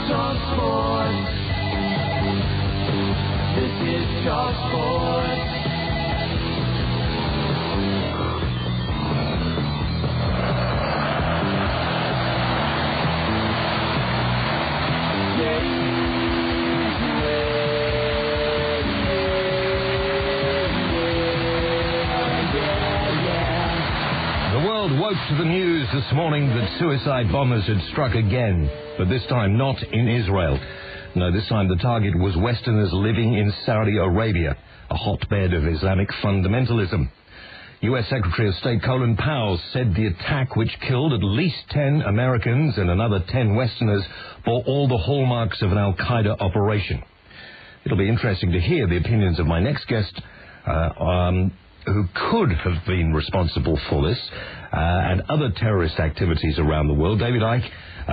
Talk Sports. This is Talk Sports. The world woke to the news this morning that suicide bombers had struck again, but this time not in Israel. No, this time the target was Westerners living in Saudi Arabia, a hotbed of Islamic fundamentalism. U.S. Secretary of State Colin Powell said the attack, which killed at least 10 Americans and another 10 Westerners, bore all the hallmarks of an al-Qaeda operation. It'll be interesting to hear the opinions of my next guest, who could have been responsible for this and other terrorist activities around the world. David Icke,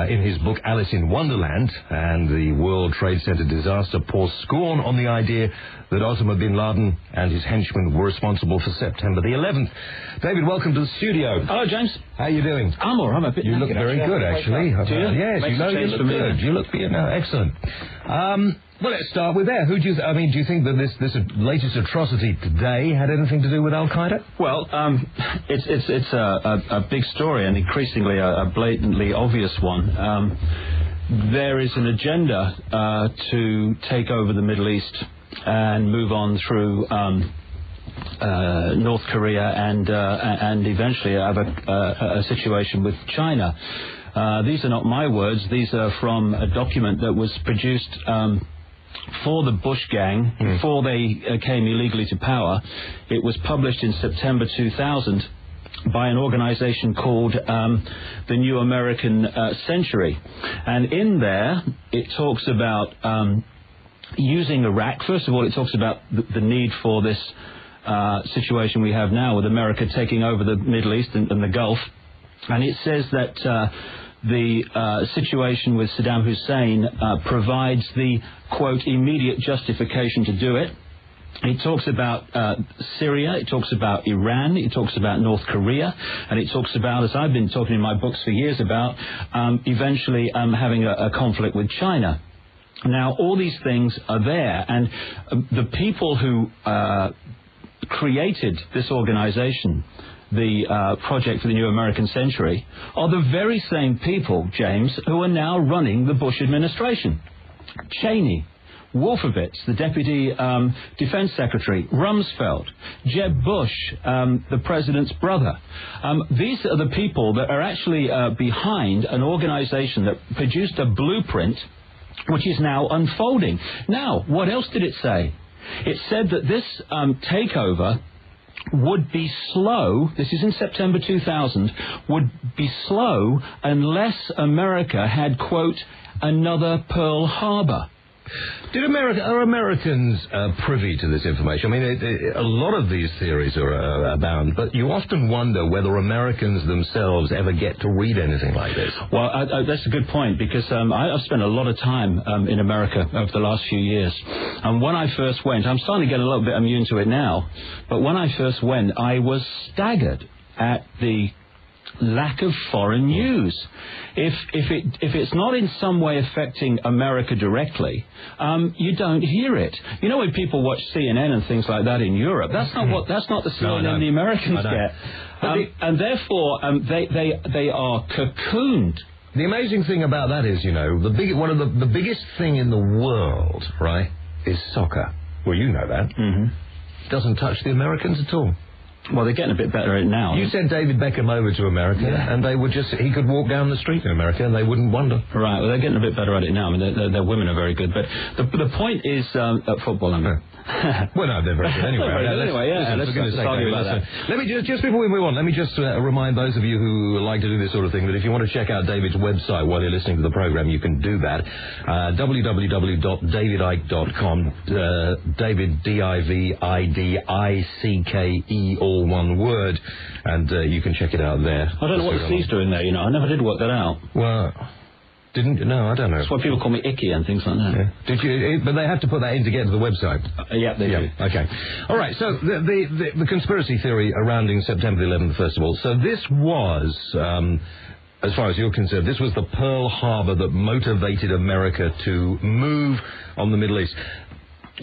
in his book Alice in Wonderland and the World Trade Center disaster, pours scorn on the idea that Osama bin Laden and his henchmen were responsible for September the 11th. David, welcome to the studio. Hello, James. How are you doing? I'm all right. I'm a bit You look very good, actually. Do you? Yes, you look good. You look excellent. Well, let's start with there. Do you think that this latest atrocity today had anything to do with Al-Qaeda? Well, it's a big story and increasingly a blatantly obvious one. There is an agenda to take over the Middle East and move on through North Korea and eventually have a situation with China. These are not my words. These are from a document that was produced for the Bush gang before they came illegally to power. It was published in September 2000 by an organization called the New American Century. And in there, it talks about using Iraq. First of all, it talks about the need for this situation we have now with America taking over the Middle East and the Gulf. And it says that the situation with Saddam Hussein provides the, quote, immediate justification to do it. It talks about Syria, it talks about Iran, it talks about North Korea, and it talks about, as I've been talking in my books for years about, eventually having a conflict with China. Now, all these things are there, and the people who created this organization, the Project for the New American Century, are the very same people, James, who are now running the Bush administration. Cheney, Wolfowitz, the Deputy Defense Secretary, Rumsfeld, Jeb Bush, the President's brother. These are the people that are actually behind an organization that produced a blueprint which is now unfolding. Now, what else did it say? It said that this takeover would be slow, this is in September 2000, would be slow unless America had, quote, another Pearl Harbor. Are Americans privy to this information? I mean, a lot of these theories are abound, but you often wonder whether Americans themselves ever get to read anything like this. Well, that's a good point, because I've spent a lot of time in America over the last few years. And when I first went, I'm starting to get a little bit immune to it now, but when I first went, I was staggered at the lack of foreign news. If it's not in some way affecting America directly, you don't hear it. You know, when people watch CNN and things like that in Europe, that's not the CNN the Americans get, and therefore they are cocooned. The amazing thing about that is, you know, one of the biggest thing in the world, right, is soccer. Well, you know that. Doesn't touch the Americans at all. Well, they're getting a bit better at it now. You sent David Beckham over to America, and they would he could walk down the street in America, and they wouldn't wonder. Right, well, they're getting a bit better at it now. I mean, their women are very good. But the point is, at football, I mean. Well, no, they're very good anyway. Let's argue about that. Let me just before we move on, let me just remind those of you who like to do this sort of thing that if you want to check out David's website while you're listening to the program, you can do that. www.davidicke.com. David, D-I-V-I-D-I-C-K-E, all one word, and you can check it out there. I don't know what the C's doing there. You know, I never did work that out. Well. Didn't? No, I don't know. That's why people call me Icke and things like that. Yeah. Did you? But they have to put that in to get to the website. Yeah, they do. Okay. All right. So the conspiracy theory surrounding September 11th, first of all. So this was as far as you're concerned, this was the Pearl Harbor that motivated America to move on the Middle East.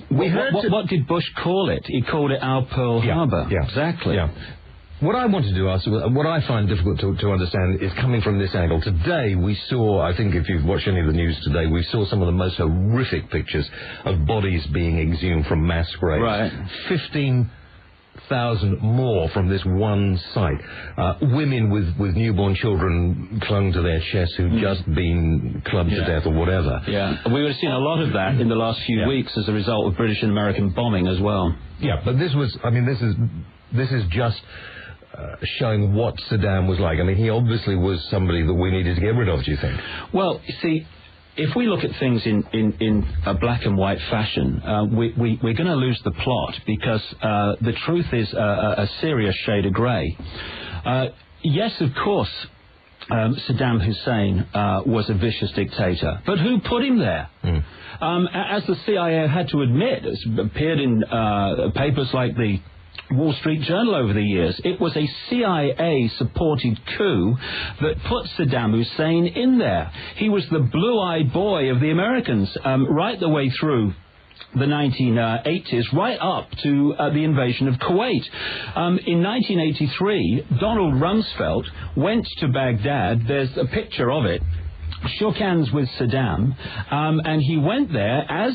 What did Bush call it? He called it our Pearl Harbor. Yeah. Exactly. Yeah. What I wanted to ask, what I find difficult to understand is coming from this angle. Today we saw, I think if you've watched any of the news today, we saw some of the most horrific pictures of bodies being exhumed from mass graves. Right. 15,000 more from this one site. Women with newborn children clung to their chests who'd just been clubbed to death or whatever. Yeah, we would have seen a lot of that in the last few weeks as a result of British and American bombing as well. Yeah, but this is just showing what Saddam was like. I mean, he obviously was somebody that we needed to get rid of, do you think? Well, you see, if we look at things in a black and white fashion, we're going to lose the plot because the truth is a serious shade of grey. Yes, of course, Saddam Hussein was a vicious dictator, but who put him there? As the CIA had to admit, it's appeared in papers like the Wall Street Journal over the years, it was a CIA-supported coup that put Saddam Hussein in there. He was the blue-eyed boy of the Americans right the way through the 1980s, right up to the invasion of Kuwait. In 1983, Donald Rumsfeld went to Baghdad. There's a picture of it. Shook hands with Saddam, and he went there as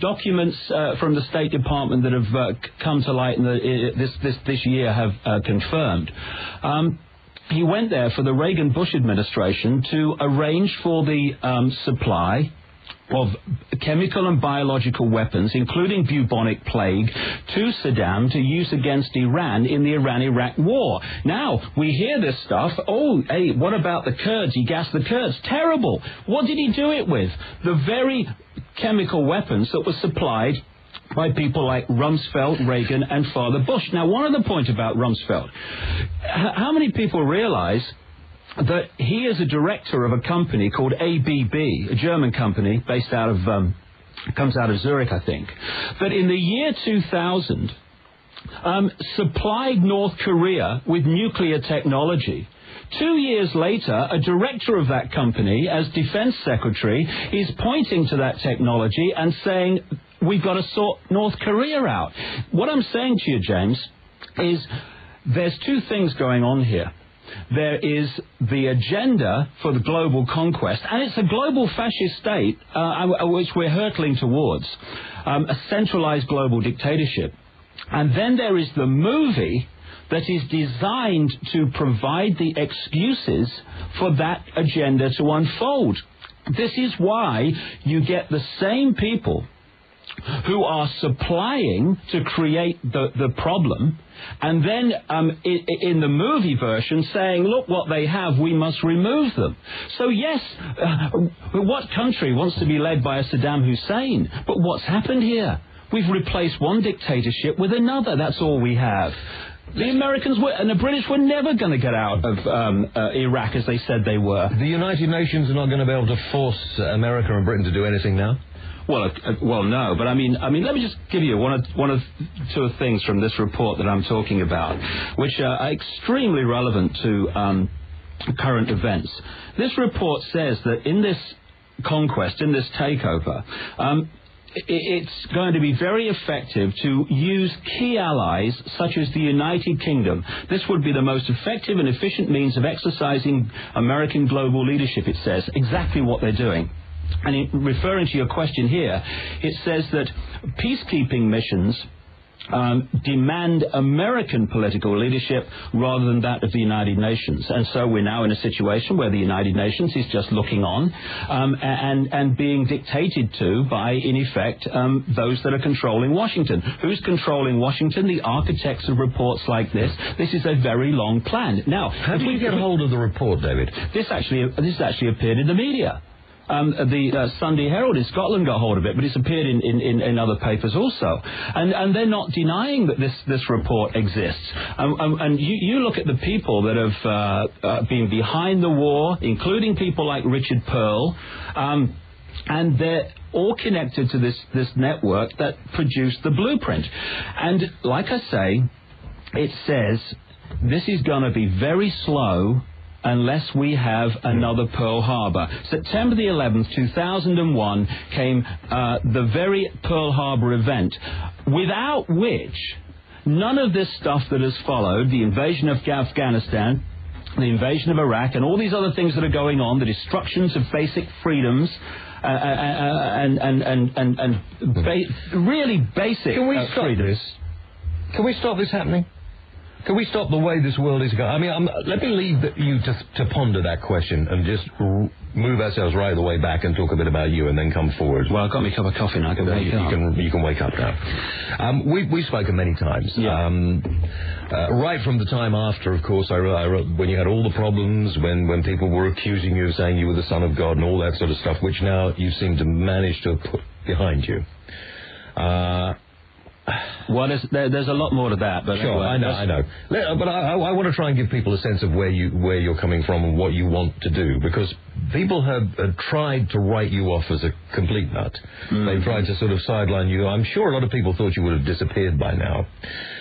documents from the State Department that have come to light this year have confirmed. He went there for the Reagan-Bush administration to arrange for the supply of chemical and biological weapons, including bubonic plague, to Saddam to use against Iran in the Iran-Iraq war. Now, we hear this stuff. Oh, hey, what about the Kurds? He gassed the Kurds. Terrible. What did he do it with? The very chemical weapons that were supplied by people like Rumsfeld, Reagan, and Father Bush. Now, one other point about Rumsfeld. How many people realize that he is a director of a company called ABB, a German company based out of, comes out of Zurich, I think, that in the year 2000 supplied North Korea with nuclear technology. 2 years later, a director of that company, as defense secretary, is pointing to that technology and saying, we've got to sort North Korea out. What I'm saying to you, James, is there's two things going on here. There is the agenda for the global conquest, and it's a global fascist state which we're hurtling towards, a centralized global dictatorship. And then there is the movie that is designed to provide the excuses for that agenda to unfold. This is why you get the same people who are supplying to create the problem, and then in the movie version saying, look what they have, we must remove them. So yes, what country wants to be led by a Saddam Hussein? But what's happened here? We've replaced one dictatorship with another. That's all we have. The Americans and the British were never going to get out of Iraq as they said they were. The United Nations are not going to be able to force America and Britain to do anything now? Well, no, but I mean, let me just give you one of two things from this report that I'm talking about, which are extremely relevant to current events. This report says that in this conquest, in this takeover, it's going to be very effective to use key allies such as the United Kingdom. This would be the most effective and efficient means of exercising American global leadership, it says. Exactly what they're doing. And referring to your question here, it says that peacekeeping missions demand American political leadership rather than that of the United Nations. And so we're now in a situation where the United Nations is just looking on and being dictated to by, in effect, those that are controlling Washington. Who's controlling Washington? The architects of reports like this. This is a very long plan. Now, how do you get hold of the report, David? This actually appeared in the media. The Sunday Herald in Scotland got hold of it, but it's appeared in other papers also. And they're not denying that this report exists. And you look at the people that have been behind the war, including people like Richard Pearl, and they're all connected to this network that produced the blueprint. And like I say, it says this is going to be very slow unless we have another Pearl Harbor. September the 11th, 2001 came the very Pearl Harbor event, without which none of this stuff that has followed, the invasion of Afghanistan, the invasion of Iraq, and all these other things that are going on, the destructions of basic freedoms, really basic Can we stop freedoms. this? Can we stop this happening? Can we stop the way this world is going? I mean, let me leave you to ponder that question and just move ourselves right the way back and talk a bit about you and then come forward. Well, I've got me a cup of coffee now. I can wake up. You can wake up now. We've spoken many times. Yeah. Right from the time after, of course, I wrote when you had all the problems, when people were accusing you of saying you were the son of God and all that sort of stuff, which now you seem to manage to put behind you. Well, there's a lot more to that, but sure, anyway, I know. But I want to try and give people a sense of where you're coming from and what you want to do, because people have tried to write you off as a complete nut. Mm-hmm. They've tried to sort of sideline you. I'm sure a lot of people thought you would have disappeared by now,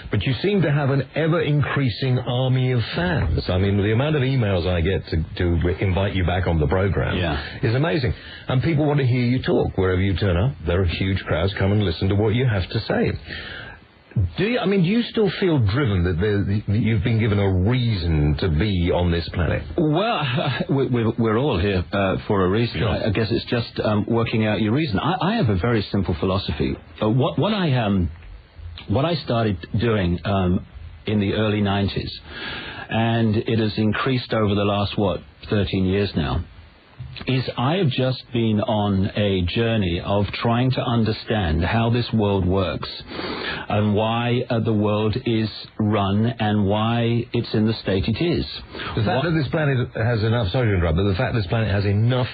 but you seem to have an ever-increasing army of fans. I mean, the amount of emails I get to invite you back on the program is amazing, and people want to hear you talk wherever you turn up. There are huge crowds come and listen to what you have to say. Do you still feel driven that you've been given a reason to be on this planet? Well, we're all here for a reason. Sure. I guess it's just working out your reason. I have a very simple philosophy. What I started doing in the early 90s, and it has increased over the last, 13 years now, is I have just been on a journey of trying to understand how this world works and why the world is run and why it's in the state it is. The fact that this planet has enough, sorry to interrupt, but the fact that this planet has enough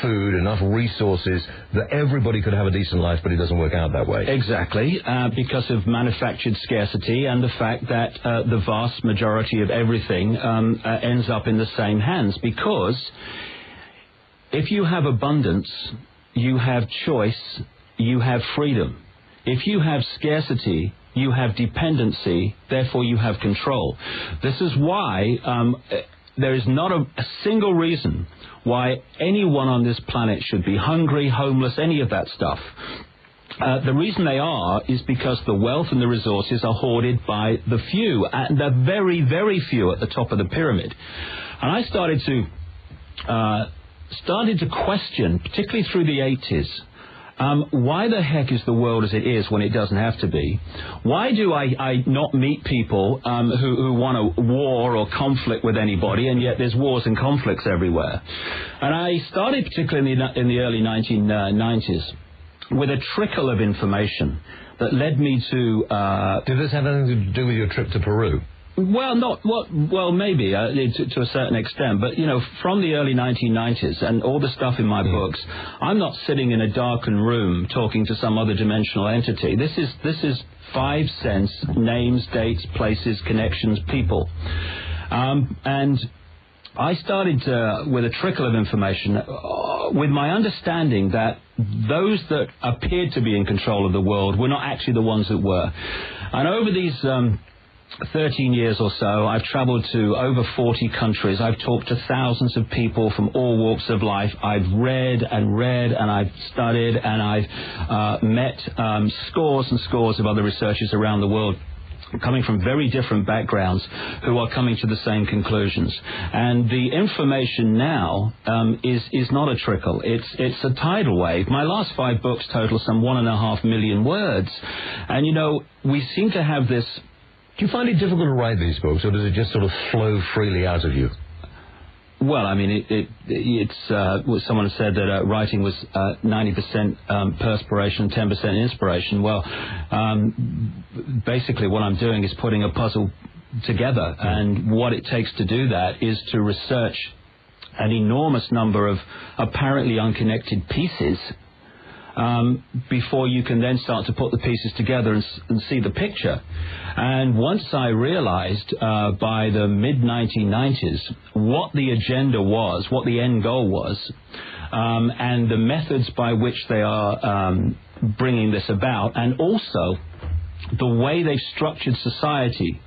food, enough resources that everybody could have a decent life, but it doesn't work out that way. Exactly, because of manufactured scarcity and the fact that the vast majority of everything ends up in the same hands, because if you have abundance, you have choice, you have freedom. If you have scarcity, you have dependency, therefore you have control. This is why there is not a single reason why anyone on this planet should be hungry, homeless, any of that stuff. The reason they are is because the wealth and the resources are hoarded by the few, and the very, very few at the top of the pyramid. And I started to question, particularly through the 80s, why the heck is the world as it is when it doesn't have to be? Why do I not meet people who want a war or conflict with anybody, and yet there's wars and conflicts everywhere? And I started particularly in the early 1990s with a trickle of information that led me to... Did this have anything to do with your trip to Peru? Well, maybe to a certain extent, but from the early 1990s and all the stuff in my books, I'm not sitting in a darkened room talking to some other dimensional entity. This is 5 sense, names, dates, places, connections, people, and I started with a trickle of information, with my understanding that those that appeared to be in control of the world were not actually the ones that were. And over these 13 years or so, I've traveled to over 40 countries. I've talked to thousands of people from all walks of life. I've read and I've studied, and I've met scores and scores of other researchers around the world, coming from very different backgrounds, who are coming to the same conclusions. And the information now is not a trickle. It's a tidal wave. My last 5 books total some 1.5 million words. And, we seem to have this... Do you find it difficult to write these books, or does it just sort of flow freely out of you? Well, I mean, it's someone said that writing was 90% perspiration, 10% inspiration. Well, basically what I'm doing is putting a puzzle together, and what it takes to do that is to research an enormous number of apparently unconnected pieces before you can then start to put the pieces together and see the picture. And once I realized by the mid-1990s what the agenda was, what the end goal was, and the methods by which they are bringing this about, and also the way they've structured society.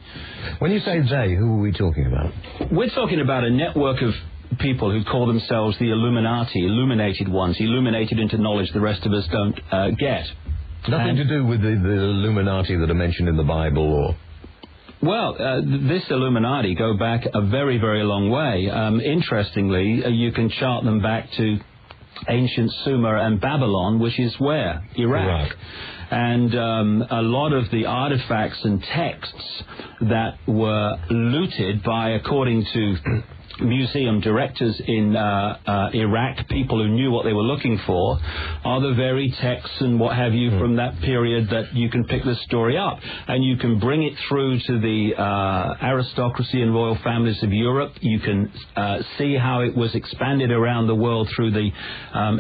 When you say they, who are we talking about? We're talking about a network of people who call themselves the Illuminati, illuminated ones, illuminated into knowledge the rest of us don't get. Nothing to do with the Illuminati that are mentioned in the Bible, or... Well, this Illuminati go back a very, very long way. Interestingly, you can chart them back to ancient Sumer and Babylon, which is where? Iraq. And a lot of the artifacts and texts that were looted by, according to museum directors in Iraq, people who knew what they were looking for, are the very texts and what have you from that period that you can pick the story up. And you can bring it through to the aristocracy and royal families of Europe. You can see how it was expanded around the world through the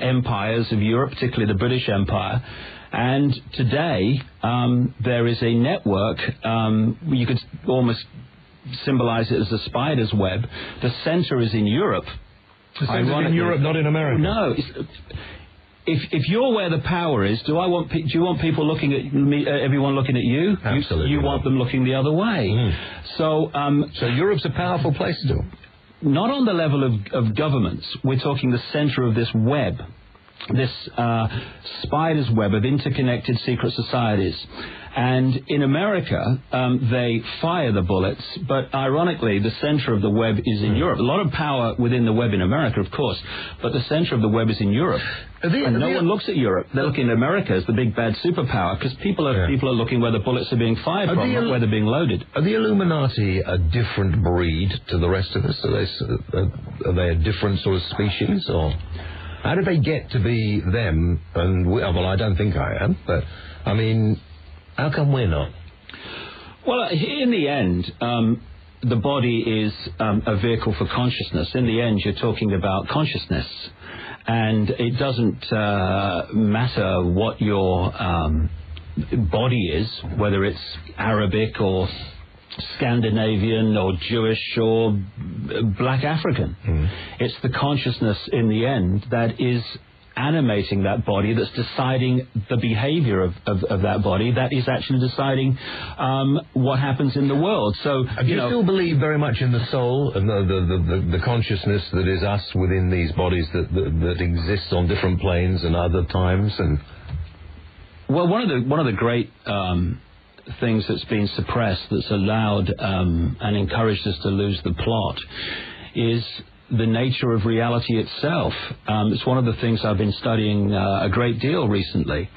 empires of Europe, particularly the British Empire. And today, there is a network, you could almost symbolize it as a spider's web. The center is in Europe. The center is in Europe, not in America? No. If you're where the power is, do you want people looking at me, everyone looking at you? Absolutely. You want them looking the other way. So Europe's a powerful place still? Not on the level of governments. We're talking the center of this web. This spider's web of interconnected secret societies. And in America, they fire the bullets, but ironically, the center of the web is in Europe. A lot of power within the web in America, of course, but the center of the web is in Europe. And no one looks at Europe. They're looking at America as the big bad superpower, because people are looking where the bullets are being fired from, not where they're being loaded. Are the Illuminati a different breed to the rest of us? Are they a different sort of species, or how did they get to be them? And well, I don't think I am, but I mean, how come we're not? Well, in the end, the body is a vehicle for consciousness. In the end, you're talking about consciousness. And it doesn't matter what your body is, whether it's Arabic or Scandinavian or Jewish or black African. It's the consciousness in the end that is animating that body, that's deciding the behavior of that body, that is actually deciding what happens in the world. So, do you still believe very much in the soul and the consciousness that is us within these bodies that exists on different planes and other times? And well, one of the great things that's been suppressed, that's allowed and encouraged us to lose the plot, is the nature of reality itself. It's one of the things I've been studying a great deal recently.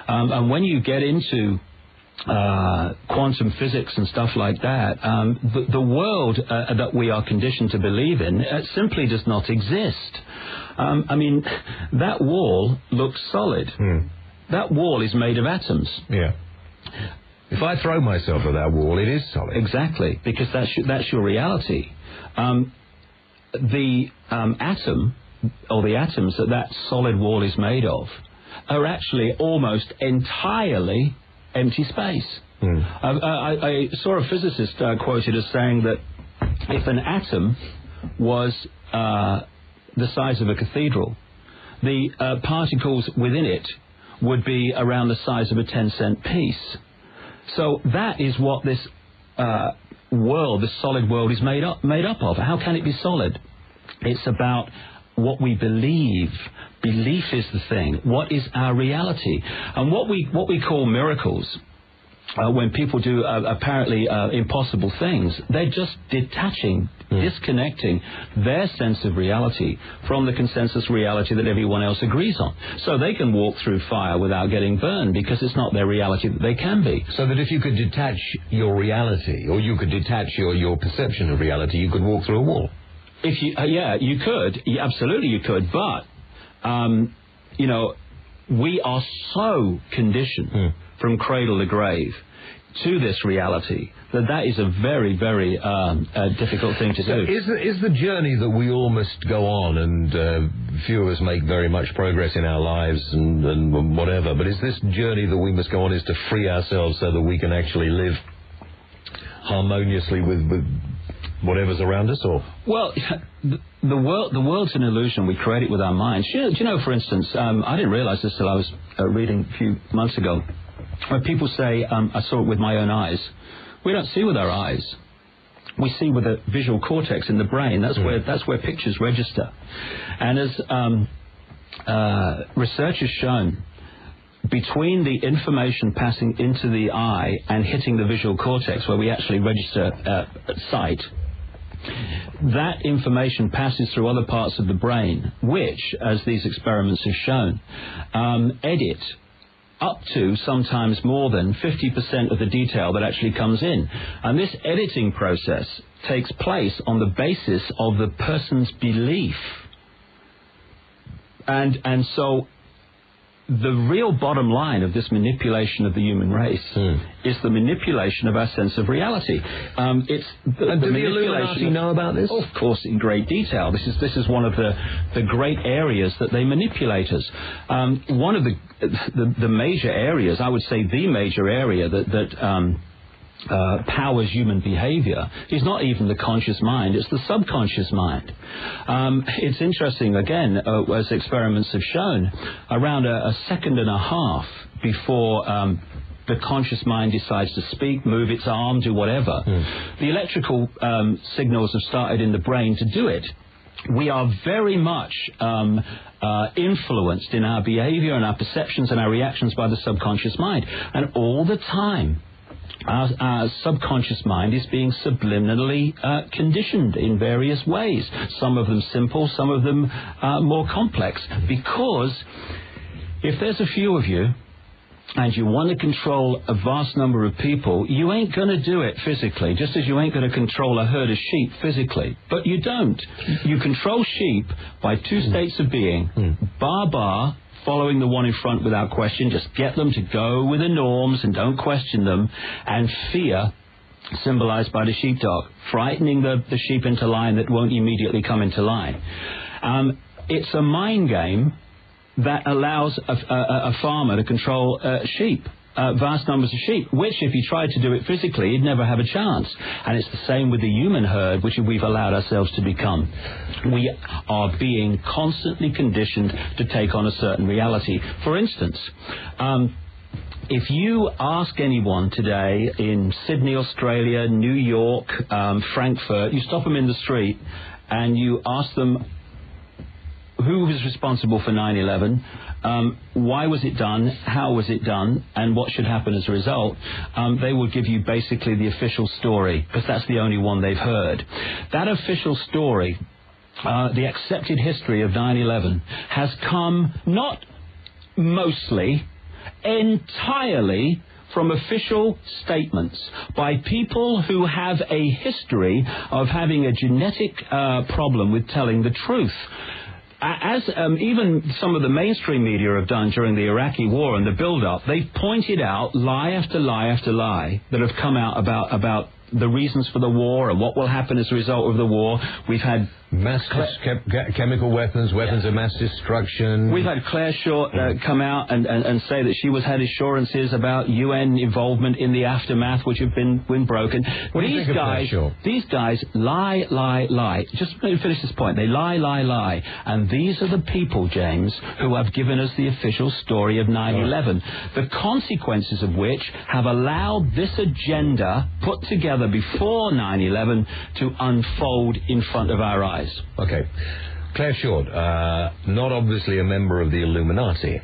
And when you get into quantum physics and stuff like that, the world that we are conditioned to believe in simply does not exist. I mean, that wall looks solid. That wall is made of atoms. Yeah. If I throw myself at that wall, it is solid. Exactly, because that's your reality. The atom, or the atoms that solid wall is made of, are actually almost entirely empty space. I saw a physicist quoted as saying that if an atom was the size of a cathedral, the particles within it would be around the size of a 10-cent piece. So that is what this world, the solid world, is made up of. How can it be solid? It's about what we believe. Belief is the thing. What is our reality? And what we call miracles, when people do apparently impossible things, they're just detaching, disconnecting their sense of reality from the consensus reality that everyone else agrees on. So they can walk through fire without getting burned, because it's not their reality that they can be. So that if you could detach your reality, or you could detach your perception of reality, you could walk through a wall. If you, you could. Absolutely, you could. But, we are so conditioned from cradle to grave to this reality that is a very, very difficult thing to do. Is the journey that we all must go on, and few of us make very much progress in our lives and whatever, but is this journey that we must go on is to free ourselves so that we can actually live harmoniously with whatever's around us? Or well, the world's an illusion. We create it with our minds. Do you know, for instance, I didn't realize this till I was reading a few months ago. when people say, I saw it with my own eyes, we don't see with our eyes. We see with the visual cortex in the brain. That's where pictures register. And as research has shown, between the information passing into the eye and hitting the visual cortex, where we actually register sight, that information passes through other parts of the brain, which, as these experiments have shown, edit up to sometimes more than 50% of the detail that actually comes in. And this editing process takes place on the basis of the person's belief. And so the real bottom line of this manipulation of the human race is the manipulation of our sense of reality. It's the Illuminati know about this? Of course, in great detail. This is one of the great areas that they manipulate us. One of the major areas, I would say the major area that powers human behavior is not even the conscious mind, it's the subconscious mind. It's interesting, again, as experiments have shown, around a second and a half before the conscious mind decides to speak, move its arm, do whatever, the electrical signals have started in the brain to do it. We are very much influenced in our behavior and our perceptions and our reactions by the subconscious mind. And all the time, our subconscious mind is being subliminally conditioned in various ways. Some of them simple, some of them more complex. Because if there's a few of you and you want to control a vast number of people, you ain't going to do it physically, just as you ain't going to control a herd of sheep physically. But you don't. You control sheep by two states of being. Bar, following the one in front without question, just get them to go with the norms and don't question them, and fear, symbolized by the sheepdog, frightening the sheep into line that won't immediately come into line. It's a mind game that allows a farmer to control sheep. Vast numbers of sheep, which if he tried to do it physically, he'd never have a chance. And it's the same with the human herd, which we've allowed ourselves to become. We are being constantly conditioned to take on a certain reality. For instance, if you ask anyone today in Sydney, Australia, New York, Frankfurt, you stop them in the street and you ask them who was responsible for 9/11, why was it done, how was it done, and what should happen as a result, they will give you basically the official story, because that's the only one they've heard. That official story, the accepted history of 9/11, has come not mostly, entirely from official statements by people who have a history of having a genetic problem with telling the truth. As even some of the mainstream media have done during the Iraqi war and the build-up, they've pointed out lie after lie after lie that have come out about the reasons for the war and what will happen as a result of the war. We've had chemical weapons of mass destruction. We've had Claire Short come out and say that she had assurances about UN involvement in the aftermath, which have been broken. What do you think of Claire Short? These guys lie. Just let me finish this point. They lie. And these are the people, James, who have given us the official story of 9/11. The consequences of which have allowed this agenda put together before 9/11 to unfold in front of our eyes. Okay. Claire Short, not obviously a member of the Illuminati.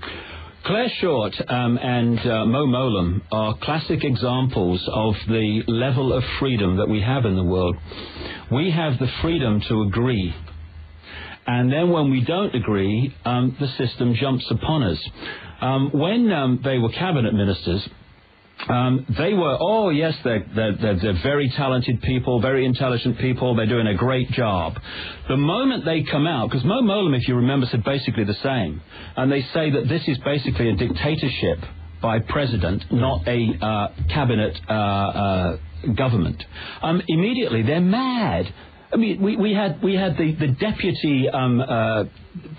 Claire Short and Mo Mowlam are classic examples of the level of freedom that we have in the world. We have the freedom to agree. And then when we don't agree, the system jumps upon us. When they were cabinet ministers, they were, oh yes, they're very talented people, very intelligent people, they're doing a great job. The moment they come out, because Mo Mowlam, if you remember, said basically the same, and they say that this is basically a dictatorship by president, not a cabinet government. Immediately they're mad. I mean, we had the deputy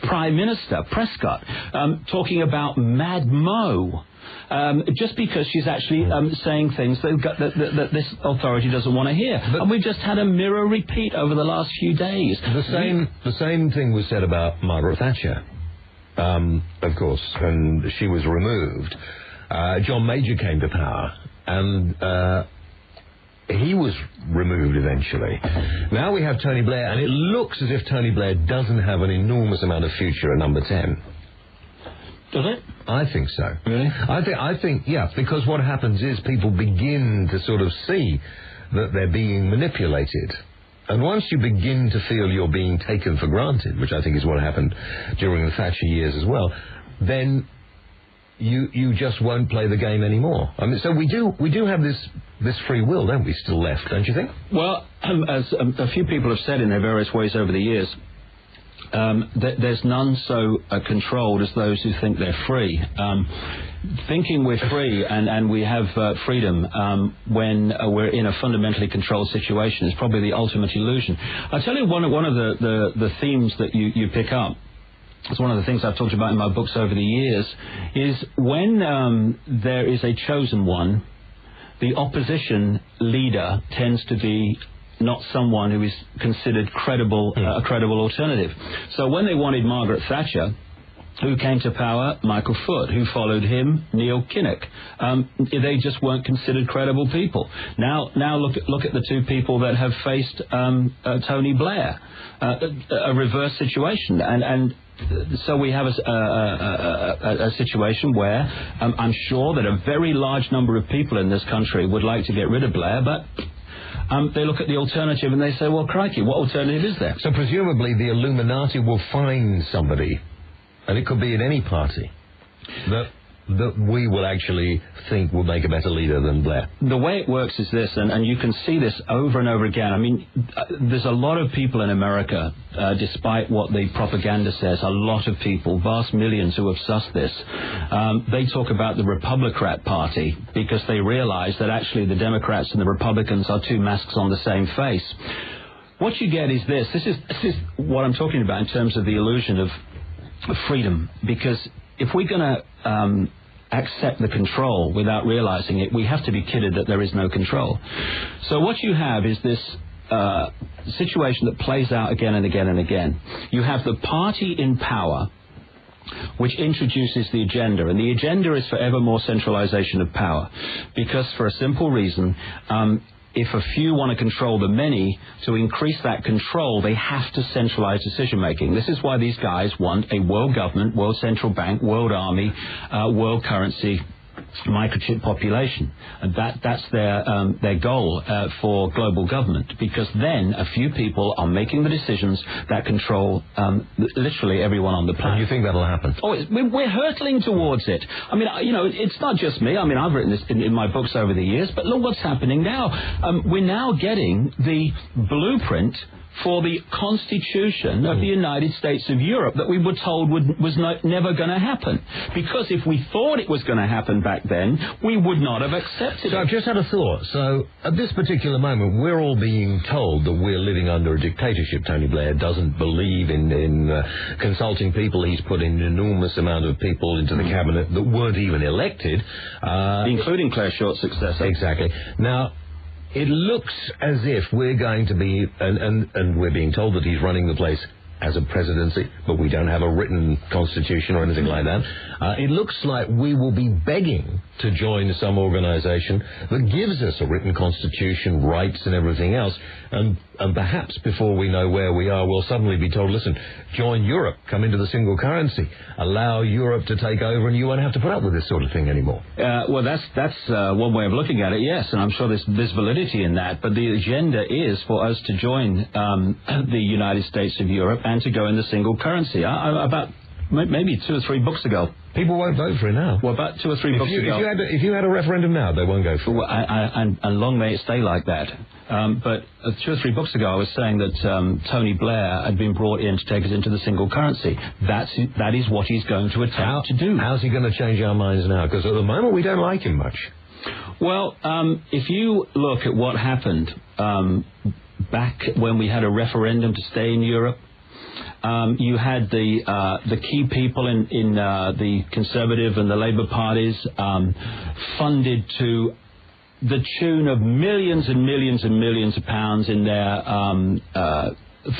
prime minister Prescott talking about Mad Mo. Just because she's actually saying things that this authority doesn't want to hear. And we've just had a mirror repeat over the last few days. The same thing was said about Margaret Thatcher, of course, and she was removed. John Major came to power, and he was removed eventually. Now we have Tony Blair, and it looks as if Tony Blair doesn't have an enormous amount of future at number 10. Does it? I think so. Really? I think, yeah, because what happens is people begin to sort of see that they're being manipulated. And once you begin to feel you're being taken for granted, which I think is what happened during the Thatcher years as well, then you just won't play the game anymore. I mean, so we do have this free will, don't we, still left, don't you think? Well, as a few people have said in their various ways over the years, there's none so controlled as those who think they're free. Thinking we're free and we have freedom when we're in a fundamentally controlled situation is probably the ultimate illusion. I'll tell you one of the themes that you pick up. It's one of the things I've talked about in my books over the years, is when there is a chosen one, the opposition leader tends to be not someone who is considered credible, a credible alternative. So when they wanted Margaret Thatcher, who came to power? Michael Foot. Who followed him? Neil Kinnock. They just weren't considered credible people. Now look at the two people that have faced Tony Blair. A reverse situation, and so we have a situation where I'm sure that a very large number of people in this country would like to get rid of Blair, but they look at the alternative and they say, well, crikey, what alternative is there? So presumably the Illuminati will find somebody, and it could be in any party, that we will actually think will make a better leader than Blair. The way it works is this, and you can see this over and over again. I mean, there's a lot of people in America, despite what the propaganda says, a lot of people, vast millions who have sussed this, they talk about the Republican Party because they realize that actually the Democrats and the Republicans are two masks on the same face. What you get is this is what I'm talking about in terms of the illusion of freedom, because if we're going to accept the control without realizing it, we have to be kidded that there is no control. So what you have is this situation that plays out again and again and again. You have the party in power which introduces the agenda, and the agenda is for ever more centralization of power, because for a simple reason, if a few want to control the many, to increase that control, they have to centralize decision-making. This is why these guys want a world government, world central bank, world army, world currency, microchip population. And that's their goal for global government, because then a few people are making the decisions that control literally everyone on the planet. And you think that'll happen? Oh, we're hurtling towards it. I mean, it's not just me. I mean, I've written this in my books over the years, but look what's happening now. We're now getting the blueprint for the Constitution of the United States of Europe that we were told was never going to happen. Because if we thought it was going to happen back then, we would not have accepted it. So I've just had a thought. So at this particular moment, we're all being told that we're living under a dictatorship. Tony Blair doesn't believe in consulting people. He's put an enormous amount of people into the cabinet that weren't even elected. Including Claire Short's successor. Exactly. Now, it looks as if we're going to be, and we're being told that he's running the place as a presidency, but we don't have a written constitution or anything like that. It looks like we will be begging to join some organization that gives us a written constitution, rights and everything else, and perhaps before we know where we are, we'll suddenly be told, listen, join Europe, come into the single currency, allow Europe to take over, and you won't have to put up with this sort of thing anymore. Well, that's one way of looking at it, yes, and I'm sure there's validity in that, but the agenda is for us to join the United States of Europe and to go in the single currency. About maybe 2 or 3 books ago. People won't vote for it now. Well, about 2 or 3 books ago. If you had a referendum now, they won't go for it. Well, and long may it stay like that. But 2 or 3 books ago, I was saying that Tony Blair had been brought in to take us into the single currency. That is what he's going to attempt to do. How's he going to change our minds now? Because at the moment, we don't like him much. Well, if you look at what happened back when we had a referendum to stay in Europe, you had the key people in the Conservative and the Labour parties funded to the tune of millions and millions and millions of pounds in their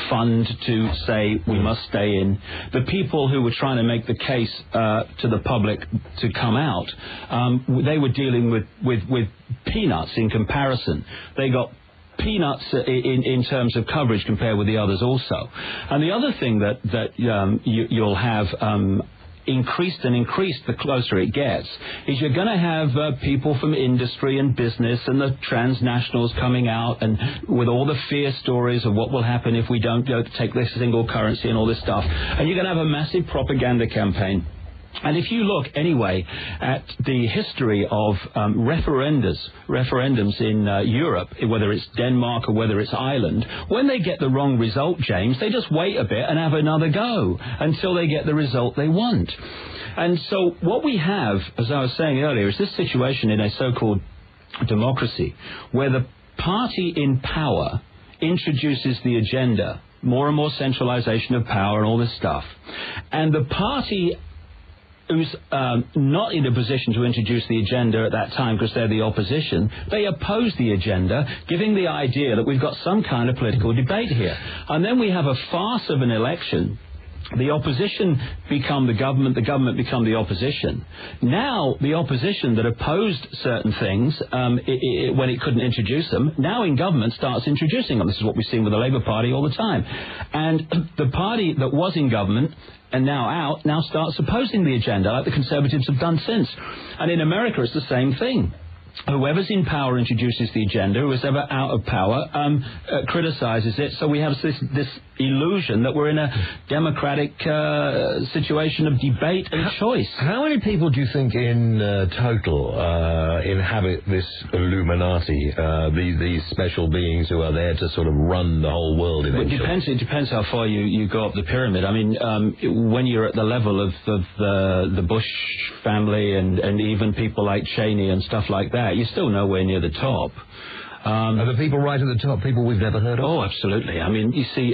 fund to say we must stay in. The people who were trying to make the case to the public to come out, they were dealing with peanuts in comparison. They got peanuts in terms of coverage compared with the others also. And the other thing that you'll have increased the closer it gets is you're going to have people from industry and business and the transnationals coming out and with all the fear stories of what will happen if we don't take this single currency and all this stuff. And you're going to have a massive propaganda campaign. And if you look, anyway, at the history of referendums in Europe, whether it's Denmark or whether it's Ireland, when they get the wrong result, James, they just wait a bit and have another go until they get the result they want. And so what we have, as I was saying earlier, is this situation in a so-called democracy where the party in power introduces the agenda, more and more centralization of power and all this stuff. And the party who's not in a position to introduce the agenda at that time because they're the opposition, they oppose the agenda, giving the idea that we've got some kind of political debate here. And then we have a farce of an election. The opposition become the government become the opposition. Now, the opposition that opposed certain things when it couldn't introduce them, now in government starts introducing them. This is what we've seen with the Labour Party all the time. And the party that was in government and now out, now starts opposing the agenda, like the Conservatives have done since. And in America, it's the same thing. Whoever's in power introduces the agenda. Whoever's ever out of power criticizes it. So we have this illusion that we're in a democratic situation of debate and choice. How many people do you think in total inhabit this Illuminati, these special beings who are there to sort of run the whole world eventually? It depends how far you go up the pyramid. I mean, when you're at the level of the Bush family and even people like Cheney and stuff like that, you're still nowhere near the top. Are the people right at the top people we've never heard of? Oh, absolutely. I mean, you see,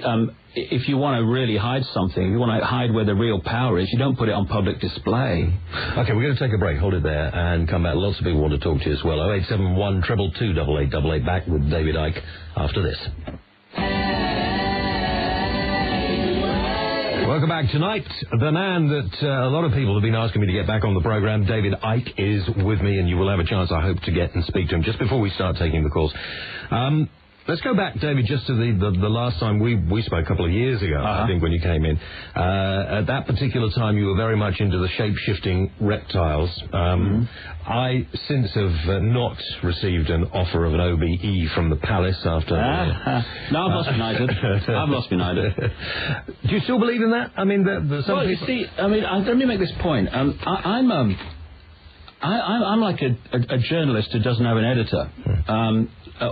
if you want to really hide something, if you want to hide where the real power is, you don't put it on public display. Okay, we're going to take a break. Hold it there and come back. Lots of people want to talk to you as well. 0871 222 8888. Back with David Icke after this. Welcome back tonight. The man that a lot of people have been asking me to get back on the programme, David Icke, is with me, and you will have a chance, I hope, to get and speak to him. Just before we start taking the calls, let's go back, David, just to the last time we spoke a couple of years ago, I think, when you came in. At that particular time, you were very much into the shape-shifting reptiles. I since have not received an offer of an OBE from the palace after... No, I've lost me neither. I've lost me neither. Do you still believe in that? I mean, some people... you see, I mean, let me make this point. I'm like a journalist who doesn't have an editor.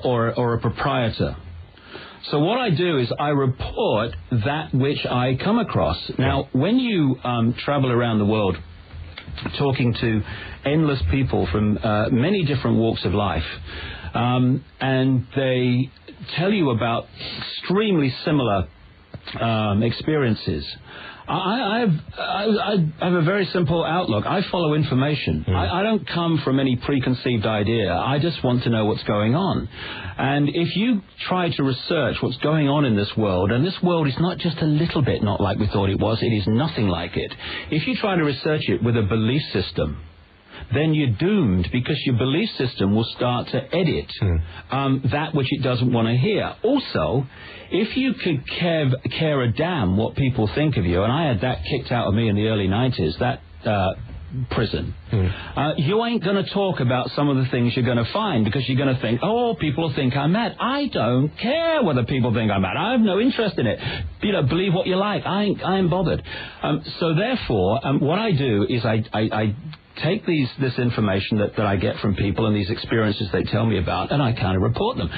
Or a proprietor. So what I do is I report that which I come across. Now, when you travel around the world talking to endless people from many different walks of life, and they tell you about extremely similar experiences, I have a very simple outlook. I follow information. I don't come from any preconceived idea. I just want to know what's going on. And if you try to research what's going on in this world, and this world is not just a little bit not like we thought it was, it is nothing like it. If you try to research it with a belief system, then you're doomed, because your belief system will start to edit that which it doesn't want to hear. Also, if you could care a damn what people think of you, and I had that kicked out of me in the early 90s, that prison, you ain't going to talk about some of the things you're going to find, because you're going to think, oh, people think I'm mad. I don't care whether people think I'm mad. I have no interest in it. You know, believe what you like. I ain't bothered. So therefore, what I do is I take this information that I get from people and these experiences they tell me about, and I kind of report them.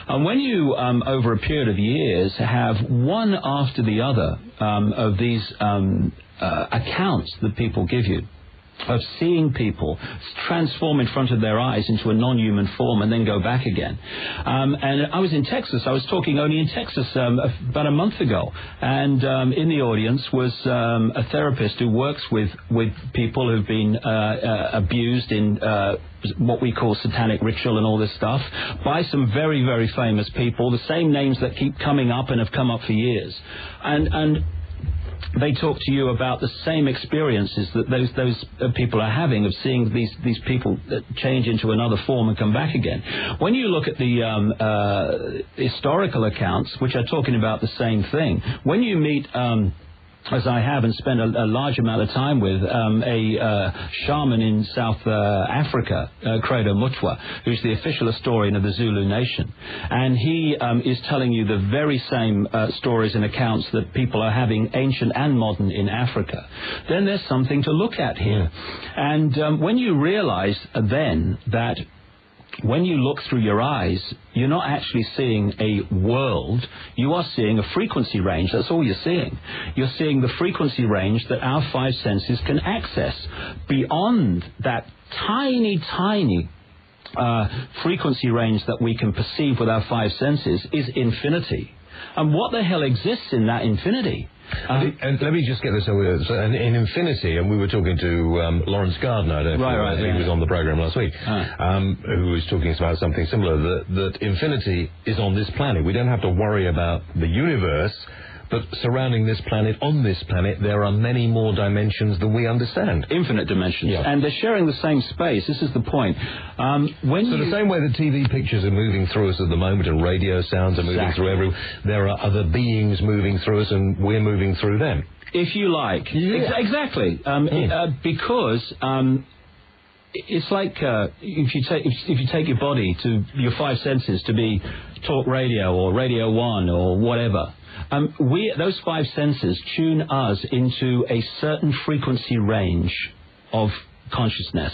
And when you, over a period of years, have one after the other of these accounts that people give you, of seeing people transform in front of their eyes into a non-human form and then go back again. And I was in Texas. I was talking only in Texas about a month ago. And in the audience was a therapist who works with people who've been abused in what we call satanic ritual and all this stuff by some very, very famous people, the same names that keep coming up and have come up for years. And they talk to you about the same experiences that those people are having of seeing these people change into another form and come back again. When you look at the historical accounts, which are talking about the same thing, when you meet as I have and spent a large amount of time with a shaman in South Africa, Credo Mutwa, who's the official historian of the Zulu nation. And he is telling you the very same stories and accounts that people are having, ancient and modern, in Africa. Then there's something to look at here. And when you realize then that when you look through your eyes, you're not actually seeing a world, you are seeing a frequency range. That's all you're seeing. You're seeing the frequency range that our five senses can access. Beyond that tiny, tiny frequency range that we can perceive with our five senses is infinity. And what the hell exists in that infinity? And let me just get this over. So in infinity, and we were talking to Lawrence Gardner, I don't know if he was on the program last week, who was talking about something similar, that infinity is on this planet. We don't have to worry about the universe, but surrounding this planet, on this planet, there are many more dimensions than we understand. Infinite dimensions. Yeah. And they're sharing the same space. This is the point. The same way that TV pictures are moving through us at the moment and radio sounds are moving through everywhere, there are other beings moving through us and we're moving through them. If you like. Yeah. Exactly. Because it's like if you take your body to your five senses to be talk radio or Radio 1 or whatever, those five senses tune us into a certain frequency range of consciousness.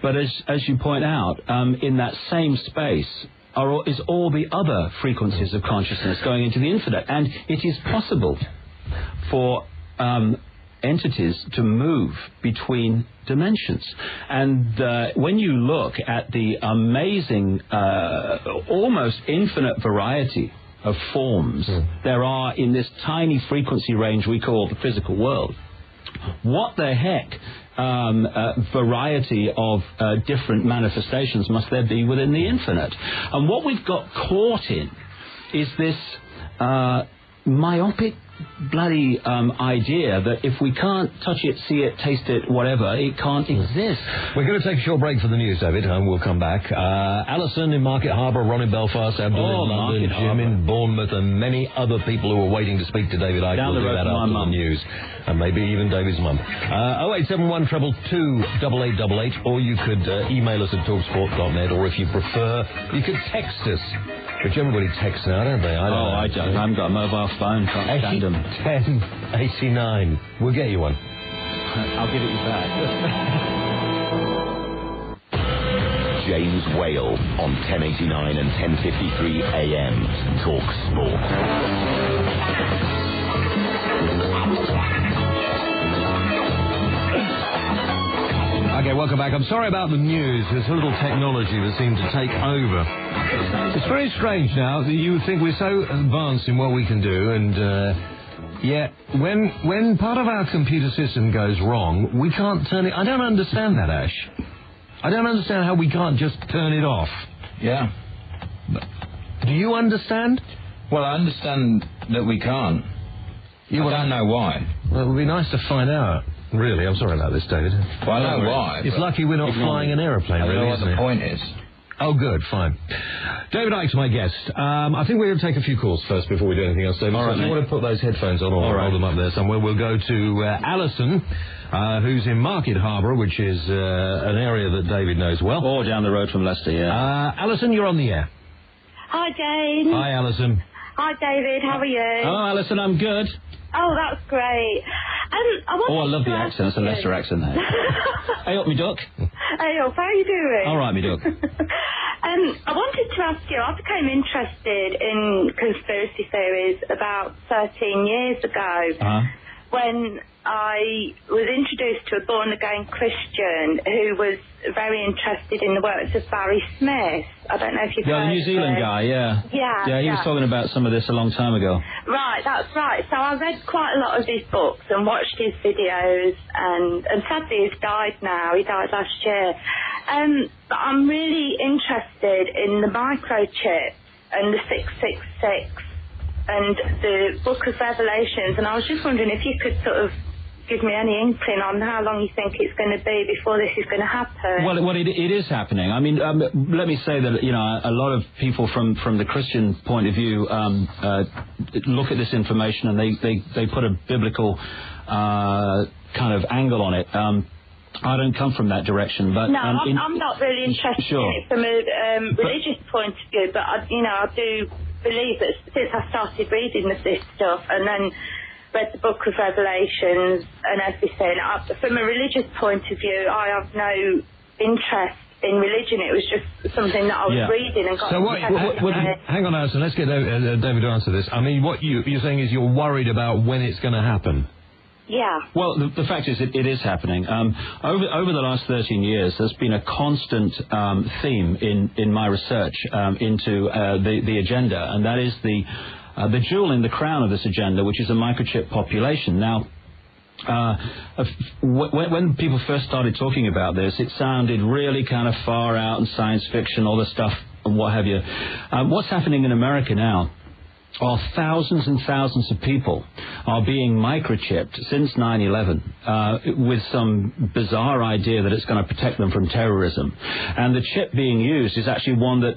But as you point out, in that same space is all the other frequencies of consciousness going into the infinite. And it is possible for entities to move between dimensions. And when you look at the amazing, almost infinite variety of forms there are in this tiny frequency range we call the physical world, what the heck variety of different manifestations must there be within the infinite? And what we've got caught in is this myopic bloody idea that if we can't touch it, see it, taste it, whatever, it can't exist. We're going to take a short break for the news, David, and we'll come back. Alison in Market Harbour, Ron in Belfast, Abdul in London, Jim in Bournemouth, and many other people who are waiting to speak to David Icke. We'll do that after the news. And maybe even David's mum. 0871 222 8888, or you could email us at talksport.net, or if you prefer, you could text us. Which everybody texts now, don't they? I don't. I haven't got a mobile phone. Can't stand them. 10 89. We'll get you one. I'll give it you back. James Whale on 1089 and 1053 AM. Talk Sport. Okay, welcome back. I'm sorry about the news. There's a little technology that seemed to take over. It's very strange now that you think we're so advanced in what we can do, and yet when part of our computer system goes wrong, we can't turn it. I don't understand that, Ash. I don't understand how we can't just turn it off. Yeah. Do you understand? Well, I understand that we can't. I don't know why. Well, it would be nice to find out. Really, I'm sorry about this, David. Well, I know why. It's lucky we're not flying an aeroplane, really, I know what the point is. Oh, good, fine. David Icke's my guest. I think we're going to take a few calls first before we do anything else, David. All right, so if you want to put those headphones on or hold them up there somewhere, we'll go to Alison, who's in Market Harbour, which is an area that David knows well. Or down the road from Leicester, yeah. Alison, you're on the air. Hi, Jane. Hi, Alison. Hi, David. How are you? Oh, Alison, I'm good. Oh, that's great. I love the accent. It's a Leicester accent there. Hey up, me duck. Hey up, how are you doing? All right, me duck. I wanted to ask you, I became interested in conspiracy theories about 13 years ago when I was introduced to a born-again Christian who was very interested in the works of Barry Smith. I don't know if you've heard the New Zealand guy, yeah. Yeah, he was talking about some of this a long time ago. Right, that's right. So I read quite a lot of his books and watched his videos, and sadly he's died now. He died last year. But I'm really interested in the microchip and the 666 and the Book of Revelations, and I was just wondering if you could sort of give me any inkling on how long you think it's going to be before this is going to happen. Well, it is happening. I mean, let me say that, a lot of people from the Christian point of view look at this information and they put a biblical kind of angle on it. I don't come from that direction, but no, I'm not really interested in it from a religious point of view. But I do believe that since I started reading this stuff and then read the Book of Revelations and everything, from a religious point of view, I have no interest in religion. It was just something that I was reading and got interested in. Hang on, Alison. Let's get David to answer this. I mean, what you're saying is you're worried about when it's going to happen. Yeah. Well, the fact is it is happening. Over the last 13 years, there's been a constant theme in my research into the agenda, and that is the jewel in the crown of this agenda, which is a microchip population. Now, when people first started talking about this, it sounded really kind of far out and science fiction, all this stuff and what have you. What's happening in America now are thousands and thousands of people are being microchipped since 9/11 with some bizarre idea that it's going to protect them from terrorism. And the chip being used is actually one that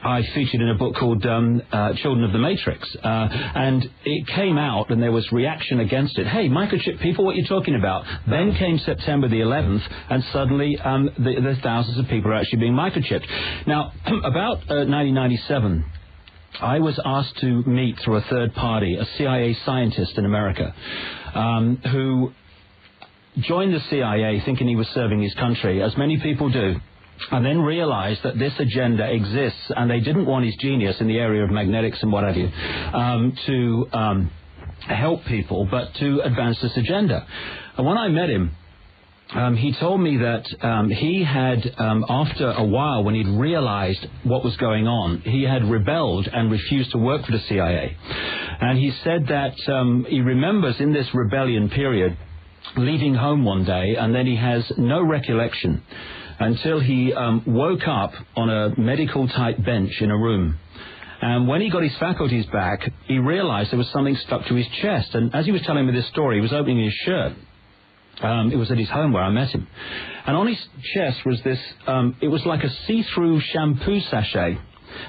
I featured in a book called Children of the Matrix. And it came out and there was reaction against it. Hey, microchip people, what are you talking about? Then came September the 11th and suddenly the thousands of people are actually being microchipped. Now, about 1997, I was asked to meet through a third party, a CIA scientist in America, who joined the CIA thinking he was serving his country, as many people do, and then realized that this agenda exists, and they didn't want his genius in the area of magnetics and what have you to help people, but to advance this agenda. And when I met him, he told me that he had, after a while, when he'd realized what was going on, he had rebelled and refused to work for the CIA. And he said that he remembers in this rebellion period leaving home one day, and then he has no recollection until he woke up on a medical-type bench in a room. And when he got his faculties back, he realized there was something stuck to his chest. And as he was telling me this story, he was opening his shirt. It was at his home where I met him. And on his chest was this, it was like a see-through shampoo sachet.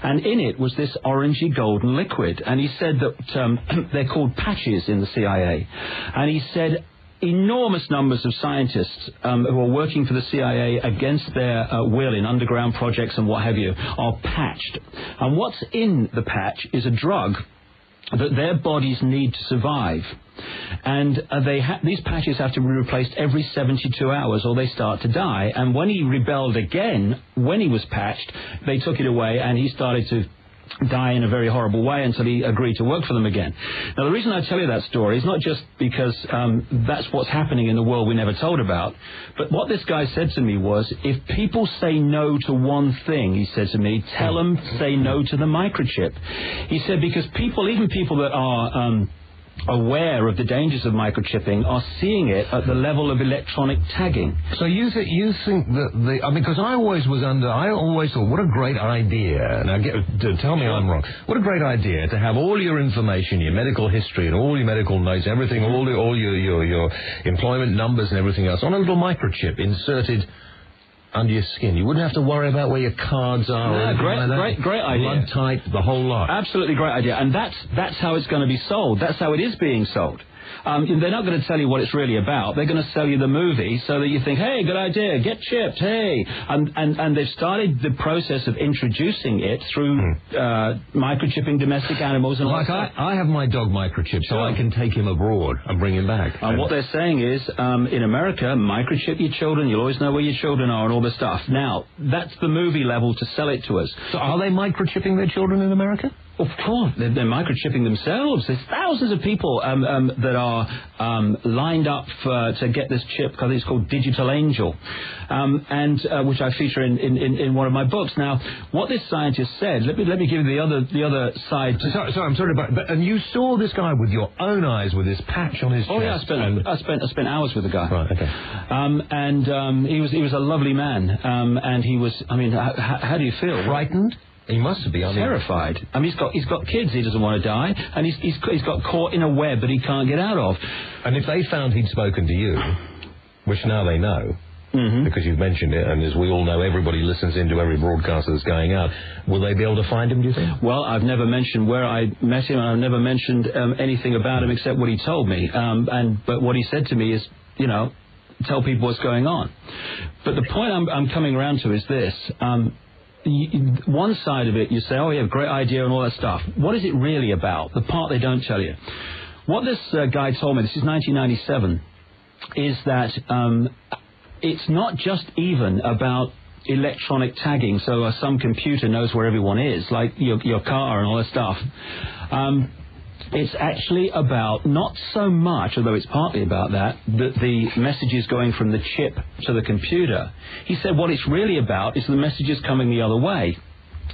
And in it was this orangey golden liquid. And he said that they're called patches in the CIA. And he said enormous numbers of scientists who are working for the CIA against their will in underground projects and what have you are patched. And what's in the patch is a drug that their bodies need to survive. And these patches have to be replaced every 72 hours or they start to die. And when he rebelled again, when he was patched, they took it away and he started to die in a very horrible way until he agreed to work for them again. Now, the reason I tell you that story is not just because that's what's happening in the world we never told about, but what this guy said to me was, if people say no to one thing, he said to me, tell them say no to the microchip. He said, because people, even people that are aware of the dangers of microchipping, are seeing it at the level of electronic tagging. So you think that because I always thought, what a great idea. Now, tell me I'm wrong. What a great idea to have all your information, your medical history and all your medical notes, everything, all your employment numbers and everything else on a little microchip inserted under your skin. You wouldn't have to worry about where your cards are. Great idea. Blood type, the whole lot. Absolutely great idea. And that's how it's going to be sold. That's how it is being sold. They're not going to tell you what it's really about. They're going to sell you the movie so that you think, hey, good idea, get chipped, hey. And they've started the process of introducing it through microchipping domestic animals. And like I have my dog microchipped so I can take him abroad and bring him back. And what they're saying is, in America, microchip your children, you'll always know where your children are and all this stuff. Now, that's the movie level to sell it to us. So are they microchipping their children in America? Of course, they're microchipping themselves. There's thousands of people that are lined up to get this chip, because it's called Digital Angel, and which I feature in one of my books. Now, what this scientist said, let me give you the other side. Sorry, I'm sorry, but and you saw this guy with your own eyes with this patch on his chest. Oh yeah, I spent hours with the guy. Right, okay. And he was a lovely man, and he was. I mean, how do you feel? Frightened? He must have been. Terrified. I mean, he's got kids. He doesn't want to die, and he's got caught in a web that he can't get out of. And if they found he'd spoken to you, which now they know, because you've mentioned it, and as we all know, everybody listens into every broadcast that's going out, will they be able to find him, do you think? Well, I've never mentioned where I met him, and I've never mentioned anything about him except what he told me. But what he said to me is, tell people what's going on. But the point I'm coming around to is this. One side of it, you say, oh, yeah, great idea and all that stuff. What is it really about? The part they don't tell you. What this guy told me, this is 1997, is that it's not just even about electronic tagging, so some computer knows where everyone is, like your car and all that stuff. It's actually about, not so much, although it's partly about that the messages going from the chip to the computer. He said what it's really about is the messages coming the other way.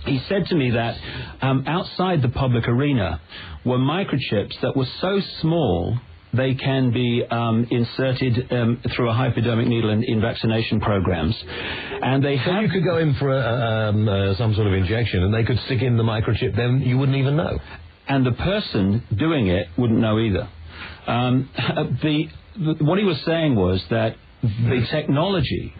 He said to me that outside the public arena were microchips that were so small they can be inserted through a hypodermic needle in vaccination programs. And they you could go in for some sort of injection and they could stick in the microchip, then you wouldn't even know. And the person doing it wouldn't know either. What he was saying was that the technology,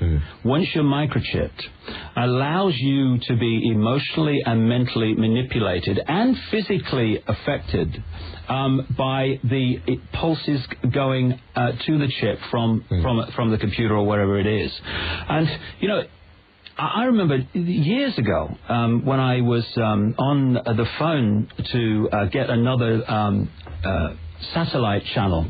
once you're microchipped, allows you to be emotionally and mentally manipulated and physically affected by the pulses going to the chip from the computer or wherever it is. And, I remember years ago when I was on the phone to get another satellite channel,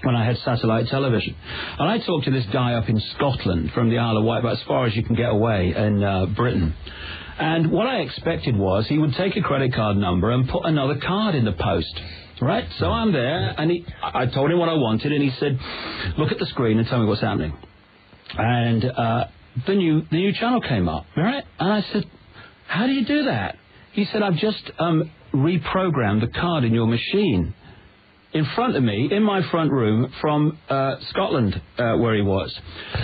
when I had satellite television. And I talked to this guy up in Scotland from the Isle of Wight, about as far as you can get away in Britain. And what I expected was he would take a credit card number and put another card in the post. Right? So I'm there, and I told him what I wanted, and he said, look at the screen and tell me what's happening. And the new channel came up, right? And I said, how do you do that? He said, I've just reprogrammed the card in your machine. In front of me, in my front room, from Scotland, where he was.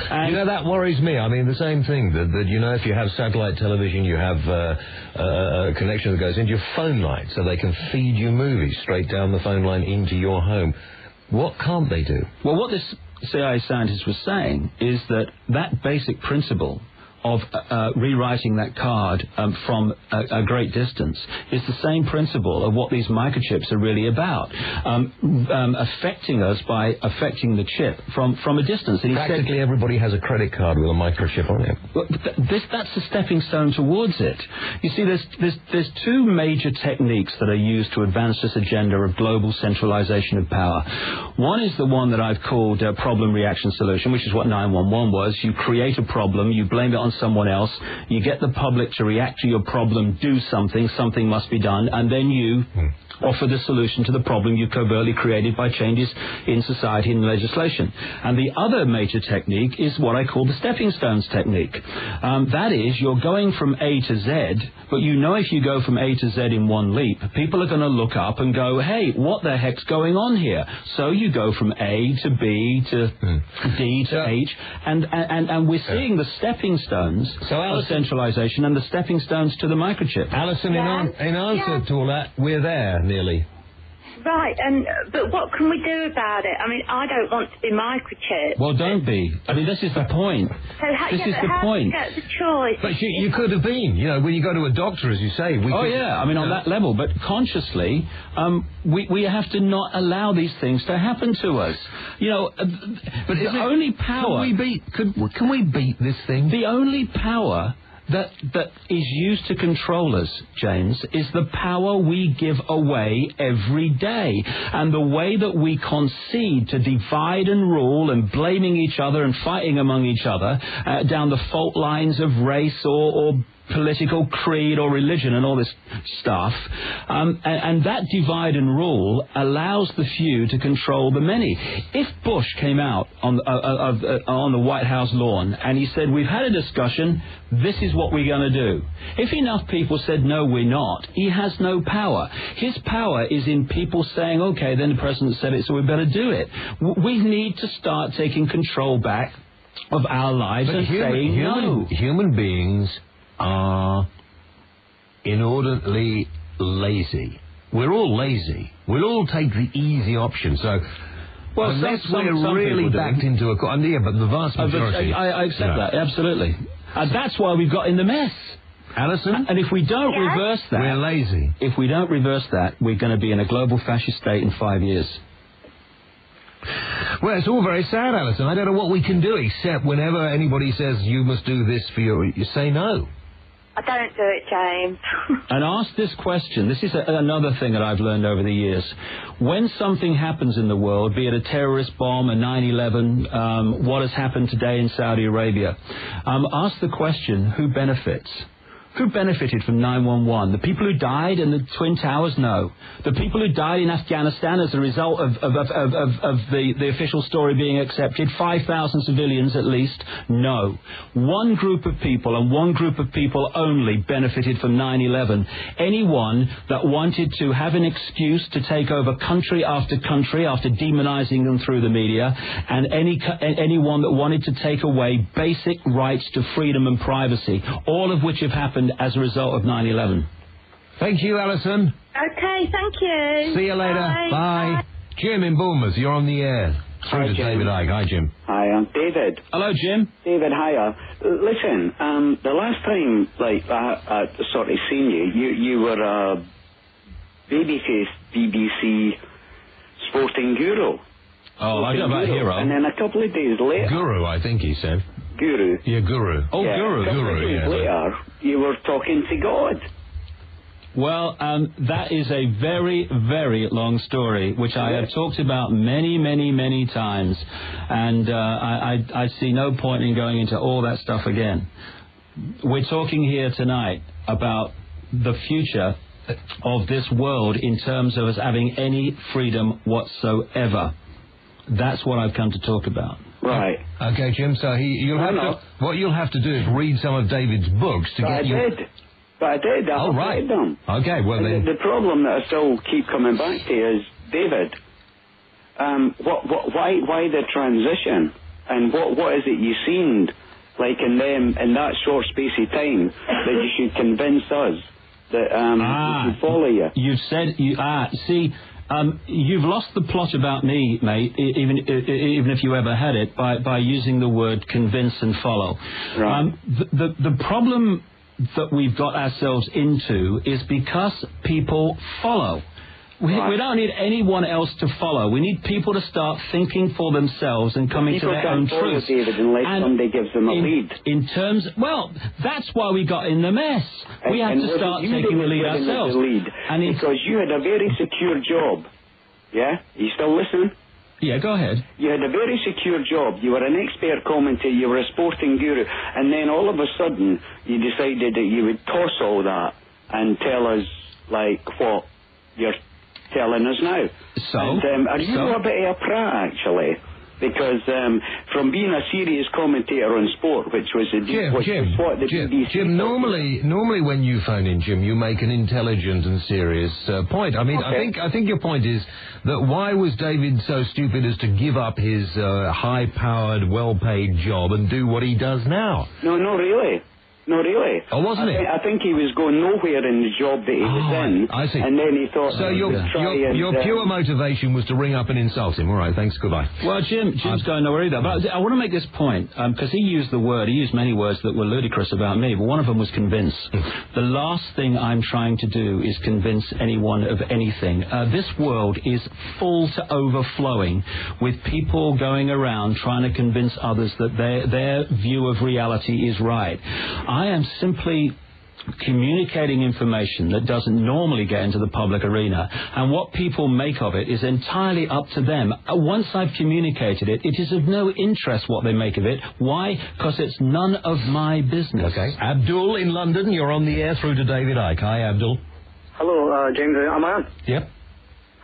And that worries me. I mean, the same thing, that if you have satellite television, you have a connection that goes into your phone line, so they can feed you movies straight down the phone line into your home. What can't they do? Well, what this CIA scientist was saying is that basic principle of rewriting that card from a great distance is the same principle of what these microchips are really about, affecting us by affecting the chip from a distance. And practically everybody has a credit card with a microchip on it. Well, that's a stepping stone towards it. You see, there's two major techniques that are used to advance this agenda of global centralization of power. One is the one that I've called problem reaction solution, which is what 911 was. You create a problem, you blame it on someone else, you get the public to react to your problem, do something must be done, and then you offer the solution to the problem you covertly created by changes in society and legislation. And the other major technique is what I call the stepping stones technique. That is, you're going from A to Z, but if you go from A to Z in one leap, people are going to look up and go, hey, what the heck's going on here? So you go from A to B to D to H, and we're seeing the stepping stones of centralization and the stepping stones to the microchip. Alison, in answer to all that, we're there nearly. Right, but what can we do about it? I mean, I don't want to be microchipped. Well, don't be. I mean, this is the point. So how do you get the choice? But you could have been, when you go to a doctor, as you say. On that level. But consciously, we have to not allow these things to happen to us. But the only power... Can we beat this thing? The only power that is used to control us, James, is the power we give away every day. And the way that we concede to divide and rule and blaming each other and fighting among each other down the fault lines of race or political creed or religion and all this stuff. And that divide and rule allows the few to control the many. If Bush came out on the White House lawn and he said, we've had a discussion, this is what we're going to do. If enough people said, no, we're not, he has no power. His power is in people saying, okay, then the president said it, so we better do it. We need to start taking control back of our lives and saying no. Human beings are inordinately lazy. We're all lazy. We'll all take the easy option. So, unless we're really backed into a... Yeah, but the vast majority... I accept that, absolutely. And that's why we've got in the mess. Alison? And if we don't reverse that... We're lazy. If we don't reverse that, we're going to be in a global fascist state in 5 years. Well, it's all very sad, Alison. I don't know what we can do, except whenever anybody says you must do this for you say no. I don't do it, James. And ask this question. This is another thing that I've learned over the years. When something happens in the world, be it a terrorist bomb, a 9/11, what has happened today in Saudi Arabia, ask the question, who benefits? Who benefited from 9/11? The people who died in the Twin Towers? No. The people who died in Afghanistan as a result of the official story being accepted, 5,000 civilians at least? No. One group of people and one group of people only benefited from 9/11. Anyone that wanted to have an excuse to take over country after demonizing them through the media, and anyone that wanted to take away basic rights to freedom and privacy, all of which have happened as a result of 9/11. Thank you, Alison. Okay, thank you. See you later. Bye. Jim in Bournemouth, you're on the air. Through to David Icke. Hi, Jim. Hi, I'm David. Hello, Jim. David, hiya. Listen, the last time, I sort of seen you were a babyface BBC sporting guru. Oh, I know about Hero. And then a couple of days later... Guru, I think he said. Guru. Yeah, Guru. Oh, yeah, Guru. A couple of days later, you were talking to God. Well, that is a very, very long story, which I have talked about many, many, many times. And I see no point in going into all that stuff again. We're talking here tonight about the future of this world in terms of us having any freedom whatsoever. That's what I've come to talk about. Right. Okay, Jim, so what you'll have to do is read some of David's books to get you... But I did. I've read them. Okay, well then... The problem that I still keep coming back to is, David, why the transition? And what is it you seen, like in that short space of time, that you should convince us that we should follow you? You've said... you've lost the plot about me, mate, even if you ever had it, by using the word convince and follow. Right. The problem that we've got ourselves into is because people follow. We don't need anyone else to follow. We need people to start thinking for themselves and coming to their own truth. David, unless somebody gives them a lead. In terms, that's why we got in the mess. We have to start taking the lead ourselves. Because you had a very secure job. Yeah? You still listening? Yeah, go ahead. You had a very secure job. You were an expert commentator. You were a sporting guru. And then all of a sudden, you decided that you would toss all that and tell us, what you're telling us now. So? And, are you a bit of a prat, actually? Because from being a serious commentator on sport, which was what the BBC... Jim, normally when you phone in, Jim, you make an intelligent and serious point. I mean, okay. I think your point is that why was David so stupid as to give up his high-powered, well-paid job and do what he does now? No, really. No, really. Oh, wasn't it? I think he was going nowhere in the job that he was in. I see. And then he thought... So your pure motivation was to ring up and insult him. All right, thanks, goodbye. Well, Jim's going nowhere either. But I want to make this point, because he used many words that were ludicrous about me, but one of them was convince. The last thing I'm trying to do is convince anyone of anything. This world is full to overflowing with people going around trying to convince others that their view of reality is right. I am simply communicating information that doesn't normally get into the public arena, and what people make of it is entirely up to them. Once I've communicated it, it is of no interest what they make of it. Why? Because it's none of my business. Okay. Abdul in London, you're on the air through to David Icke. Hi, Abdul. Hello, James. Am I on? Yep.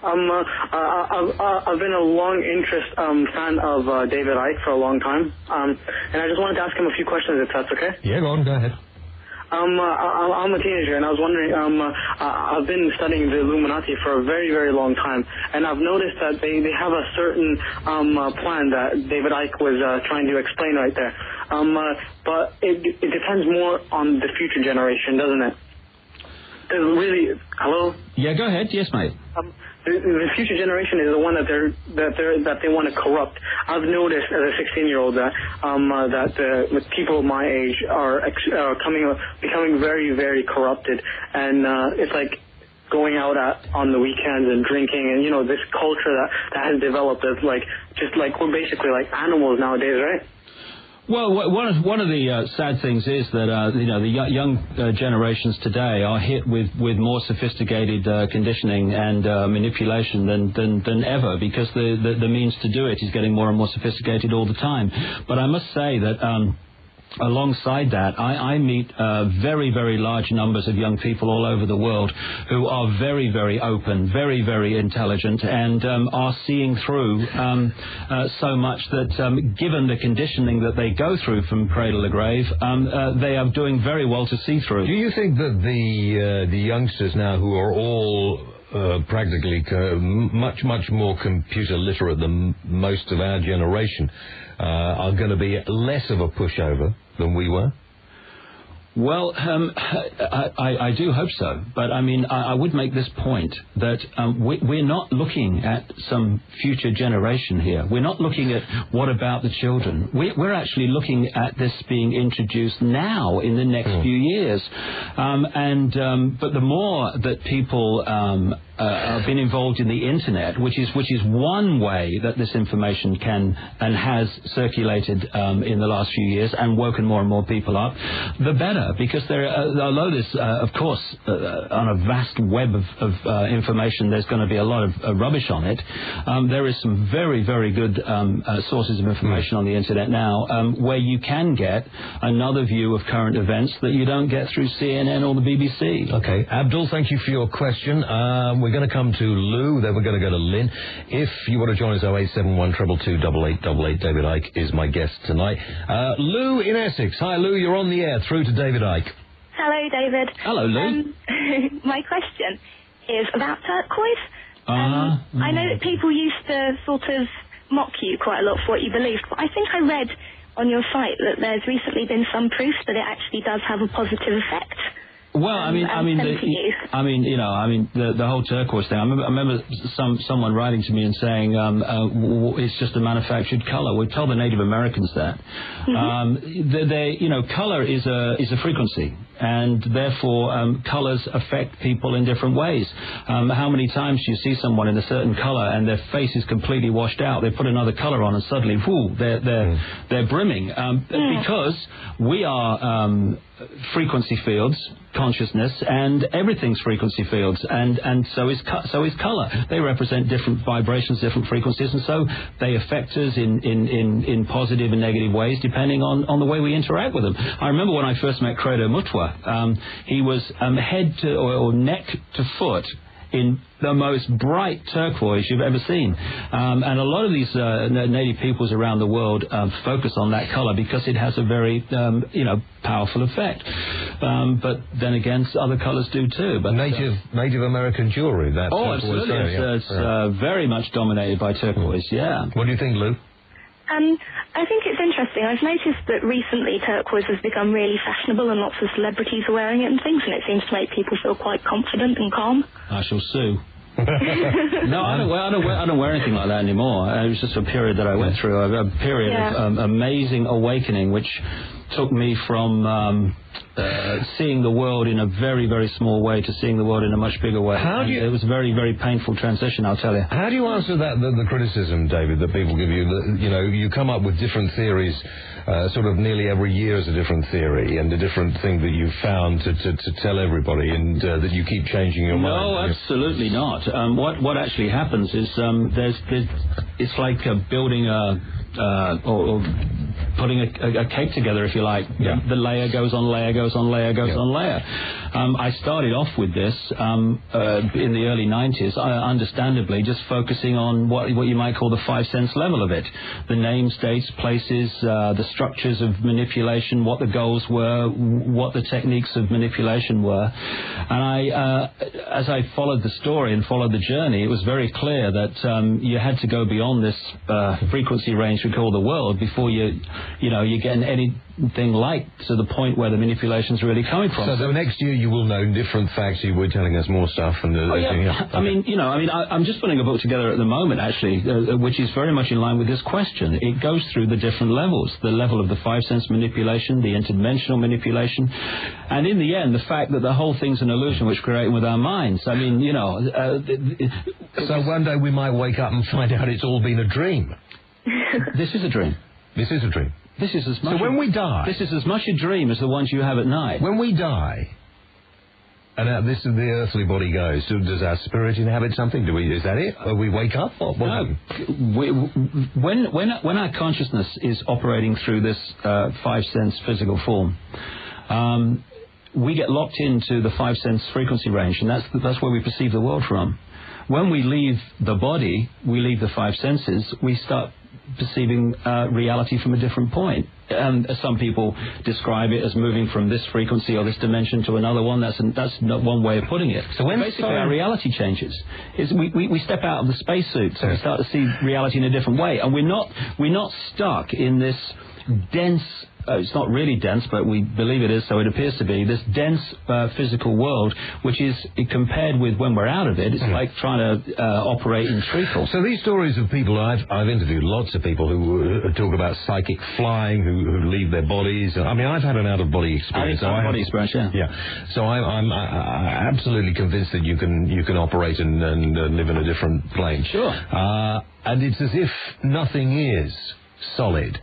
I've been a long interest fan of David Icke for a long time, and I just wanted to ask him a few questions, if that's okay. Yeah, go on, go ahead. I'm a teenager, and I was wondering, I've been studying the Illuminati for a very, very long time, and I've noticed that they have a certain plan that David Icke was trying to explain right there. But it depends more on the future generation, doesn't it? Really, hello? Yeah, go ahead. Yes, mate. The future generation is the one that they want to corrupt. I've noticed as a 16-year-old that the people of my age are becoming very, very corrupted, and it's like going out on the weekends and drinking, and this culture that has developed as just like we're basically like animals nowadays, right? Well, one of the sad things is that the young generations today are hit with more sophisticated conditioning and manipulation than ever, because the means to do it is getting more and more sophisticated all the time. But I must say that alongside that, I meet very, very large numbers of young people all over the world who are very, very open, very, very intelligent, and are seeing through so much that, given the conditioning that they go through from cradle to grave, they are doing very well to see through. Do you think that the youngsters now, who are all practically much more computer literate than most of our generation, are going to be less of a pushover than we were? Well, I do hope so. But, I mean, I would make this point that we're not looking at some future generation here. We're not looking at what about the children. We're actually looking at this being introduced now in the next few years. But the more that people have been involved in the internet, which is one way that this information can and has circulated in the last few years and woken more and more people up, the better. Because although there's, of course, on a vast web of information, there's going to be a lot of rubbish on it, there is some very, very good sources of information on the internet now, where you can get another view of current events that you don't get through CNN or the BBC. Okay. Abdul, thank you for your question. We're going to come to Lou, then we're going to go to Lynn. If you want to join us, 0871 222 8888. David Icke is my guest tonight. Lou in Essex. Hi, Lou, you're on the air through to David Icke. Hello, David. Hello, Lou. My question is about turquoise. I know that people used to sort of mock you quite a lot for what you believed, but I think I read on your site that there's recently been some proof that it actually does have a positive effect. Well, the whole turquoise thing. I remember someone writing to me and saying it's just a manufactured color. We tell the Native Americans that. Color is a frequency, and therefore colors affect people in different ways. How many times do you see someone in a certain color and their face is completely washed out? They put another color on and suddenly, they're brimming because we are frequency fields, consciousness, and everything's frequency fields, and so is color. They represent different vibrations, different frequencies, and so they affect us in positive and negative ways depending on the way we interact with them. I remember when I first met Credo Mutwa, he was head to or neck to foot in the most bright turquoise you've ever seen. And a lot of these native peoples around the world focus on that color because it has a very, powerful effect. But then again, other colors do too. But Native American jewelry, that turquoise. Absolutely. It's very much dominated by turquoise, yeah. What do you think, Lou? I think it's interesting. I've noticed that recently turquoise has become really fashionable and lots of celebrities are wearing it and things, and it seems to make people feel quite confident and calm. I shall sue. No, I don't wear anything like that anymore. It was just a period that I went through, a period of amazing awakening, which took me from seeing the world in a very, very small way to seeing the world in a much bigger way. It was a very, very painful transition, I'll tell you. How do you answer that, the criticism, David, that people give you? That, you know, you come up with different theories, sort of nearly every year is a different theory and a different thing that you've found to tell everybody, and that you keep changing your mind. No, absolutely not. What actually happens is it's like building or putting a cake together, if you like. Yeah. The layer goes on layer, goes on layer, goes on layer. I started off with this in the early 90s, understandably, just focusing on what you might call the 5 sense level of it. The names, dates, places, the structures of manipulation, what the goals were, what the techniques of manipulation were. And as I followed the story and followed the journey, it was very clear that you had to go beyond this frequency range we call the world before you get anything like to the point where the manipulation's really coming from. So the next year you will know different facts. You were telling us more stuff. And I'm just putting a book together at the moment, actually, which is very much in line with this question. It goes through the different levels, the level of the 5 sense manipulation, the interdimensional manipulation, and in the end, the fact that the whole thing's an illusion which we're creating with our minds. I mean, so one day we might wake up and find out it's all been a dream. This is a dream. This is a dream. This is as much. So when we die, this is as much a dream as the ones you have at night. When we die, and this is the earthly body goes, does our spirit inhabit something? Is that it? Or we wake up? What when our consciousness is operating through this 5 sense physical form, we get locked into the 5 sense frequency range, and that's where we perceive the world from. When we leave the body, we leave the 5 senses, we start perceiving reality from a different point. Some people describe it as moving from this frequency or this dimension to another one. That's not one way of putting it. So when basically our reality changes, we step out of the spacesuit, so we start to see reality in a different way, and we're not stuck in this dense. It's not really dense, but we believe it is, so it appears to be, this dense physical world, which is, compared with when we're out of it, it's like trying to operate in treacle. So these stories of people, I've interviewed lots of people who talk about psychic flying, who leave their bodies. I mean, I've had an out-of-body experience. Out-of-body experience, yeah. Yeah. So I'm absolutely convinced that you can operate and live in a different plane. Sure. And it's as if nothing is solid.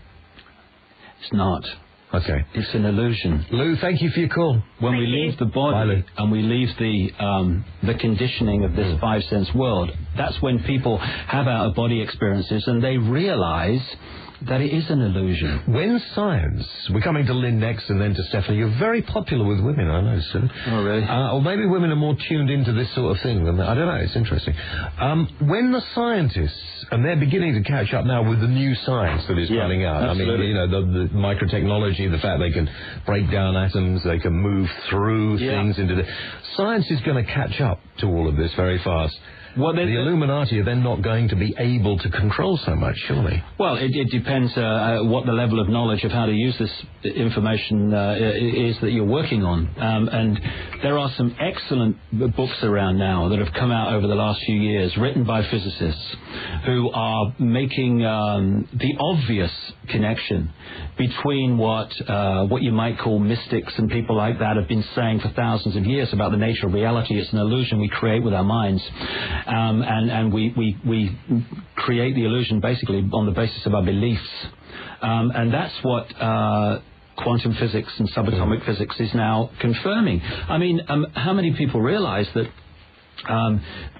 It's not. Okay. It's an illusion. Lou, thank you for your call. When we leave the body and we leave the conditioning of this 5 sense world, that's when people have out-of-body experiences and they realize that it is an illusion. When science... We're coming to Lynn next and then to Stephanie. You're very popular with women, I know, Sue. Oh, really? Or maybe women are more tuned into this sort of thing than... I don't know, it's interesting. When the scientists... And they're beginning to catch up now with the new science that is coming out. Absolutely. I mean, the microtechnology, the fact they can break down atoms, they can move through things into the... Science is going to catch up to all of this very fast. Well, the Illuminati are then not going to be able to control so much, surely. Well, it depends what the level of knowledge of how to use this information is that you're working on. And there are some excellent books around now that have come out over the last few years, written by physicists who are making the obvious connection between what you might call mystics and people like that have been saying for thousands of years about the nature of reality. It's an illusion we create with our minds. And we create the illusion basically on the basis of our beliefs. And that's what quantum physics and subatomic physics is now confirming. I mean, how many people realize that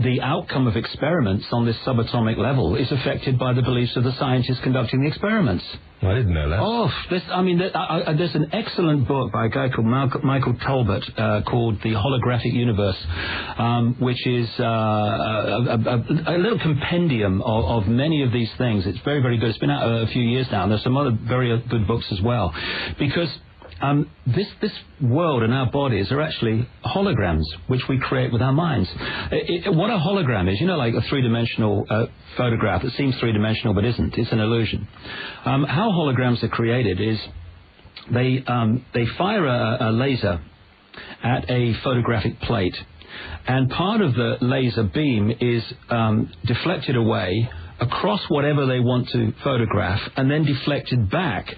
the outcome of experiments on this subatomic level is affected by the beliefs of the scientists conducting the experiments? I didn't know that. Oh, there's an excellent book by a guy called Michael Talbot called The Holographic Universe, which is a little compendium of many of these things. It's very, very good. It's been out a few years now, and there's some other very good books as well. Because this world and our bodies are actually holograms which we create with our minds. What a hologram is, like a three-dimensional photograph that seems three-dimensional but isn't. It's an illusion. How holograms are created is they fire a laser at a photographic plate, and part of the laser beam is deflected away across whatever they want to photograph and then deflected back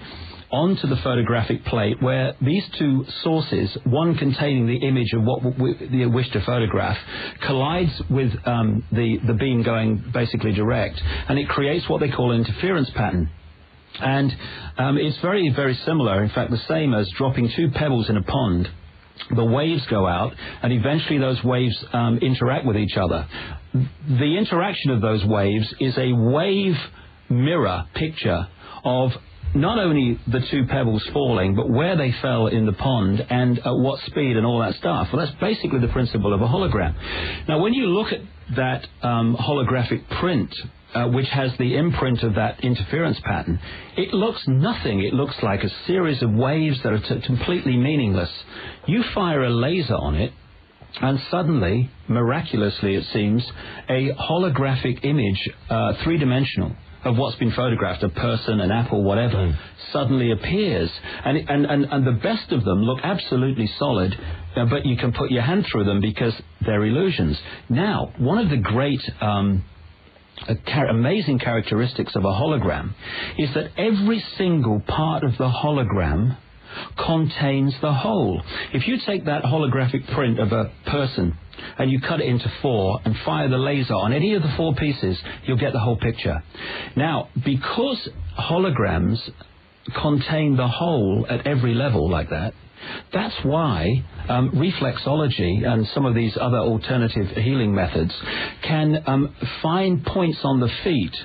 onto the photographic plate where these two sources, one containing the image of what we wish to photograph, collides with the beam going basically direct, and it creates what they call an interference pattern. And it's very, very similar, in fact, the same as dropping two pebbles in a pond. The waves go out, and eventually those waves interact with each other. The interaction of those waves is a wave mirror picture of not only the two pebbles falling, but where they fell in the pond and at what speed and all that stuff. Well, that's basically the principle of a hologram. Now, when you look at that holographic print, which has the imprint of that interference pattern, it looks nothing. It looks like a series of waves that are completely meaningless. You fire a laser on it, and suddenly, miraculously it seems, a holographic image, three-dimensional, of what's been photographed, a person, an apple, whatever, suddenly appears. And the best of them look absolutely solid, but you can put your hand through them because they're illusions. Now, one of the great amazing characteristics of a hologram is that every single part of the hologram contains the whole. If you take that holographic print of a person and you cut it into four and fire the laser on any of the four pieces, you'll get the whole picture. Now, because holograms contain the whole at every level like that, that's why reflexology and some of these other alternative healing methods can find points on the feet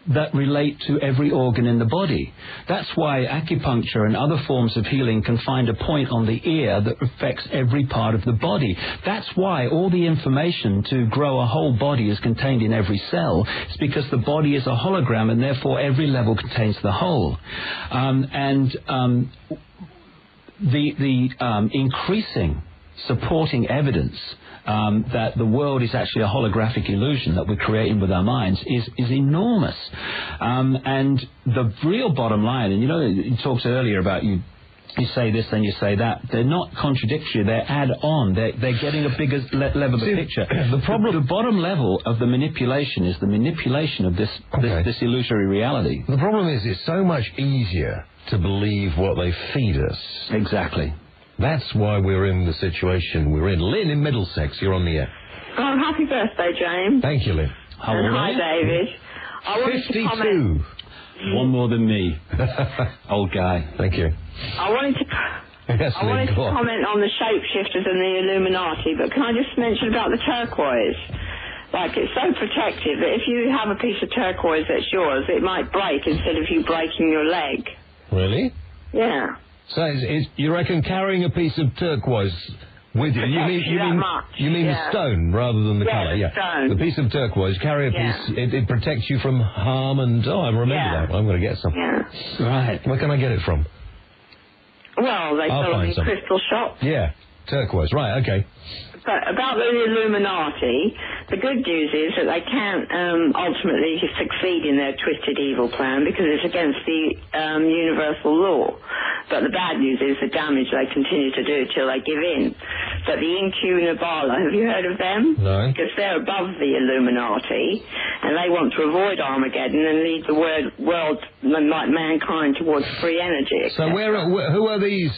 that relate to every organ in the body. That's why acupuncture and other forms of healing can find a point on the ear that affects every part of the body. That's why all the information to grow a whole body is contained in every cell. It's because the body is a hologram, and therefore every level contains the whole. The increasing supporting evidence that the world is actually a holographic illusion that we're creating with our minds is enormous. And the real bottom line, and you talked earlier about you say this, then you say that. They're not contradictory. They're add-on. They're getting a bigger level of the picture. The bottom level of the manipulation is the manipulation of this illusory reality. The problem is it's so much easier to believe what they feed us. Exactly. That's why we're in the situation we're in. Lynn in Middlesex, you're on the air. Oh, happy birthday, James. Thank you, Lynn. How old are Hi, you? David. I wanted 52. to comment. One more than me. Old guy. Thank you. I wanted to comment on the shapeshifters and the Illuminati, but can I just mention about the turquoise? Like, it's so protective that if you have a piece of turquoise that's yours, it might break instead of you breaking your leg. Really? Yeah. So you reckon carrying a piece of turquoise with you? You mean the stone rather than the colour? Yeah, the stone. The piece of turquoise. Carry a piece. It protects you from harm and I remember that. I'm going to get some. Yeah. Right. Where can I get it from? Well, they sell them in crystal shops. Yeah. Turquoise. Right. Okay. But about the Illuminati, the good news is that they can't ultimately succeed in their twisted evil plan because it's against the universal law. But the bad news is the damage they continue to do till they give in. But the Incunabala, have you heard of them? No. Because they're above the Illuminati, and they want to avoid Armageddon and lead the world, like mankind, towards free energy. So who are these?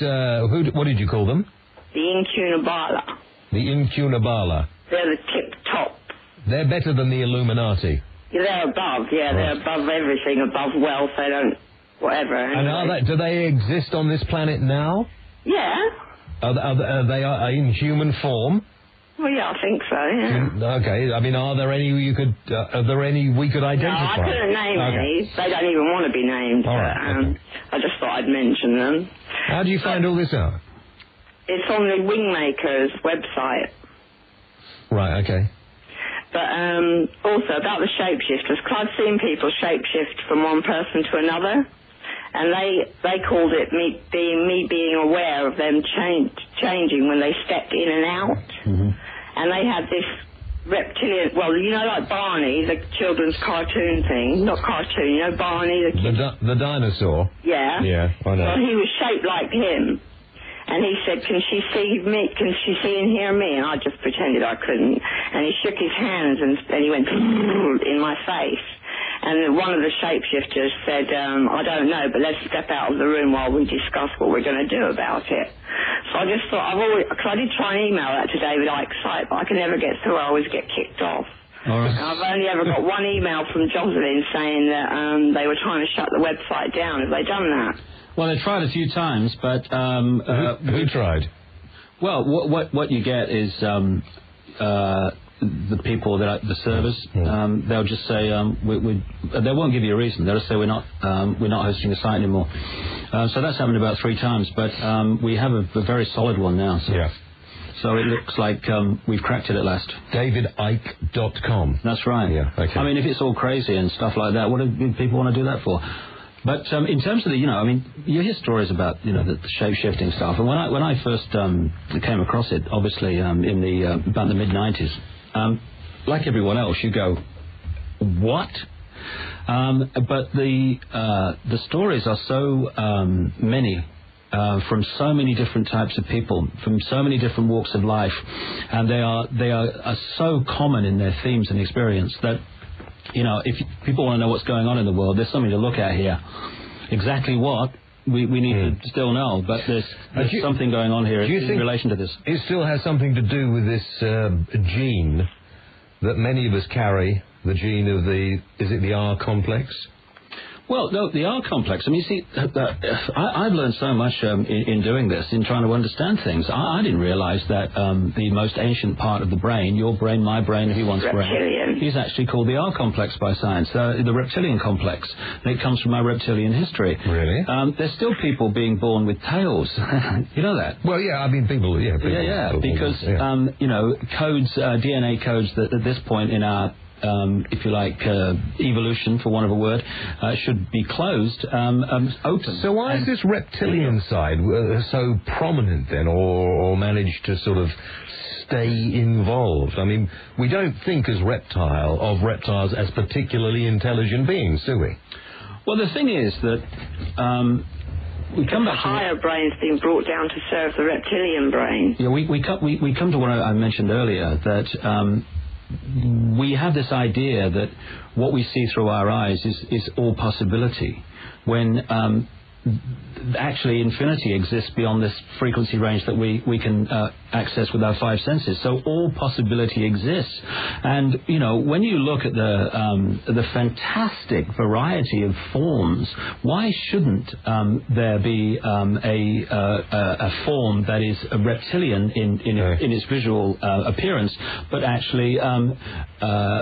What did you call them? The Incunabala. The Incunabala. They're the tip top. They're better than the Illuminati. Yeah, they're above. Yeah, they're above everything. Above wealth, they don't. Whatever. And do they exist on this planet now? Yeah. Are they in human form? Well, yeah, I think so. Yeah. Okay. I mean, are there any we could identify? No, I couldn't name any. They don't even want to be named. All right. I just thought I'd mention them. How do you find all this out? It's on the Wingmakers website. Right, okay. But also about the shapeshifters, because I've seen people shapeshift from one person to another, and they called it me being aware of them changing when they stepped in and out. Mm-hmm. And they had this reptilian, like Barney, the children's cartoon thing, not cartoon, Barney, the kid. The dinosaur? Yeah. Yeah, I know. Well, he was shaped like him. And he said, can she see me? Can she see and hear me? And I just pretended I couldn't. And he shook his hands and he went in my face. And one of the shapeshifters said, I don't know, but let's step out of the room while we discuss what we're going to do about it. So I just thought, because I did try and email that to David Icke's site, but I can never get through. I always get kicked off. All right. And I've only ever got one email from Jocelyn saying that they were trying to shut the website down. Have they done that? Well, they tried a few times, but who tried? Well, what you get is the people that the servers. They'll just say they won't give you a reason. They'll just say we're not hosting the site anymore. So that's happened about 3 times, but we have a very solid one now. So. Yeah. So it looks like we've cracked it at last. DavidIcke.com. That's right. Yeah. Okay. I mean, if it's all crazy and stuff like that, what do people want to do that for? But in terms of the, you hear stories about, the shape-shifting stuff. And when I first came across it, obviously about the mid-90s, like everyone else, you go, what? But the stories are so many. From so many different types of people, from so many different walks of life, and they are so common in their themes and experience that, if people want to know what's going on in the world, there's something to look at here. Exactly what we need to still know, but there's something going on here in relation to this. It still has something to do with this gene that many of us carry, the gene of the R complex? Well, no, the R complex. I mean, see, I've learned so much in doing this, in trying to understand things. I didn't realize that the most ancient part of the brain, your brain, my brain, everyone's brain, is actually called the R complex by science, the reptilian complex. And it comes from our reptilian history. Really? There's still people being born with tails. You know that? Well, yeah, I mean, people, because, codes, DNA codes that at this point in our if you like, evolution, for want of a word, should be closed, open. So why is this reptilian side so prominent then, or managed to sort of stay involved? I mean, we don't think of reptiles as particularly intelligent beings, do we? Well, the thing is that we come back to higher brain's been brought down to serve the reptilian brain. Yeah, we come to what I mentioned earlier, that we have this idea that what we see through our eyes is all possibility, when actually infinity exists beyond this frequency range that we can access with our 5 senses. So all possibility exists. And, when you look at the fantastic variety of forms, why shouldn't there be a form that is a reptilian in its visual appearance, but actually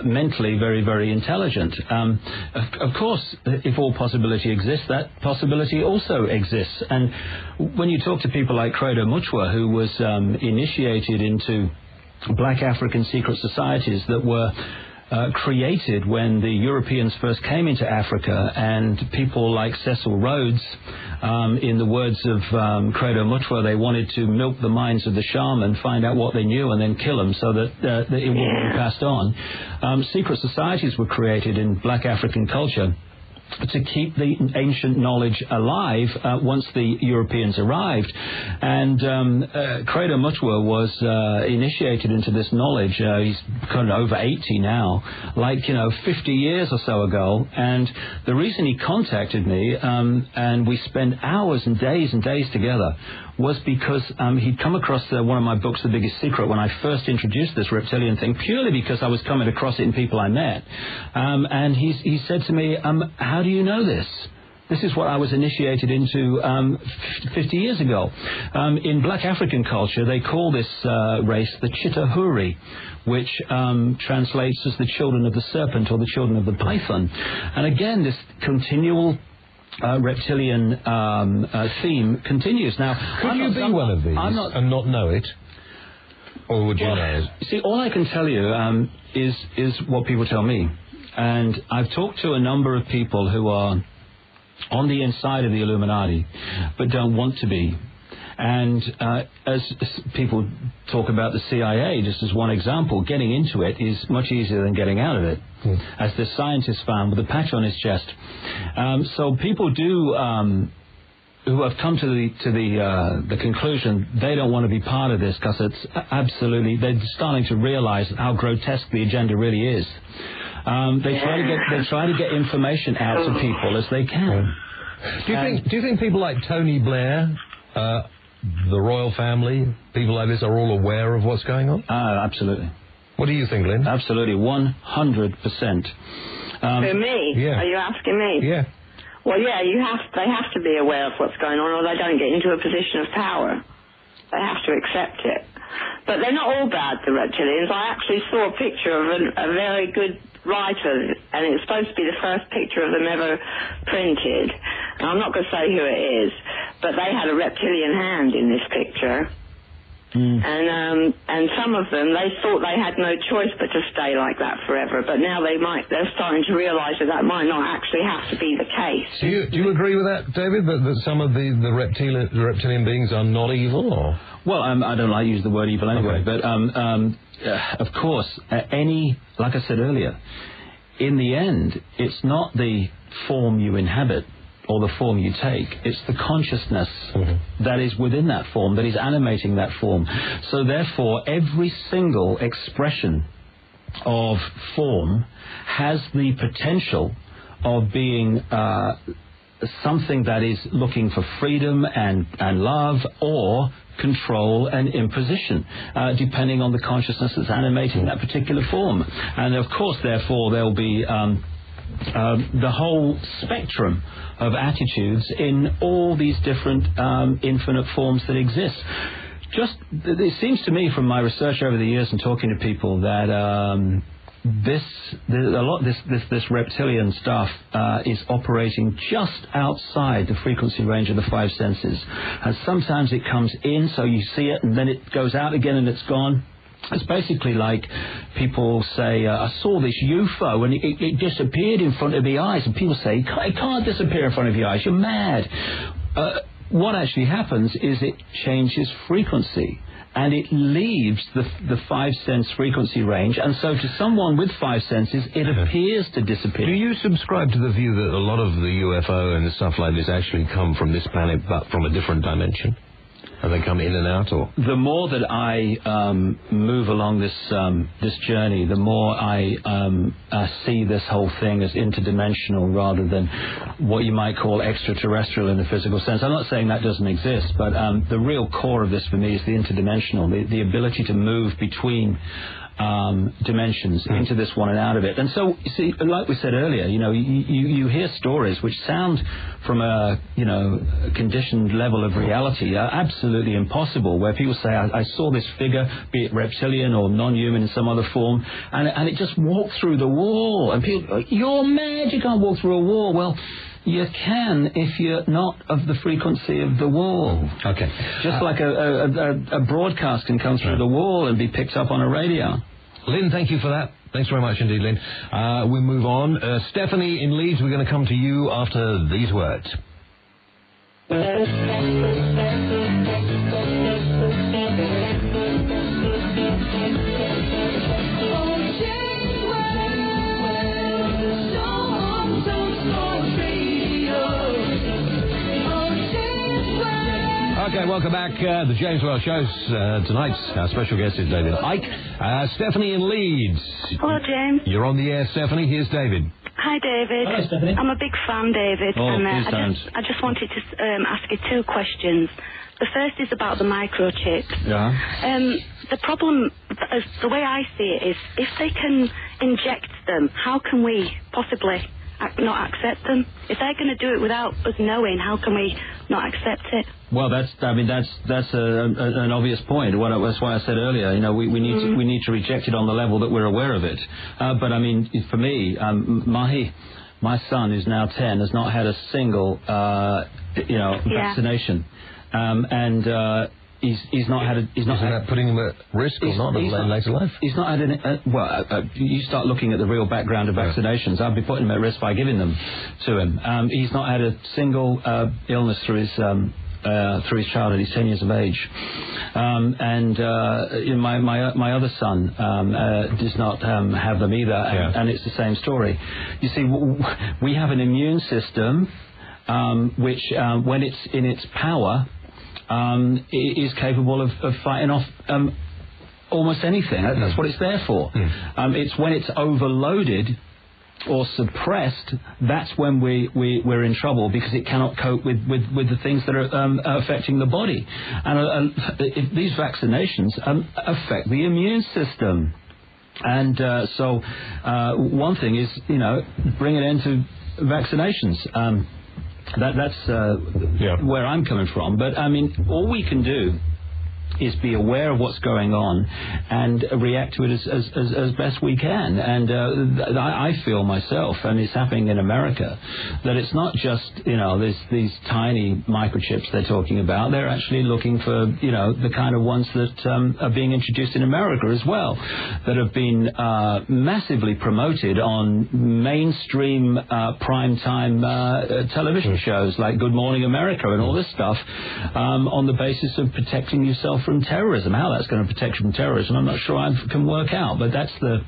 mentally very, very intelligent? Of course, if all possibility exists, that possibility also exists. And when you talk to people like Credo Muchwa, who was initiated into black African secret societies that were created when the Europeans first came into Africa, and people like Cecil Rhodes, in the words of Credo Muchwa, they wanted to milk the minds of the shaman, find out what they knew, and then kill them so that it wouldn't be passed on. Secret societies were created in black African culture to keep the ancient knowledge alive once the Europeans arrived. And Credo Muchwa was initiated into this knowledge. He's kind of over 80 now, 50 years or so ago. And the reason he contacted me, and we spent hours and days together, was because he'd come across one of my books, The Biggest Secret, when I first introduced this reptilian thing, purely because I was coming across it in people I met. And he said to me, how do you know this? This is what I was initiated into 50 years ago. In black African culture, they call this race the Chitahuri, which translates as the children of the serpent or the children of the python. And again, this continual reptilian theme continues. Now, could you be one of these and not know it? Or would you know it? See, all I can tell you is what people tell me. And I've talked to a number of people who are on the inside of the Illuminati, but don't want to be. And as people talk about the CIA, just as one example, getting into it is much easier than getting out of it, as the scientist found with a patch on his chest. So people do, who have come to the conclusion they don't want to be part of this, because it's absolutely, they're starting to realize how grotesque the agenda really is. They try to get information out to people as they can. Do you think people like Tony Blair, the royal family, people like this are all aware of what's going on? Absolutely. What do you think, Lynn? Absolutely, 100%. For me? Yeah. Are you asking me? Yeah. Well, yeah, they have to be aware of what's going on, or they don't get into a position of power. They have to accept it. But they're not all bad, the reptilians. I actually saw a picture of a very good writer, and it's supposed to be the first picture of them ever printed. And I'm not going to say who it is, but they had a reptilian hand in this picture. And some of them, they thought they had no choice but to stay like that forever. But now they're starting to realise that might not actually have to be the case. Do you agree with that, David? That some of the reptilian beings are not evil, or? Well, I don't like to use the word evil anyway. Okay. But of course, like I said earlier, in the end, it's not the form you inhabit or the form you take, it's the consciousness that is within that form, that is animating that form. So therefore, every single expression of form has the potential of being something that is looking for freedom and love, or control and imposition, depending on the consciousness that's animating that particular form. And of course, therefore, there'll be the whole spectrum of attitudes in all these different infinite forms that exist. It seems to me from my research over the years and talking to people that this reptilian stuff is operating just outside the frequency range of the five senses, and sometimes it comes in, so you see it, and then it goes out again and it's gone. It's basically like people say, I saw this UFO and it disappeared in front of the eyes, and people say, it can't disappear in front of your eyes, you're mad. What actually happens is it changes frequency, and it leaves the five sense frequency range, and so to someone with five senses, it appears to disappear. Do you subscribe to the view that a lot of the UFO and stuff like this actually come from this planet, but from a different dimension? And they come in and out, or? The more that I move along this journey, the more I see this whole thing as interdimensional rather than what you might call extraterrestrial in the physical sense. I'm not saying that doesn't exist, but the real core of this for me is the interdimensional, the ability to move between dimensions into this one and out of it. And so, you see, like we said earlier, you hear stories which sound from a conditioned level of reality are absolutely impossible, where people say, I saw this figure, be it reptilian or non-human in some other form, and it just walked through the wall, and people go, you're mad, you can't walk through a wall. Well, you can if you're not of the frequency of the wall. Okay. Just like a broadcast can come through the wall and be picked up on a radio. Lynn, thank you for that. Thanks very much indeed, Lynn. We move on. Stephanie in Leeds, we're going to come to you after these words. Okay, welcome back. The James Whale Show's tonight's special guest is David Icke. Stephanie in Leeds. Hello, James. You're on the air, Stephanie. Here's David. Hi, David. Hello, Stephanie. I'm a big fan, David. And I just wanted to ask you two questions. The first is about the microchips. Yeah. The problem, the way I see it, is if they can inject them, how can we possibly not accept them? If they're going to do it without us knowing, how can we not accept it? Well, that's an obvious point. That's why I said earlier, we need to reject it on the level that we're aware of it. But I mean, for me, my son, who's now 10, has not had a single vaccination, and he's not had. Isn't that putting him at risk or not in later life? He's not had any. You start looking at the real background of vaccinations. I'd be putting him at risk by giving them to him. He's not had a single illness through his childhood. He's 10 years of age, and my other son does not have them either, and it's the same story. You see, we have an immune system which, when it's in its power, is capable of fighting off almost anything. That's what it's there for. It's when it's overloaded or suppressed, that's when we're in trouble, because it cannot cope with the things that are affecting the body. And these vaccinations affect the immune system. And so one thing is, bring it into vaccinations. That's where I'm coming from. But, I mean, all we can do is be aware of what's going on and react to it as best we can. And I feel myself, and it's happening in America, that it's not just, these tiny microchips they're talking about. They're actually looking for, the kind of ones that are being introduced in America as well, that have been massively promoted on mainstream primetime television shows like Good Morning America and all this stuff, on the basis of protecting yourself from terrorism. How that's going to protect you from terrorism, I'm not sure I can work out, but that's the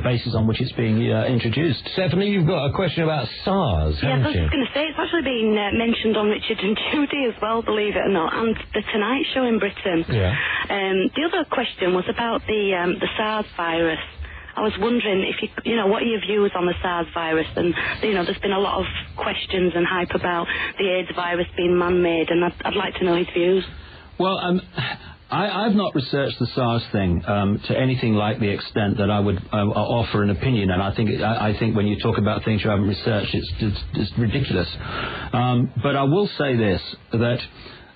basis on which it's being introduced. Stephanie, you've got a question about SARS, haven't you? I was going to say, it's actually been mentioned on Richard and Judy as well, believe it or not, and the Tonight Show in Britain. Yeah. The other question was about the SARS virus. I was wondering if what are your views on the SARS virus? And, there's been a lot of questions and hype about the AIDS virus being man-made, and I'd like to know his views. Well, I've not researched the SARS thing to anything like the extent that I would offer an opinion, and I think when you talk about things you haven't researched, it's ridiculous. But I will say this, that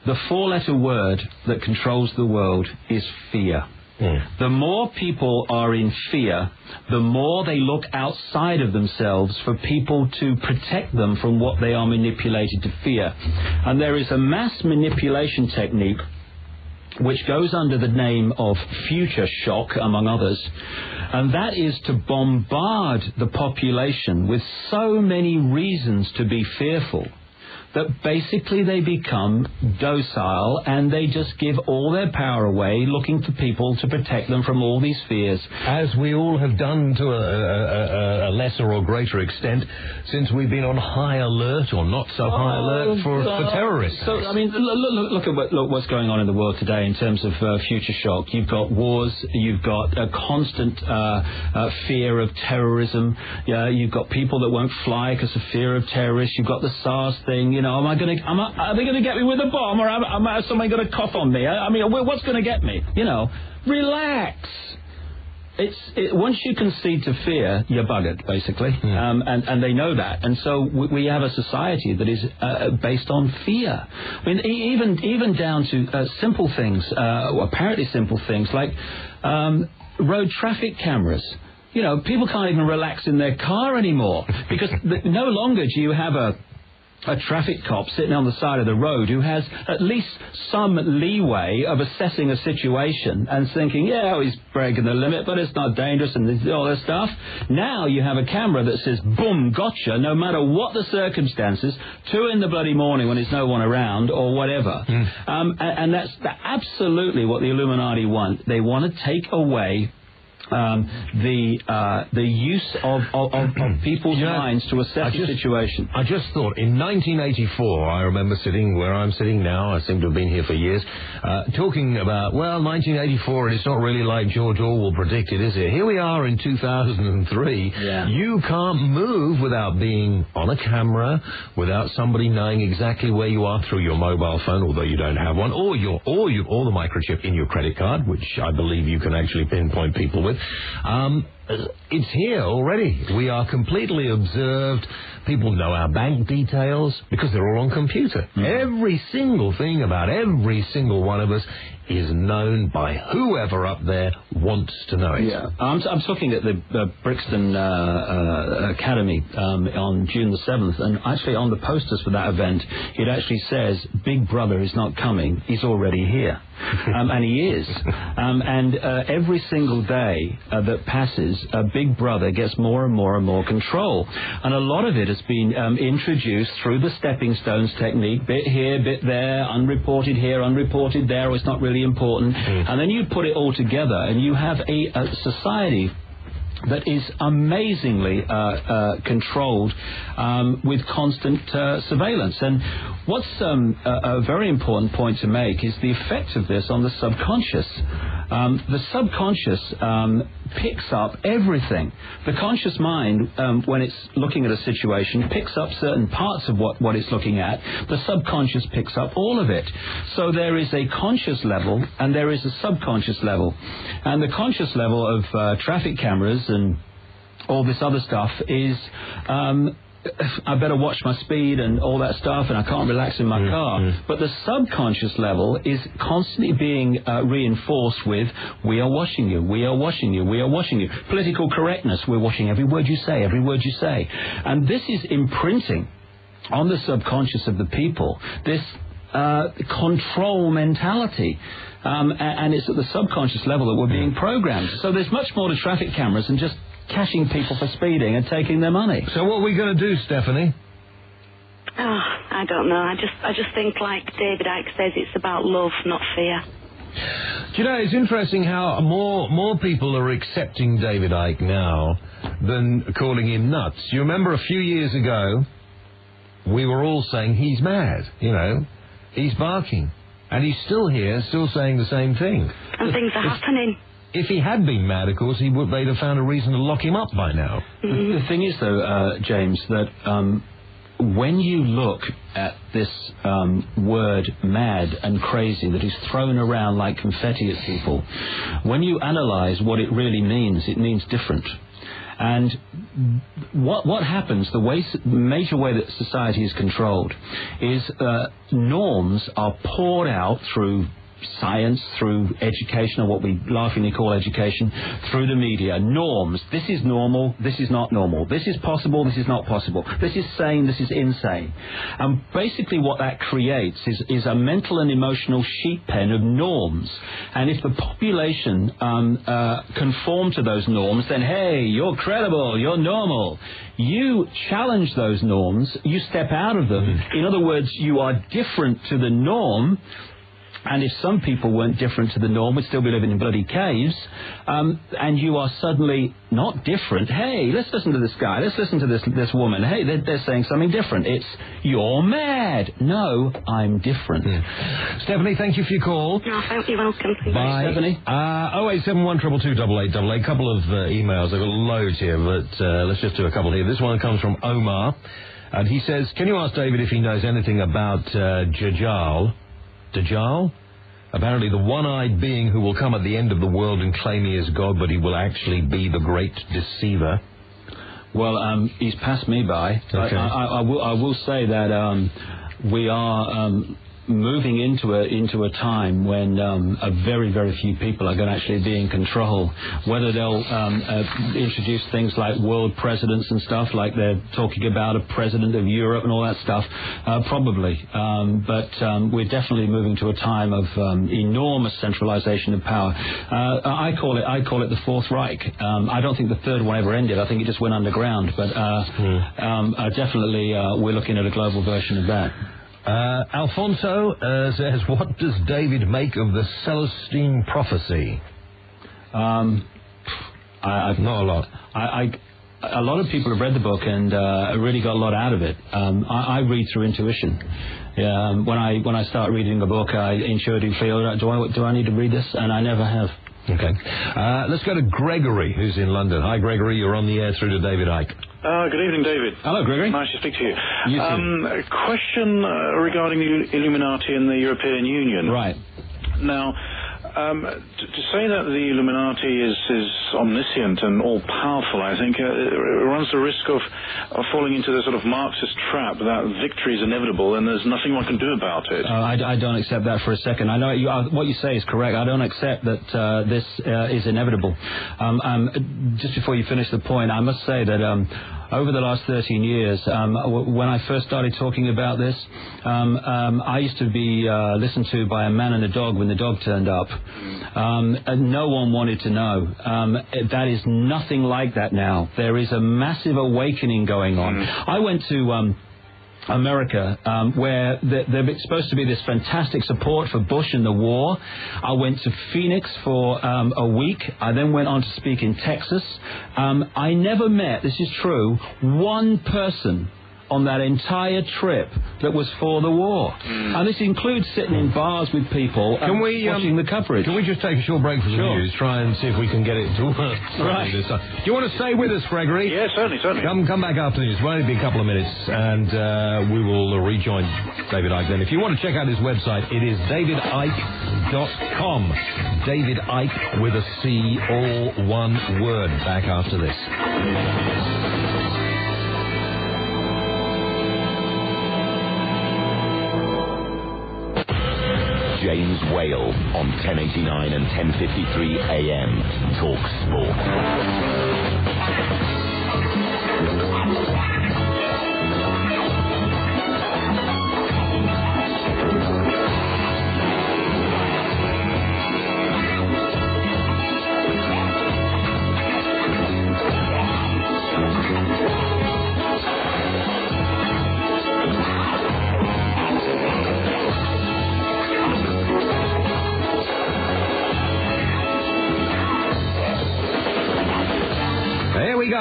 the four-letter word that controls the world is fear. The more people are in fear, the more they look outside of themselves for people to protect them from what they are manipulated to fear. And there is a mass manipulation technique which goes under the name of future shock, among others, and that is to bombard the population with so many reasons to be fearful that basically they become docile and they just give all their power away, looking for people to protect them from all these fears. As we all have done to a lesser or greater extent since we've been on high alert, or not so high alert, for terrorists. So, I mean, look at what's going on in the world today in terms of future shock. You've got wars, you've got a constant fear of terrorism, you've got people that won't fly because of fear of terrorists, you've got the SARS thing. Are they going to get me with a bomb, or am somebody going to cough on me? I mean, what's going to get me? Relax. Once you concede to fear, you're buggered, basically, and they know that. And so we have a society that is based on fear. I mean, even down to simple things, apparently simple things like road traffic cameras. People can't even relax in their car anymore because no longer do you have a traffic cop sitting on the side of the road who has at least some leeway of assessing a situation and thinking, he's breaking the limit, but it's not dangerous and all this stuff. Now you have a camera that says, boom, gotcha, no matter what the circumstances, 2 in the bloody morning when there's no one around or whatever. And that's absolutely what the Illuminati want. They want to take away the use of people's minds to assess the situation. I just thought, in 1984, I remember sitting where I'm sitting now, I seem to have been here for years, talking about, 1984, and it's not really like George Orwell predicted, is it? Here we are in 2003. Yeah. You can't move without being on a camera, without somebody knowing exactly where you are through your mobile phone, although you don't have one, or the microchip in your credit card, which I believe you can actually pinpoint people with. It's here already. We are completely observed. People know our bank details because they're all on computer. Every single thing about every single one of us is known by whoever up there wants to know it. Yeah, I'm talking at the Brixton Academy on June the 7th, and actually on the posters for that event, it actually says, Big Brother is not coming, he's already here. And he is. And every single day that passes, Big Brother gets more and more and more control. And a lot of it has been introduced through the stepping stones technique, bit here, bit there, unreported here, unreported there, it's not really important. And then you put it all together and you have a society that is amazingly controlled with constant surveillance. And what's a very important point to make is the effect of this on the subconscious. The subconscious picks up everything. The conscious mind, when it's looking at a situation, picks up certain parts of what it's looking at. The subconscious picks up all of it. So there is a conscious level and there is a subconscious level. And the conscious level of traffic cameras and all this other stuff is... I better watch my speed and all that stuff, and I can't relax in my car. But the subconscious level is constantly being reinforced with, we are watching you, we are watching you, we are watching you. Political correctness, we're watching every word you say, every word you say. And this is imprinting on the subconscious of the people, this control mentality. And it's at the subconscious level that we're being programmed. So there's much more to traffic cameras than just catching people for speeding and taking their money. So what are we going to do, Stephanie? Oh, I don't know. I just think, like David Icke says, it's about love, not fear. Do you know, it's interesting how more people are accepting David Icke now than calling him nuts. You remember a few years ago, we were all saying he's mad, you know, he's barking. And he's still here, still saying the same thing. And things are happening. If he had been mad, of course, they'd have found a reason to lock him up by now. The thing is, though, James, that when you look at this word mad and crazy that is thrown around like confetti at people, when you analyse what it really means, it means different. And what happens, the major way that society is controlled is norms are poured out through science, through education, or what we laughingly call education, through the media. Norms. This is normal, this is not normal. This is possible, this is not possible. This is sane, this is insane. And basically what that creates is a mental and emotional sheep pen of norms. And if the population conform to those norms, then hey, you're credible, you're normal. You challenge those norms, you step out of them. In other words, you are different to the norm. And if some people weren't different to the norm, we'd still be living in bloody caves. And you are suddenly not different. Hey, let's listen to this guy. Let's listen to this woman. Hey, they're saying something different. It's, you're mad. No, I'm different. Stephanie, thank you for your call. No, thank you. Welcome. Bye, Stephanie. 0871 222 8888. A couple of emails. I've got loads here, but let's just do a couple here. This one comes from Omar. And he says, can you ask David if he knows anything about Dajjal? Dajjal? Apparently the one-eyed being who will come at the end of the world and claim he is God, but he will actually be the great deceiver. Well, he's passed me by. Okay. I will say that we are moving into a time when a very, very few people are going to actually be in control. Whether they'll introduce things like world presidents and stuff, like they're talking about a president of Europe and all that stuff, probably. But we're definitely moving to a time of enormous centralization of power. I call it the Fourth Reich. I don't think the third one ever ended. I think it just went underground. But definitely we're looking at a global version of that. Alfonso says, what does David make of the Celestine prophecy? Not a lot. A lot of people have read the book and really got a lot out of it. I read through intuition. When I start reading a book, I intuitively feel, do I need to read this? And I never have. Okay. Let's go to Gregory, who's in London. Hi, Gregory. You're on the air through to David Icke. Good evening, David. Hello, Gregory. Nice to speak to you. You too. A question regarding the Illuminati and the European Union. Right. Now, to say that the Illuminati is omniscient and all-powerful, I think, runs the risk of falling into the sort of Marxist trap that victory is inevitable and there's nothing one can do about it. I don't accept that for a second. I know what you say is correct. I don't accept that this is inevitable. Just before you finish the point, I must say that over the last 13 years, when I first started talking about this, I used to be listened to by a man and a dog when the dog turned up. And no one wanted to know. That is nothing like that now. There is a massive awakening going on. I went to America, where there's supposed to be this fantastic support for Bush and the war. I went to Phoenix for a week. I then went on to speak in Texas. I never met, this is true, one person on that entire trip that was for the war. And this includes sitting in bars with people and watching the coverage. Can we just take a short break from the news, try and see if we can get it to work? Right. This time. Do you want to stay with us, Gregory? Yeah, certainly. Come back after the news. It'll only be a couple of minutes, and we will rejoin David Icke then. If you want to check out his website, it is davidicke.com. David Icke with a C, all one word. Back after this. James Whale on 1089 and 1053 AM. Talk Sport.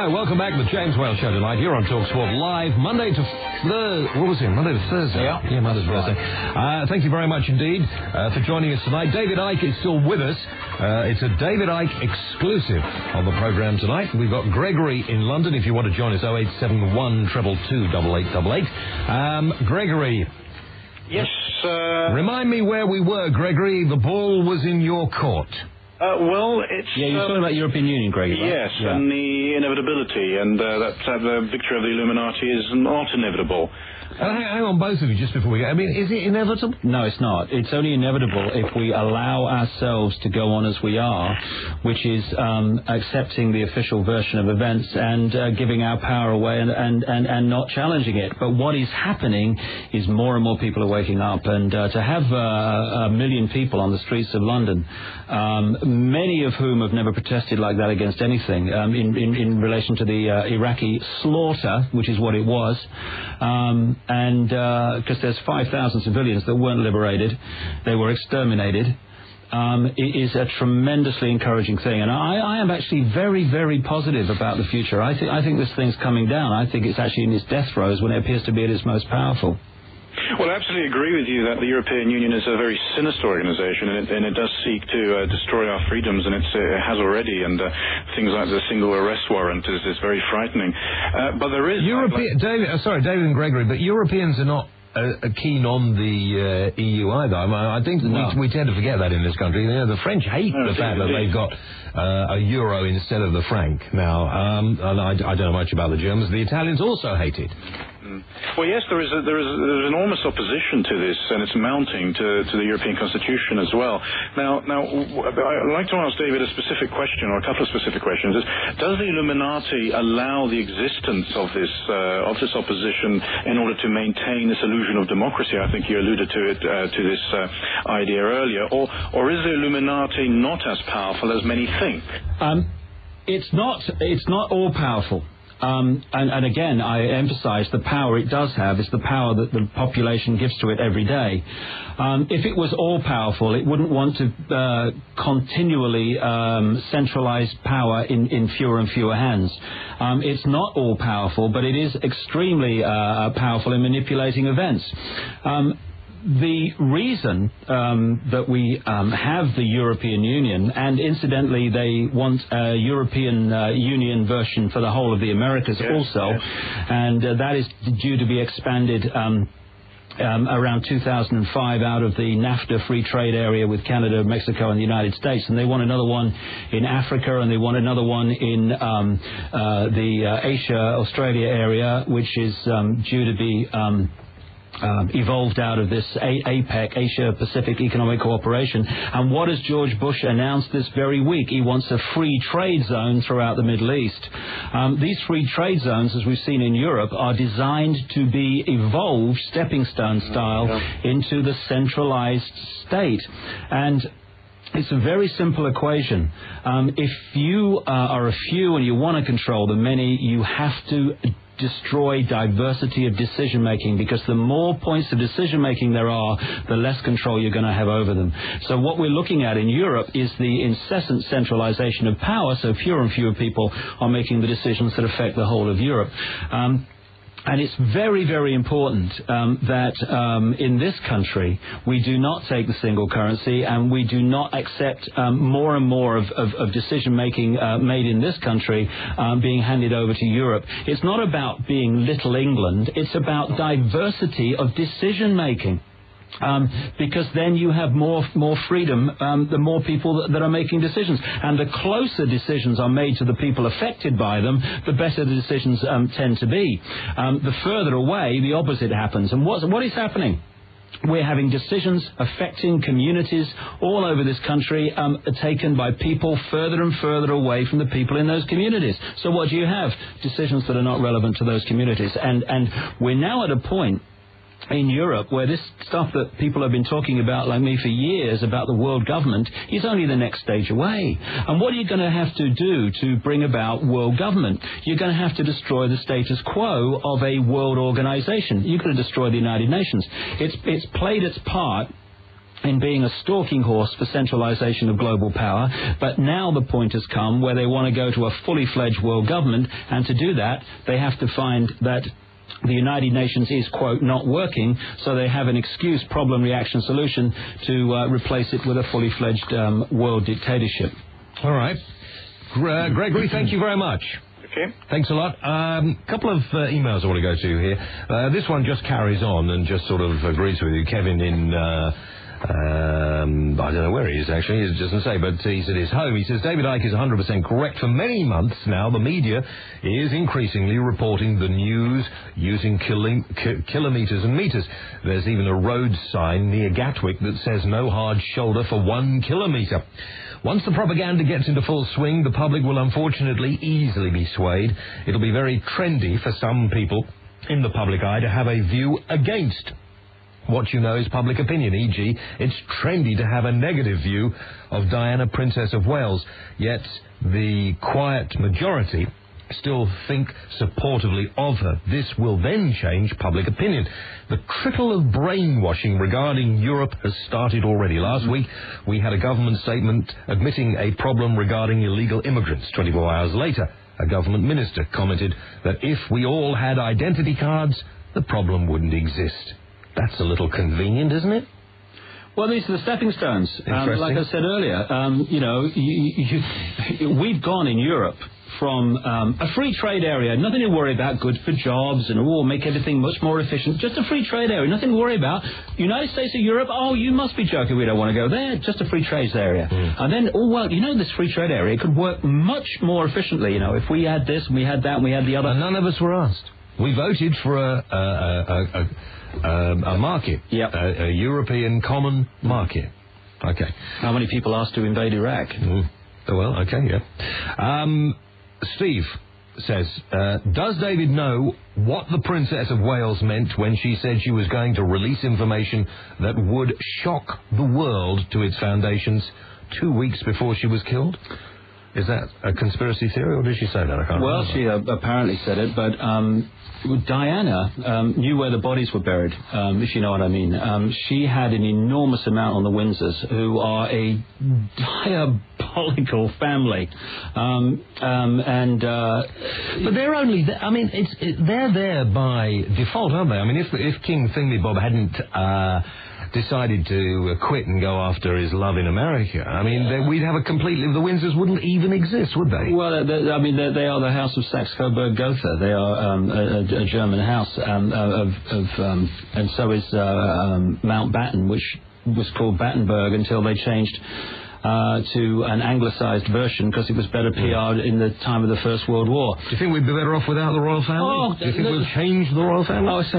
Welcome back to the James Whale Show tonight. You're on TalkSport Live, Monday to Monday to Thursday. Yeah, Monday to Thursday. Thank you very much indeed for joining us tonight. David Icke is still with us. It's a David Icke exclusive on the programme tonight. We've got Gregory in London. If you want to join us, 0871 222 8888. Gregory. Yes. Remind me where we were, Gregory. The ball was in your court. Well, it's... Yeah, you're talking about European Union, Greg, right? Yes, and the inevitability, and that the victory of the Illuminati is not inevitable. Hang on, both of you, just before we go. I mean, is it inevitable? No, it's not. It's only inevitable if we allow ourselves to go on as we are, which is accepting the official version of events and giving our power away and not challenging it. But what is happening is more and more people are waking up, and to have 1 million people on the streets of London, many of whom have never protested like that against anything in relation to the Iraqi slaughter, which is what it was, and because there's 5,000 civilians that weren't liberated, they were exterminated. It is a tremendously encouraging thing, and I am actually very, very positive about the future. I think this thing's coming down. I think it's actually in its death throes when it appears to be at its most powerful. Well, I absolutely agree with you that the European Union is a very sinister organization, and it does seek to destroy our freedoms, and it has already, and things like the single arrest warrant is very frightening. But there is... David and Gregory, but Europeans are not keen on the EU either. I think we tend to forget that in this country. You know, the French hate the fact that they've got a euro instead of the franc now. And I don't know much about the Germans. The Italians also hate it. Well, yes, there's enormous opposition to this, and it's mounting to the European Constitution as well. Now, I'd like to ask David a specific question, or a couple of specific questions. Does the Illuminati allow the existence of this opposition in order to maintain this illusion of democracy? I think you alluded to it to this idea earlier, or is the Illuminati not as powerful as many think? It's not all powerful. And again, I emphasize the power it does have is the power that the population gives to it every day. If it was all powerful, it wouldn't want to continually centralize power in fewer and fewer hands. It's not all powerful, but it is extremely powerful in manipulating events. The reason that we have the European Union, and incidentally they want a European Union version for the whole of the Americas and that is due to be expanded around 2005 out of the NAFTA free trade area with Canada, Mexico and the United States, and they want another one in Africa, and they want another one in the Asia-Australia area, which is due to be evolved out of this APEC, Asia-Pacific Economic Cooperation. And what has George Bush announced this very week? He wants a free trade zone throughout the Middle East. These free trade zones, as we've seen in Europe, are designed to be evolved, stepping stone style, into the centralized state. And it's a very simple equation. If you are a few and you want to control the many, you have to destroy diversity of decision-making, because the more points of decision-making there are, the less control you're going to have over them. So what we're looking at in Europe is the incessant centralization of power, so fewer and fewer people are making the decisions that affect the whole of Europe. And it's very, very important that in this country we do not take the single currency, and we do not accept more and more of decision-making made in this country being handed over to Europe. It's not about being Little England. It's about diversity of decision-making. Because then you have more freedom, the more people that are making decisions. And the closer decisions are made to the people affected by them, the better the decisions tend to be. The further away, the opposite happens. And what is happening? We're having decisions affecting communities all over this country taken by people further and further away from the people in those communities. So what do you have? Decisions that are not relevant to those communities. And we're now at a point in Europe where this stuff that people have been talking about, like me, for years, about the world government, is only the next stage away. And what are you going to have to do to bring about world government? You're going to have to destroy the status quo of a world organization. You're going to destroy the United Nations. It's played its part in being a stalking horse for centralization of global power, but now the point has come where they want to go to a fully fledged world government, and to do that they have to find that the United Nations is, quote, not working, so they have an excuse, problem, reaction, solution to replace it with a fully fledged world dictatorship. All right. Gregory, thank you very much. Okay. Thanks a lot. Couple of emails I want to go to here. This one just carries on and just sort of agrees with you. Kevin in... I don't know where he is, actually. He doesn't say, but he's at his home. He says, David Icke is 100% correct. For many months now, the media is increasingly reporting the news using kilometres and metres. There's even a road sign near Gatwick that says no hard shoulder for 1 kilometre. Once the propaganda gets into full swing, the public will unfortunately easily be swayed. It'll be very trendy for some people in the public eye to have a view against what you know is public opinion, e.g., it's trendy to have a negative view of Diana, Princess of Wales, yet the quiet majority still think supportively of her. This will then change public opinion. The trickle of brainwashing regarding Europe has started already. Last week, we had a government statement admitting a problem regarding illegal immigrants. 24 hours later, a government minister commented that if we all had identity cards, the problem wouldn't exist. That's a little convenient, isn't it? Well, these are the stepping stones. Like I said earlier, we've gone in Europe from a free trade area, nothing to worry about, good for jobs and make everything much more efficient. Just a free trade area, nothing to worry about. United States of Europe, you must be joking, we don't want to go there. Just a free trade area. And then, this free trade area could work much more efficiently. If we had this, and we had that, and we had the other. And none of us were asked. We voted for a market, a European common market. Okay. How many people asked to invade Iraq? Well, okay, yeah. Steve says, does David know what the Princess of Wales meant when she said she was going to release information that would shock the world to its foundations 2 weeks before she was killed? Is that a conspiracy theory, or did she say that? I can't remember. She apparently said it, but Diana knew where the bodies were buried, if you know what I mean. She had an enormous amount on the Windsors, who are a diabolical family. But they're only... they're there by default, aren't they? I mean, if King Thingy-Bob hadn't... decided to quit and go after his love in America, we'd have a completely... The Windsors wouldn't even exist, would they? Well, they are the House of Saxe-Coburg-Gotha. They are a German house, and so is Mountbatten, which was called Battenberg until they changed to an anglicised version because it was better PR'd in the time of the First World War. Do you think we'd be better off without the royal family? Do you think we'll change the royal family? It's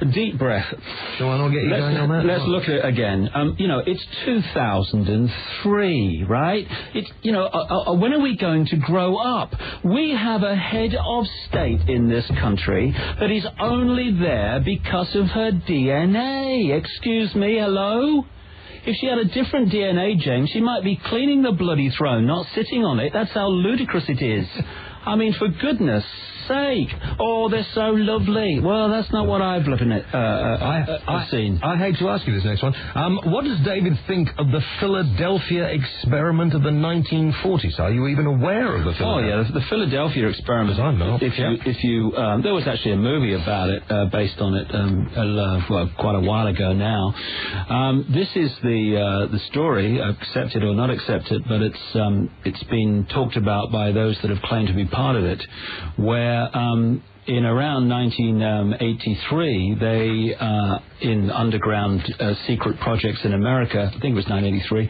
a deep breath. Shall I not get you going on that? Let's look at it again. It's 2003, right? It's when are we going to grow up? We have a head of state in this country that is only there because of her DNA. Excuse me, hello? If she had a different DNA, James, she might be cleaning the bloody throne, not sitting on it. That's how ludicrous it is. For goodness sake! Oh, they're so lovely. Well, that's not what I've seen. I hate to ask you this next one. What does David think of the Philadelphia experiment of the 1940s? Are you even aware of the Philadelphia? Oh, yeah, the Philadelphia experiment. I'm not. If you there was actually a movie about it based on it quite a while ago now. This is the story, accepted or not accepted, but it's been talked about by those that have claimed to be part of it, where in around 1983, they, in underground secret projects in America, I think it was 1983,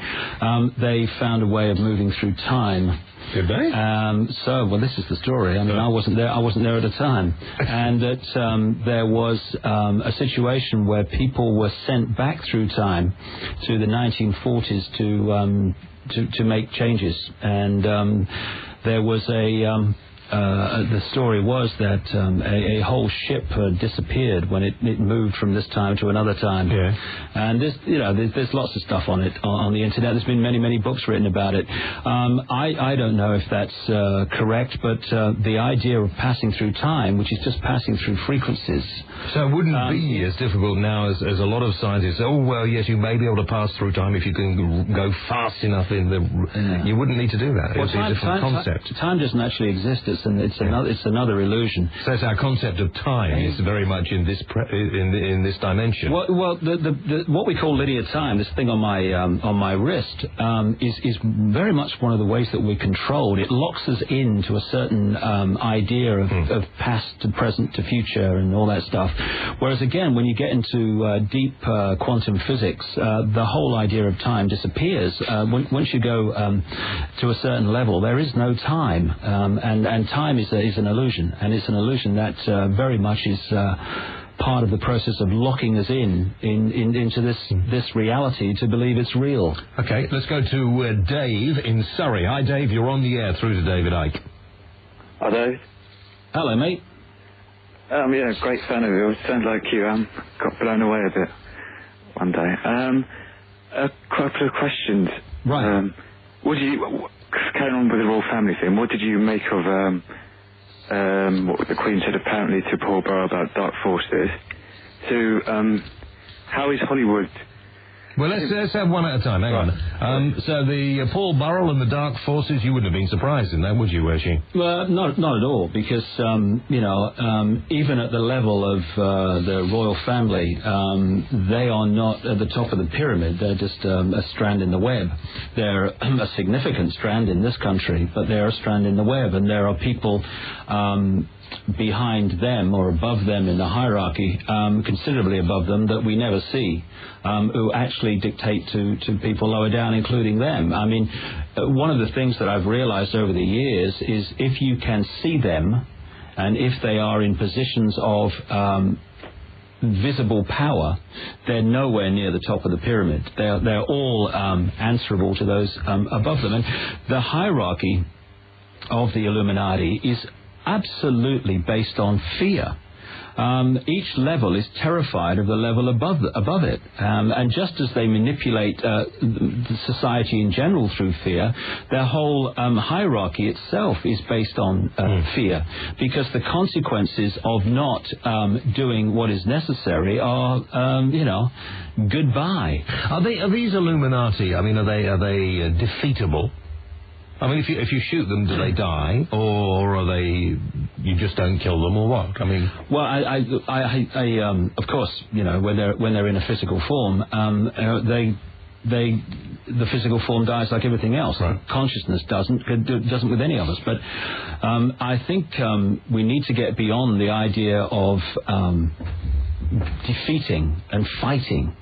they found a way of moving through time. Did they? Well, this is the story. I mean, I wasn't there at the time. And that there was a situation where people were sent back through time to the 1940s to make changes. And there was the story was that a whole ship disappeared when it moved from this time to another time. Yeah. And there's lots of stuff on it on the internet. There's been many books written about it. I don't know if that's correct, but the idea of passing through time, which is just passing through frequencies. So it wouldn't be as difficult now as a lot of scientists. Oh, well, yes, you may be able to pass through time if you can go fast enough in the... Yeah. You wouldn't need to do that. Well, it's a different concept. Time doesn't actually exist. It's another illusion. So it's our concept of time is very much in this in this dimension. Well, what we call linear time, this thing on my wrist, is very much one of the ways that we're controlled. It locks us into a certain idea of past to present to future and all that stuff. Whereas again, when you get into deep quantum physics, the whole idea of time disappears. Once you go to a certain level, there is no time, and time is an illusion, and it's an illusion that very much is part of the process of locking us into this reality to believe it's real. Okay, let's go to Dave in Surrey. Hi, Dave. You're on the air through to David Icke. Hi, Dave. Hello, mate. Yeah, great fan of yours. Sounds like you got blown away a bit one day. A couple of questions. Right. Carrying on with the royal family thing, what did you make of what the Queen said apparently to Paul Burrell about dark forces? To how is Hollywood... Well, let's have one at a time. Hang on. So the Paul Burrell and the dark forces, you wouldn't have been surprised in that, would you, Hershey? Well, not at all, because even at the level of the royal family, they are not at the top of the pyramid. They're just a strand in the web. They're a significant strand in this country, but they're a strand in the web, and there are people behind them or above them in the hierarchy, considerably above them, that we never see, who actually dictate to people lower down, including them. I mean, one of the things that I've realized over the years is if you can see them, and if they are in positions of visible power, they're nowhere near the top of the pyramid. They're all answerable to those above them. And the hierarchy of the Illuminati is absolutely based on fear. Each level is terrified of the level above it. And just as they manipulate the society in general through fear, their whole hierarchy itself is based on fear. Because the consequences of not doing what is necessary are, goodbye. Are these Illuminati, I mean, are they defeatable? I mean, if you shoot them, do they die, or are they? You just don't kill them, or what? I mean, well, I of course, when they're in a physical form, the physical form dies like everything else. Right. Consciousness doesn't with any of us. But I think we need to get beyond the idea of defeating and fighting.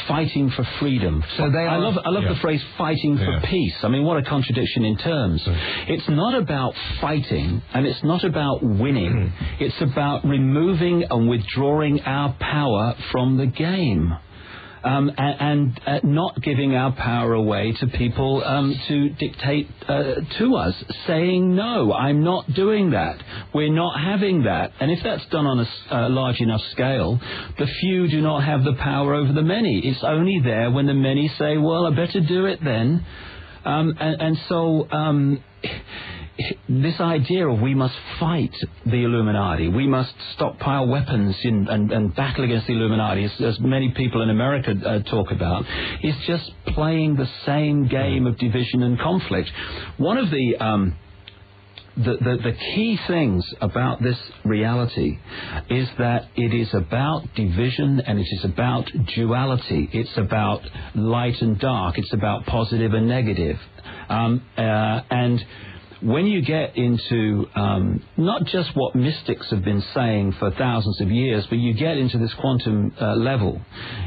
Fighting for freedom. So I love the phrase fighting for peace. I mean, what a contradiction in terms. It's not about fighting, and it's not about winning. It's about removing and withdrawing our power from the game. And not giving our power away to people to dictate to us, saying, no, I'm not doing that. We're not having that. And if that's done on a large enough scale, the few do not have the power over the many. It's only there when the many say, well, I better do it then. So this idea of we must fight the Illuminati, we must stockpile weapons and battle against the Illuminati, as many people in America talk about, is just playing the same game of division and conflict. One of the key things about this reality is that it is about division and it is about duality. It's about light and dark. It's about positive and negative. And when you get into not just what mystics have been saying for thousands of years, but you get into this quantum level,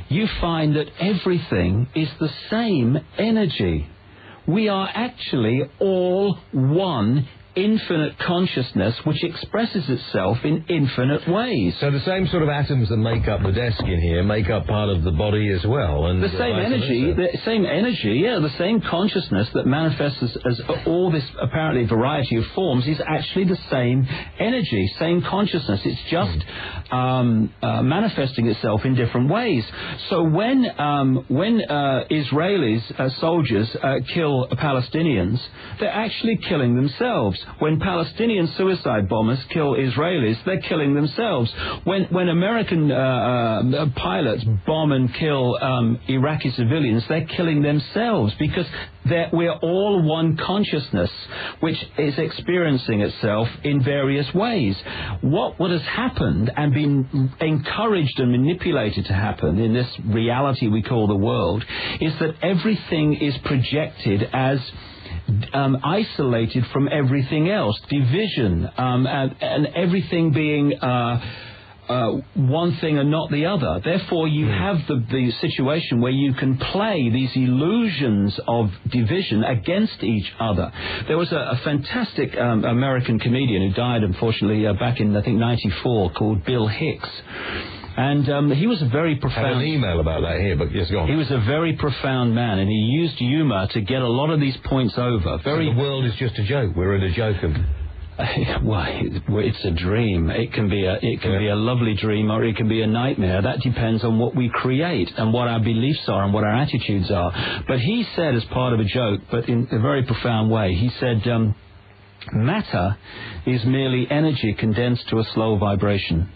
you find that everything is the same energy. We are actually all one infinite consciousness which expresses itself in infinite ways. So the same sort of atoms that make up the desk in here make up part of the body as well. And the same energy, the same consciousness that manifests as all this apparently variety of forms is actually the same energy, same consciousness. It's just manifesting itself in different ways. So when Israelis, soldiers, kill Palestinians, they're actually killing themselves. When Palestinian suicide bombers kill Israelis, they're killing themselves. When American pilots bomb and kill Iraqi civilians, they're killing themselves, because we're all one consciousness which is experiencing itself in various ways. What has happened and been encouraged and manipulated to happen in this reality we call the world is that everything is projected as isolated from everything else, division, and everything being one thing and not the other. Therefore, you have the situation where you can play these illusions of division against each other. There was a fantastic American comedian who died, unfortunately, back in, I think, 94, called Bill Hicks. And he was a very profound... I had an email about that here, but yes, go on. He was a very profound man, and he used humour to get a lot of these points over. So the world is just a joke. We're in a joke of... Well, it's a dream. It can be a lovely dream, or it can be a nightmare. That depends on what we create and what our beliefs are and what our attitudes are. But he said, as part of a joke, but in a very profound way, he said, matter is merely energy condensed to a slow vibration.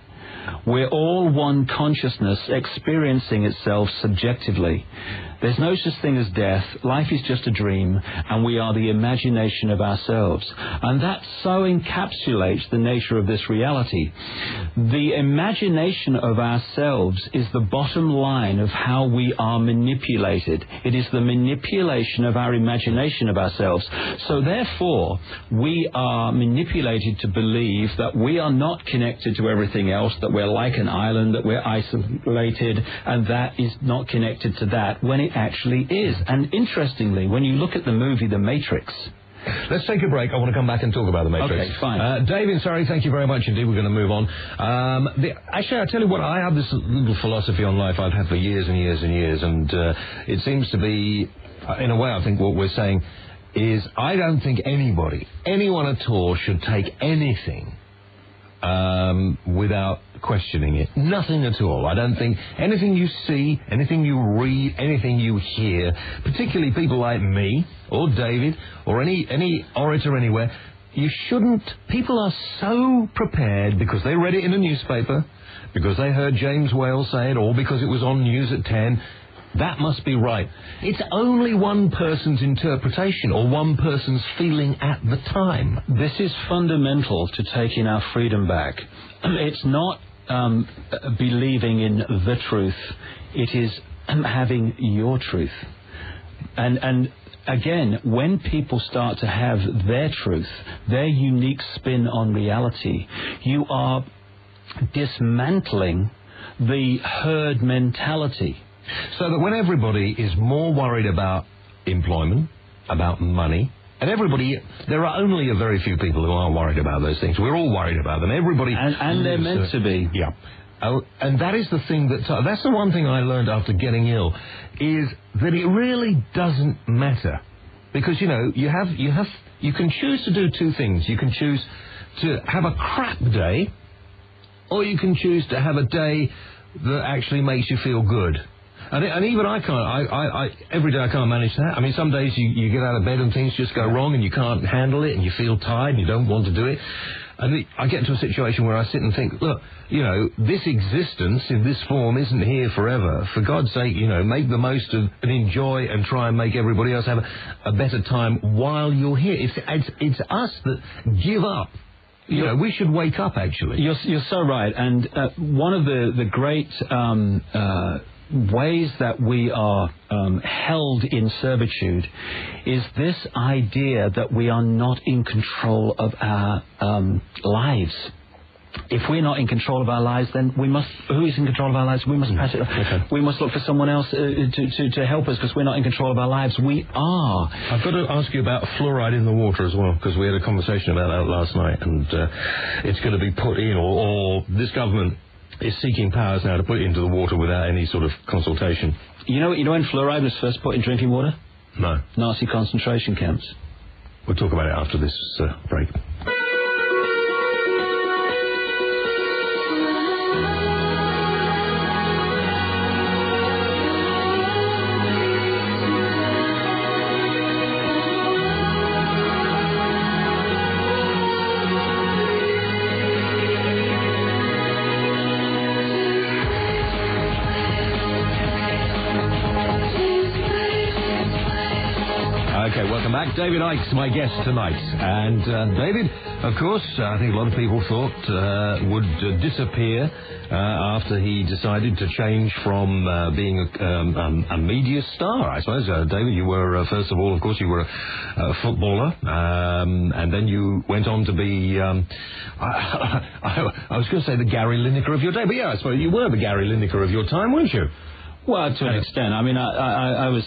We're all one consciousness experiencing itself subjectively. There's no such thing as death. Life is just a dream, and we are the imagination of ourselves. And that so encapsulates the nature of this reality. The imagination of ourselves is the bottom line of how we are manipulated. It is the manipulation of our imagination of ourselves. So therefore, we are manipulated to believe that we are not connected to everything else, that we're like an island, that we're isolated, and that is not connected to that, when it actually is. And interestingly, when you look at the movie The Matrix... Let's take a break. I want to come back and talk about The Matrix. Okay, fine. David, sorry, thank you very much indeed. We're going to move on. Actually, I'll tell you what, I have this little philosophy on life I've had for years and years and years, and it seems to be, in a way, I think what we're saying is I don't think anyone at all should take anything without questioning it. Nothing at all. I don't think anything you see, anything you read, anything you hear, particularly people like me or David or any orator anywhere, people are so prepared because they read it in a newspaper, because they heard James Whale say it, or because it was on news at 10. That must be right. It's only one person's interpretation or one person's feeling at the time. This is fundamental to taking our freedom back. It's not believing in the truth. It is having your truth. And again, when people start to have their truth, their unique spin on reality, you are dismantling the herd mentality. So that when everybody is more worried about employment, about money, and there are only a very few people who aren't worried about those things. We're all worried about them. Everybody... And they're meant to be. Yeah. And that is the thing that's the one thing I learned after getting ill, is that it really doesn't matter. Because, you can choose to do two things. You can choose to have a crap day, or you can choose to have a day that actually makes you feel good. And even I can't. I every day I can't manage that. I mean, some days you get out of bed and things just go wrong and you can't handle it and you feel tired and you don't want to do it. And I get into a situation where I sit and think, look, you know, this existence in this form isn't here forever. For God's sake, you know, make the most of and enjoy and try and make everybody else have a better time while you're here. It's us that give up. You know, we should wake up, actually. You're so right. And one of the great ways that we are held in servitude is this idea that we are not in control of our lives. If we're not in control of our lives, then we must. Who is in control of our lives? We must pass it. Okay. We must look for someone else to help us because we're not in control of our lives. We are. I've got to ask you about fluoride in the water as well, because we had a conversation about that last night, and it's going to be put in, or this government is seeking powers now to put it into the water without any sort of consultation. You know when fluoride was first put in drinking water? No. Nazi concentration camps. We'll talk about it after this break. Okay, welcome back. David Icke's my guest tonight. And David, of course, I think a lot of people thought would disappear after he decided to change from being a media star, I suppose. David, you were, first of all, of course, you were a footballer, and then you went on to be, I was going to say the Gary Lineker of your day, but yeah, I suppose you were the Gary Lineker of your time, weren't you? Well, to an extent. I mean, I was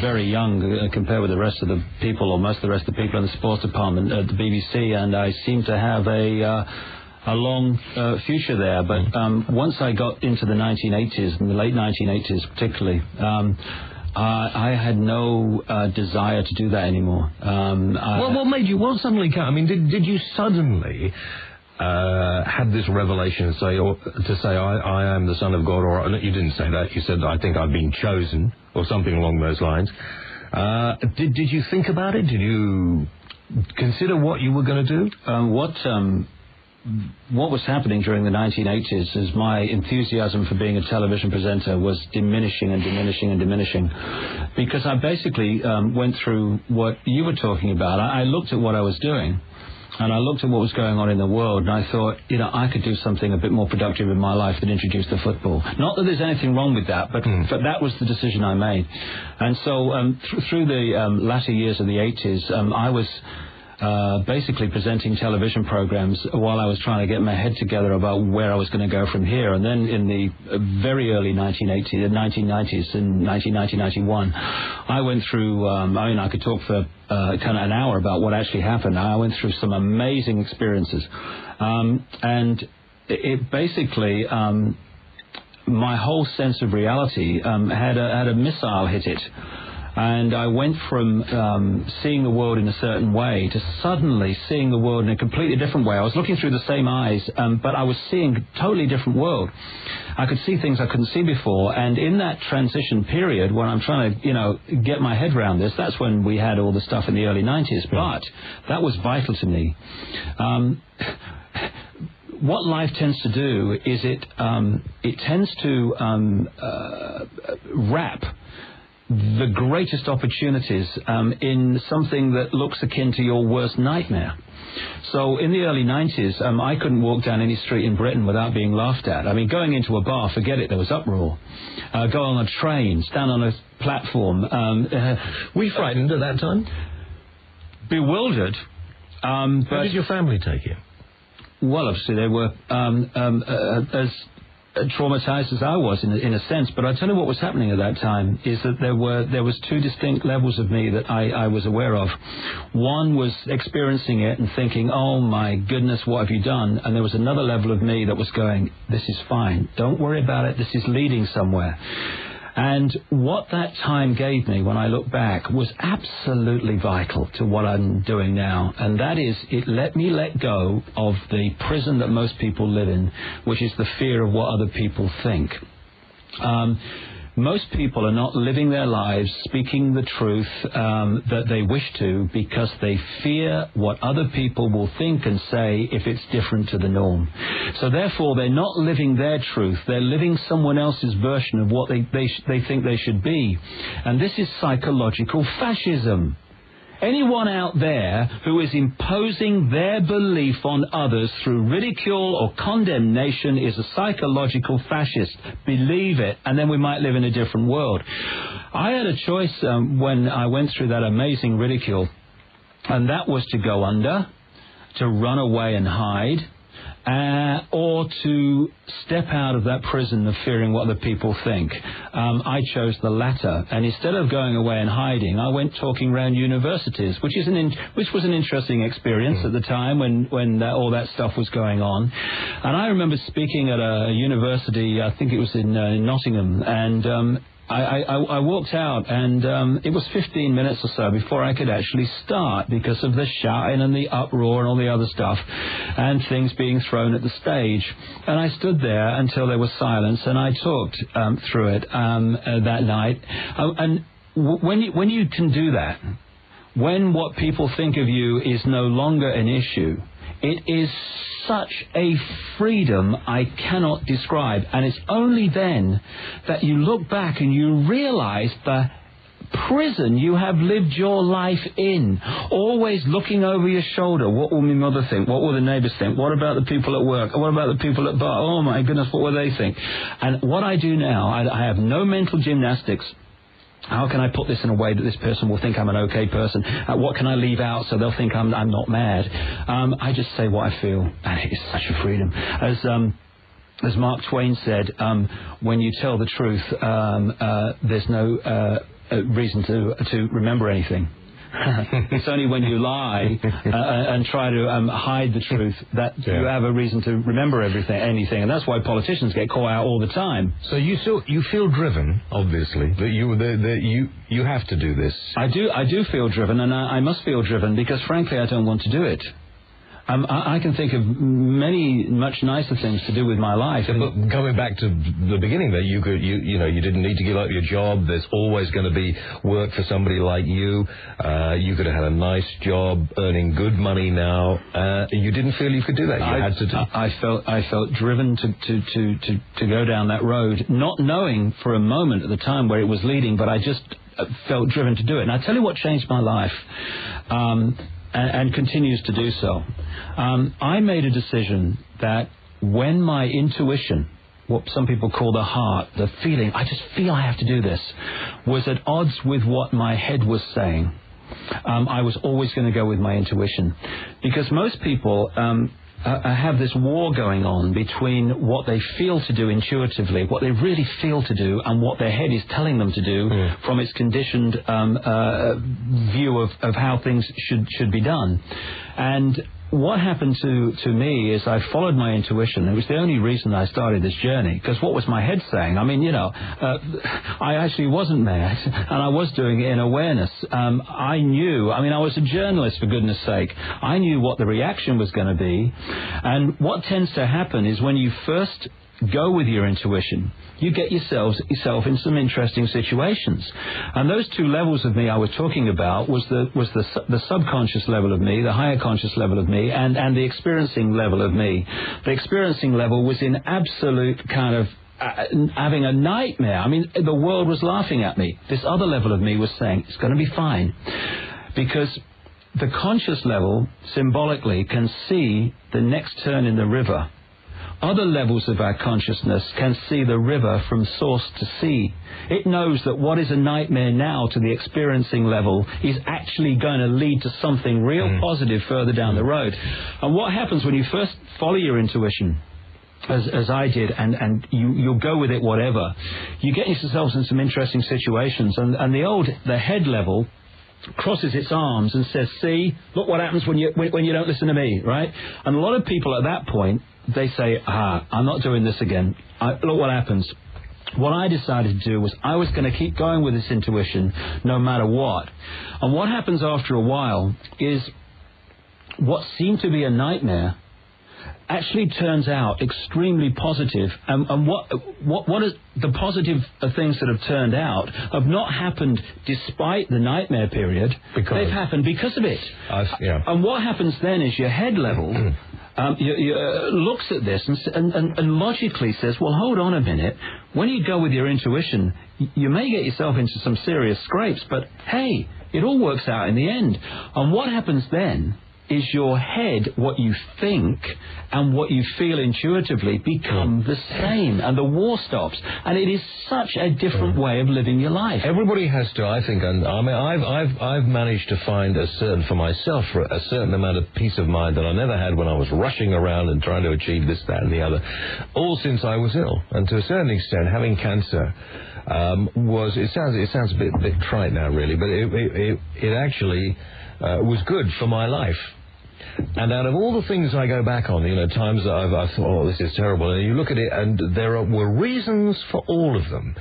very young compared with the rest of the people, or most of the rest of the people in the sports department at the BBC, and I seem to have a long future there. But once I got into the 1980s, in the late 1980s particularly, I had no desire to do that anymore. What made you? What suddenly came? I mean, did you suddenly had this revelation to say I am the Son of God, or you didn't say that, you said I think I've been chosen, or something along those lines. Did you think about it? Did you consider what you were going to do? What was happening during the 1980s is my enthusiasm for being a television presenter was diminishing and diminishing and diminishing, because I basically went through what you were talking about. I looked at what I was doing, and I looked at what was going on in the world, and I thought, you know, I could do something a bit more productive in my life than introduce the football. Not that there's anything wrong with that, but that was the decision I made. And so through the latter years of the 80s, I was basically presenting television programs while I was trying to get my head together about where I was going to go from here. And then in the very early 1990s, in 1990, 91, I went through, I could talk for kind of an hour about what actually happened. I went through some amazing experiences. And it basically, my whole sense of reality had a missile hit it. And I went from seeing the world in a certain way to suddenly seeing the world in a completely different way. I was looking through the same eyes, but I was seeing a totally different world. I could see things I couldn't see before. And in that transition period, when I'm trying to, get my head around this, that's when we had all the stuff in the early 90s. But that was vital to me. What life tends to do is it tends to wrap the greatest opportunities in something that looks akin to your worst nightmare. So in the early 90s, I couldn't walk down any street in Britain without being laughed at. I mean, going into a bar, forget it, there was uproar. Go on a train, stand on a platform. Were you frightened at that time? Bewildered. How did your family take it? Well, obviously they were as traumatized as I was in a sense, but I tell you what was happening at that time is that there was two distinct levels of me that I was aware of. One was experiencing it and thinking, oh my goodness, what have you done? And there was another level of me that was going, this is fine, don't worry about it, this is leading somewhere. And what that time gave me when I look back was absolutely vital to what I'm doing now. And that is, it let me let go of the prison that most people live in, which is the fear of what other people think. most people are not living their lives speaking the truth that they wish to, because they fear what other people will think and say if it's different to the norm. So therefore, they're not living their truth. They're living someone else's version of what they think they should be. And this is psychological fascism. Anyone out there who is imposing their belief on others through ridicule or condemnation is a psychological fascist. Believe it, and then we might live in a different world. I had a choice when I went through that amazing ridicule, and that was to go under, to run away and hide, or to step out of that prison of fearing what other people think. I chose the latter, and instead of going away and hiding, I went talking around universities, which was an interesting experience at the time when all that stuff was going on. And I remember speaking at a university, I think it was in Nottingham, and I walked out, and it was 15 minutes or so before I could actually start, because of the shouting and the uproar and all the other stuff and things being thrown at the stage. And I stood there until there was silence, and I talked through it that night. And when you can do that, when what people think of you is no longer an issue, it is such a freedom I cannot describe. And it's only then that you look back and you realize the prison you have lived your life in, always looking over your shoulder. What will my mother think? What will the neighbors think? What about the people at work? What about the people at bar? Oh my goodness, what will they think? And what I do now, I have no mental gymnastics. How can I put this in a way that this person will think I'm an okay person? What can I leave out so they'll think I'm not mad? I just say what I feel, and it is such a freedom. As Mark Twain said, when you tell the truth, there's no reason to remember anything. It's only when you lie and try to hide the truth that you have a reason to remember anything, and that's why politicians get caught out all the time. So you feel driven, obviously, that you have to do this. I do feel driven, and I must feel driven, because frankly I don't want to do it. I can think of many much nicer things to do with my life. But coming back to the beginning, that you didn't need to give up your job. There's always going to be work for somebody like you. You could have had a nice job, earning good money now. You didn't feel you could do that. You had to. I felt driven to go down that road, not knowing for a moment at the time where it was leading, but I just felt driven to do it. And I tell you what changed my life. And continues to do so. I made a decision that when my intuition, what some people call the heart, the feeling, I just feel I have to do this, was at odds with what my head was saying, I was always going to go with my intuition. Because most people have this war going on between what they feel to do intuitively, what they really feel to do, and what their head is telling them to do from its conditioned view of how things should be done. And what happened to me is I followed my intuition. It was the only reason I started this journey, because what was my head saying? I mean, I actually wasn't mad, and I was doing it in awareness. I knew, I was a journalist, for goodness sake. I knew what the reaction was going to be. And what tends to happen is when you first go with your intuition, you get yourself in some interesting situations. And those two levels of me I was talking about was the subconscious level of me, the higher conscious level of me, and the experiencing level of me. The experiencing level was in absolute kind of having a nightmare. The world was laughing at me. This other level of me was saying, it's going to be fine. Because the conscious level, symbolically, can see the next turn in the river. Other levels of our consciousness can see the river from source to sea. It knows that what is a nightmare now to the experiencing level is actually going to lead to something real positive further down the road. And what happens when you first follow your intuition, as I did, and you'll go with it whatever, you get yourselves in some interesting situations, and the head level crosses its arms and says, see, look what happens when you don't listen to me, right? And a lot of people at that point, they say, I'm not doing this again. Look what happens. What I decided to do was I was going to keep going with this intuition no matter what. And what happens after a while is what seemed to be a nightmare actually turns out extremely positive. And what are the positive things that have turned out have not happened despite the nightmare period. They've happened because of it. And what happens then is your head level looks at this and logically says, well, hold on a minute. When you go with your intuition, you may get yourself into some serious scrapes, but hey, it all works out in the end. And what happens then is your head, what you think and what you feel intuitively become the same, and the war stops. And it is such a different way of living your life. Everybody has to, I think, and I mean, I've managed to find for myself a certain amount of peace of mind that I never had when I was rushing around and trying to achieve this, that, and the other, all since I was ill. And to a certain extent, having cancer it sounds a bit trite now, really, but it actually was good for my life. And out of all the things I go back on, times that I've thought, oh, this is terrible, and you look at it, and there were reasons for all of them.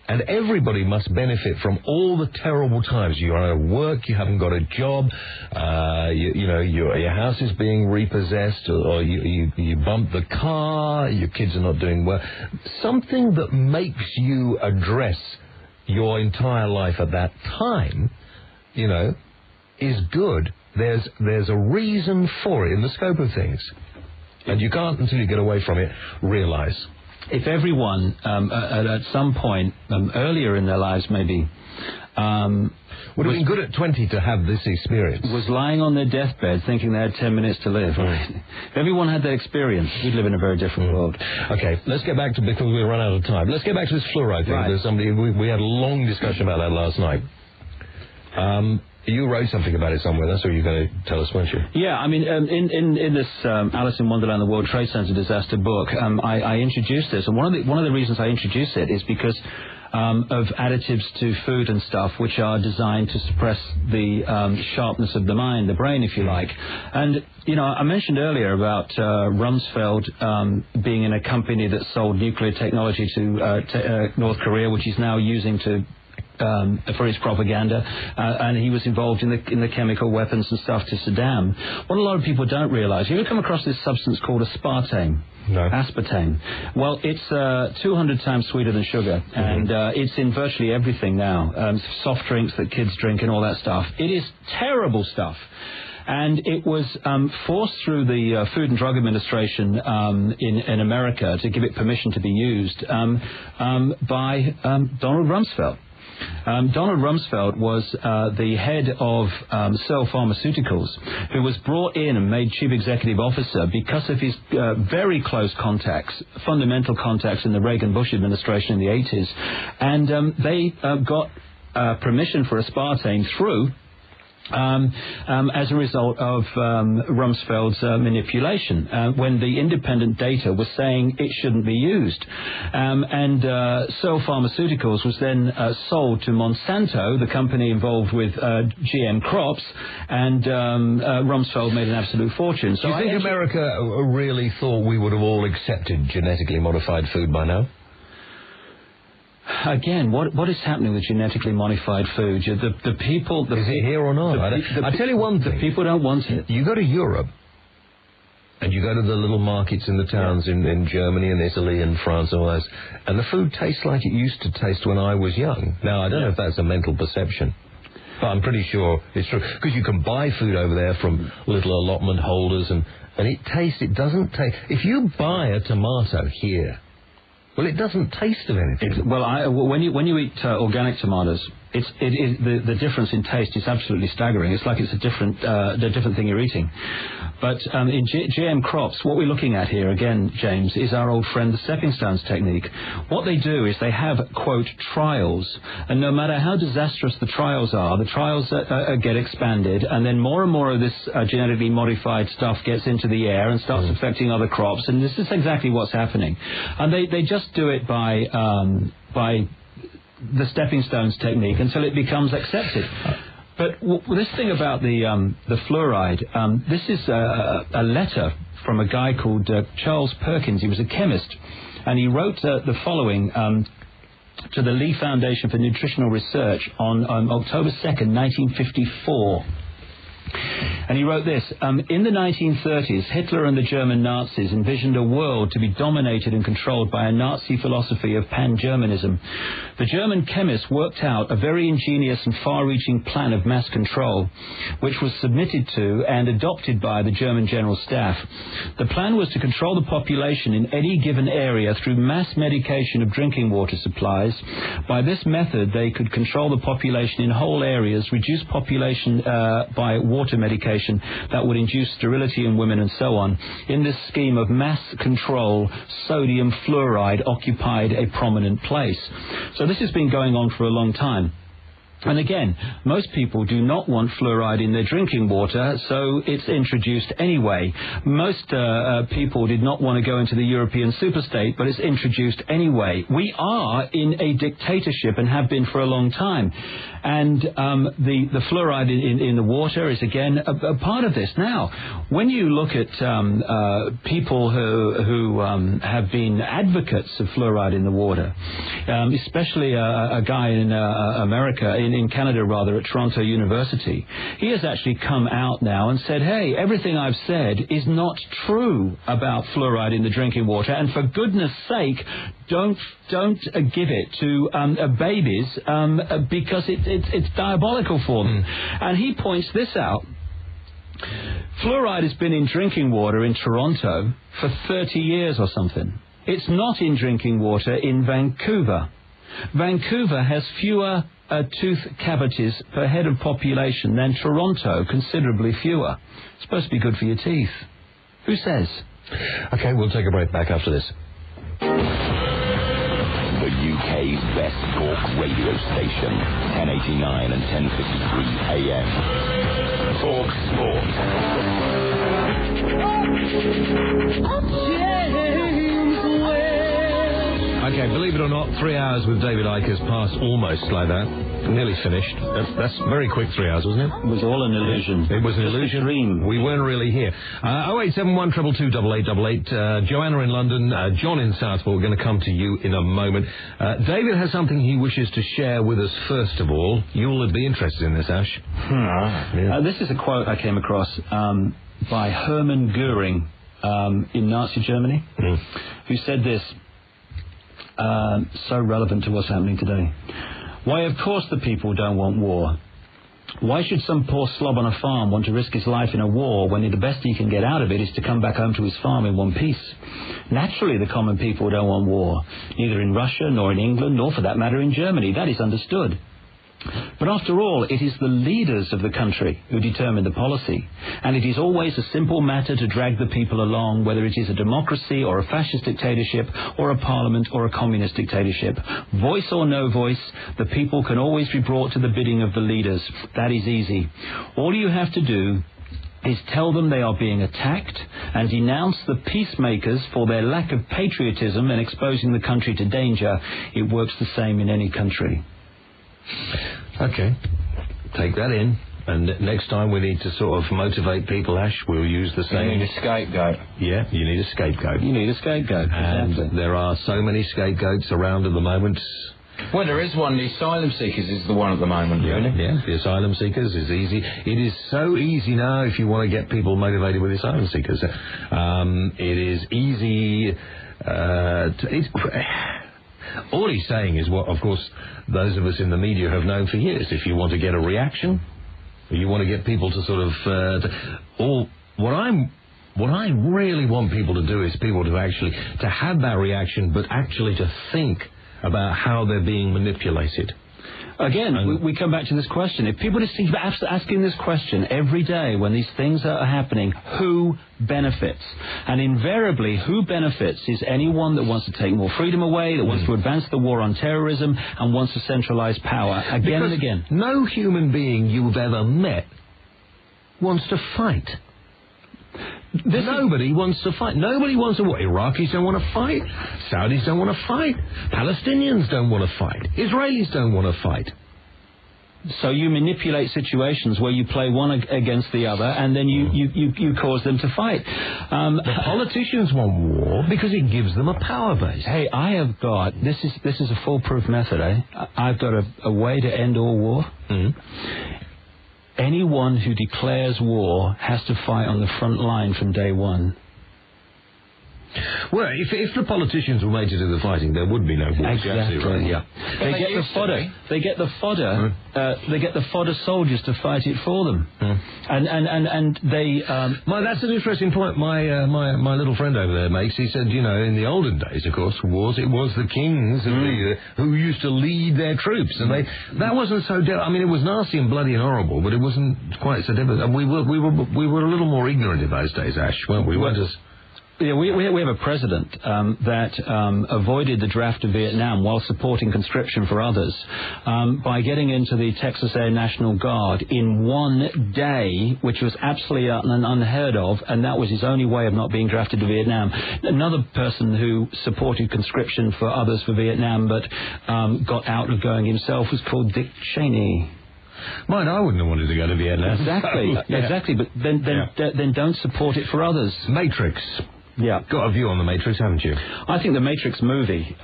And everybody must benefit from all the terrible times. You're out of work, you haven't got a job, your house is being repossessed, or you bump the car, your kids are not doing well. Something that makes you address your entire life at that time, is good. There's a reason for it in the scope of things. And you can't, until you get away from it, realize. If everyone, at some point, earlier in their lives maybe, would have been good at 20 to have this experience. Was lying on their deathbed thinking they had 10 minutes to live. Right? If everyone had that experience, we'd live in a very different world. Okay, let's get back to, because we've run out of time, let's get back to this fluoride thing. Right. We had a long discussion about that last night. You wrote something about it somewhere. That's what you're going to tell us, weren't you? Yeah, I mean, in this Alice in Wonderland, the World Trade Center disaster book, I introduced this, and one of the reasons I introduced it is because of additives to food and stuff which are designed to suppress the sharpness of the mind, the brain, if you like. And I mentioned earlier about Rumsfeld being in a company that sold nuclear technology to North Korea, which he's now using for his propaganda, and he was involved in the chemical weapons and stuff to Saddam. What a lot of people don't realize, you ever come across this substance called aspartame? No. Aspartame. Well, it's 200 times sweeter than sugar, and it's in virtually everything now. Soft drinks that kids drink and all that stuff. It is terrible stuff. And it was forced through the Food and Drug Administration in America to give it permission to be used by Donald Rumsfeld. Donald Rumsfeld was the head of Cell Pharmaceuticals, who was brought in and made chief executive officer because of his very close contacts, fundamental contacts in the Reagan-Bush administration in the 80s. And they got permission for aspartame through as a result of Rumsfeld's manipulation, when the independent data was saying it shouldn't be used. And Cell Pharmaceuticals was then sold to Monsanto, the company involved with GM crops, and Rumsfeld made an absolute fortune. So do you think America really thought we would have all accepted genetically modified food by now? Again, what is happening with genetically modified food? The people... Is it here or not? I'll tell you one thing. The people don't want it. You go to Europe, and you go to the little markets in the towns in Germany and Italy and France and all that, and the food tastes like it used to taste when I was young. Now, I don't know if that's a mental perception, but I'm pretty sure it's true. Because you can buy food over there from little allotment holders, and it doesn't taste... If you buy a tomato here... Well, it doesn't taste of anything. When you eat organic tomatoes, the difference in taste is absolutely staggering. It's like it's a different thing you're eating. But in GM crops, what we're looking at here, again, James, is our old friend the stepping stones technique. What they do is they have, quote, trials, and no matter how disastrous the trials are, the trials get expanded, and then more and more of this genetically modified stuff gets into the air and starts affecting other crops, and this is exactly what's happening. And they just do it by the stepping stones technique until it becomes accepted. But this thing about the fluoride, this is a letter from a guy called Charles Perkins. He was a chemist, and he wrote the following to the Lee Foundation for Nutritional Research on October 2nd, 1954. And he wrote this, in the 1930s, Hitler and the German Nazis envisioned a world to be dominated and controlled by a Nazi philosophy of pan-Germanism. The German chemists worked out a very ingenious and far-reaching plan of mass control, which was submitted to and adopted by the German General Staff. The plan was to control the population in any given area through mass medication of drinking water supplies. By this method, they could control the population in whole areas, reduce population by water medication that would induce sterility in women and so on. In this scheme of mass control, sodium fluoride occupied a prominent place. So this has been going on for a long time. And again, most people do not want fluoride in their drinking water, so it's introduced anyway. Most people did not want to go into the European superstate, but it's introduced anyway. We are in a dictatorship and have been for a long time. And the fluoride in the water is, again, a part of this. Now, when you look at people who have been advocates of fluoride in the water, especially a guy in America, in Canada rather, at Toronto University, he has actually come out now and said, hey, everything I've said is not true about fluoride in the drinking water, and for goodness sake, don't give it to babies because it's diabolical for them. And he points this out. Fluoride has been in drinking water in Toronto for 30 years or something. It's not in drinking water in Vancouver. Vancouver has fewer tooth cavities per head of population than Toronto, considerably fewer. It's supposed to be good for your teeth. Who says? Okay, we'll take a break. Back after this. The UK's best talk radio station, 1089 and 1053 AM. Talk Sport. Okay, believe it or not, 3 hours with David Icke has passed almost like that. Nearly finished. That's very quick 3 hours, wasn't it? It was all an illusion. It was an illusion. Dream. We weren't really here. 0871 222 8888. Joanna in London, John in Southport. We're going to come to you in a moment. David has something he wishes to share with us first of all. You'll be interested in this, Ash. This is a quote I came across by Hermann Goering in Nazi Germany, who said this, so relevant to what's happening today. Why, of course the people don't want war. Why should some poor slob on a farm want to risk his life in a war when the best he can get out of it is to come back home to his farm in one piece? Naturally, the common people don't want war, neither in Russia nor in England, nor for that matter in Germany. That is understood. But after all, it is the leaders of the country who determine the policy, and it is always a simple matter to drag the people along, whether it is a democracy or a fascist dictatorship or a parliament or a communist dictatorship. Voice or no voice, the people can always be brought to the bidding of the leaders. That is easy. All you have to do is tell them they are being attacked and denounce the peacemakers for their lack of patriotism and exposing the country to danger. It works the same in any country. Okay, take that in, and next time we need to sort of motivate people, Ash, we'll use the same. You need a scapegoat. Yeah, you need a scapegoat. You need a scapegoat. And exactly. There are so many scapegoats around at the moment. Well, there is one. The asylum seekers is the one at the moment, really. Yeah, the asylum seekers is easy. It is so easy now if you want to get people motivated with asylum seekers. It is easy all he's saying is what, of course, those of us in the media have known for years. If you want to get a reaction, or you want to get people to sort of... What I really want people to do is people to actually to have that reaction, but actually to think about how they're being manipulated. Again, we come back to this question. If people just keep asking this question every day when these things are happening, who benefits? And invariably, who benefits is anyone that wants to take more freedom away, that wants to advance the war on terrorism, and wants to centralize power again and again. No human being you've ever met wants to fight. Nobody wants to fight. Nobody wants to... What? Iraqis don't want to fight. Saudis don't want to fight. Palestinians don't want to fight. Israelis don't want to fight. So you manipulate situations where you play one against the other, and then you cause them to fight. The politicians want war because it gives them a power base. Hey, I have got... This is a foolproof method, eh? I've got a way to end all war. anyone who declares war has to fight on the front line from day one. Well, if the politicians were made to do the fighting, there would be no war. Exactly. Right. Yeah. They get the fodder. They get the fodder. They get the fodder soldiers to fight it for them. And they. That's an interesting point. My little friend over there makes. He said, in the olden days, of course, wars, it was the kings who used to lead their troops, and that wasn't so. It was nasty and bloody and horrible, but it wasn't quite so difficult. And we were a little more ignorant in those days, Ash, weren't we? Yeah, we have a president that avoided the draft of Vietnam while supporting conscription for others by getting into the Texas Air National Guard in one day, which was absolutely unheard of, and that was his only way of not being drafted to Vietnam. Another person who supported conscription for others for Vietnam but got out of going himself was called Dick Cheney. Mine, I wouldn't have wanted to go to Vietnam. Exactly, exactly. But then don't support it for others. Matrix. Yeah. Got a view on The Matrix, haven't you? I think The Matrix movie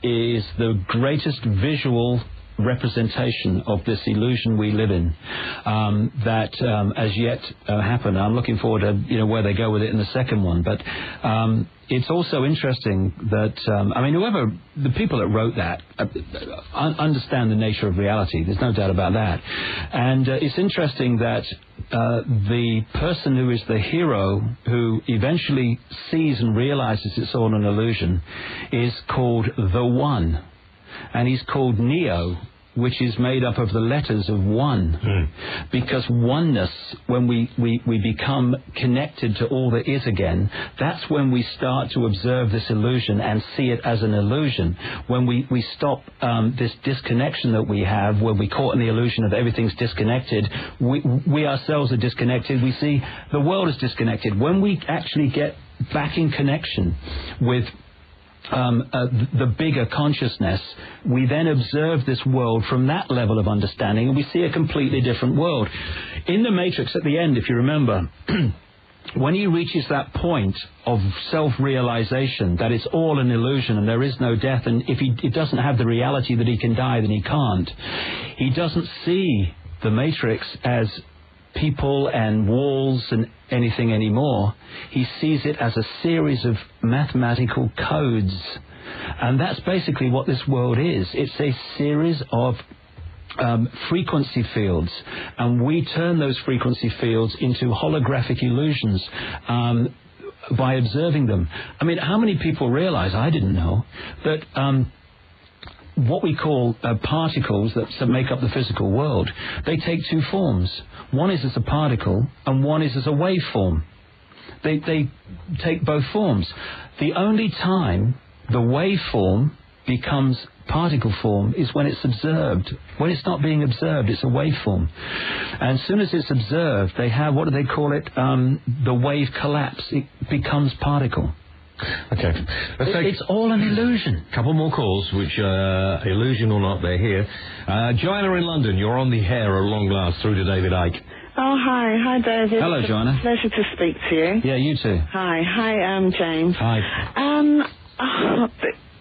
is the greatest visual representation of this illusion we live in that as yet happen. I'm looking forward to where they go with it in the second one. But it's also interesting that whoever the people that wrote that understand the nature of reality. There's no doubt about that. And it's interesting that the person who is the hero, who eventually sees and realizes it's all an illusion, is called the One. And he's called Neo, which is made up of the letters of one. Because oneness, when we become connected to all that is again, that's when we start to observe this illusion and see it as an illusion. When we stop this disconnection that we have, when we're caught in the illusion of everything's disconnected, we ourselves are disconnected, we see the world is disconnected. When we actually get back in connection with the bigger consciousness, we then observe this world from that level of understanding, and we see a completely different world. In The Matrix, at the end, if you remember, when he reaches that point of self-realization that it's all an illusion and there is no death, and if he doesn't have the reality that he can die, then he can't. He doesn't see the Matrix as people and walls and anything anymore. He sees it as a series of mathematical codes. And that's basically what this world is. It's a series of frequency fields, and we turn those frequency fields into holographic illusions by observing them. How many people realize, I didn't know, that what we call particles that make up the physical world, they take two forms. One is as a particle and one is as a waveform. They take both forms. The only time the waveform becomes particle form is when it's observed. When it's not being observed, it's a waveform. And as soon as it's observed, they have, what do they call it, the wave collapse. It becomes particle. Okay. It's all an illusion. Couple more calls, which, illusion or not, they're here. Joanna in London, you're on the air at long last, through to David Icke. Oh, hi. Hi, David. Hello, Joanna. Pleasure to speak to you. Yeah, you too. Hi. Hi, James. Hi.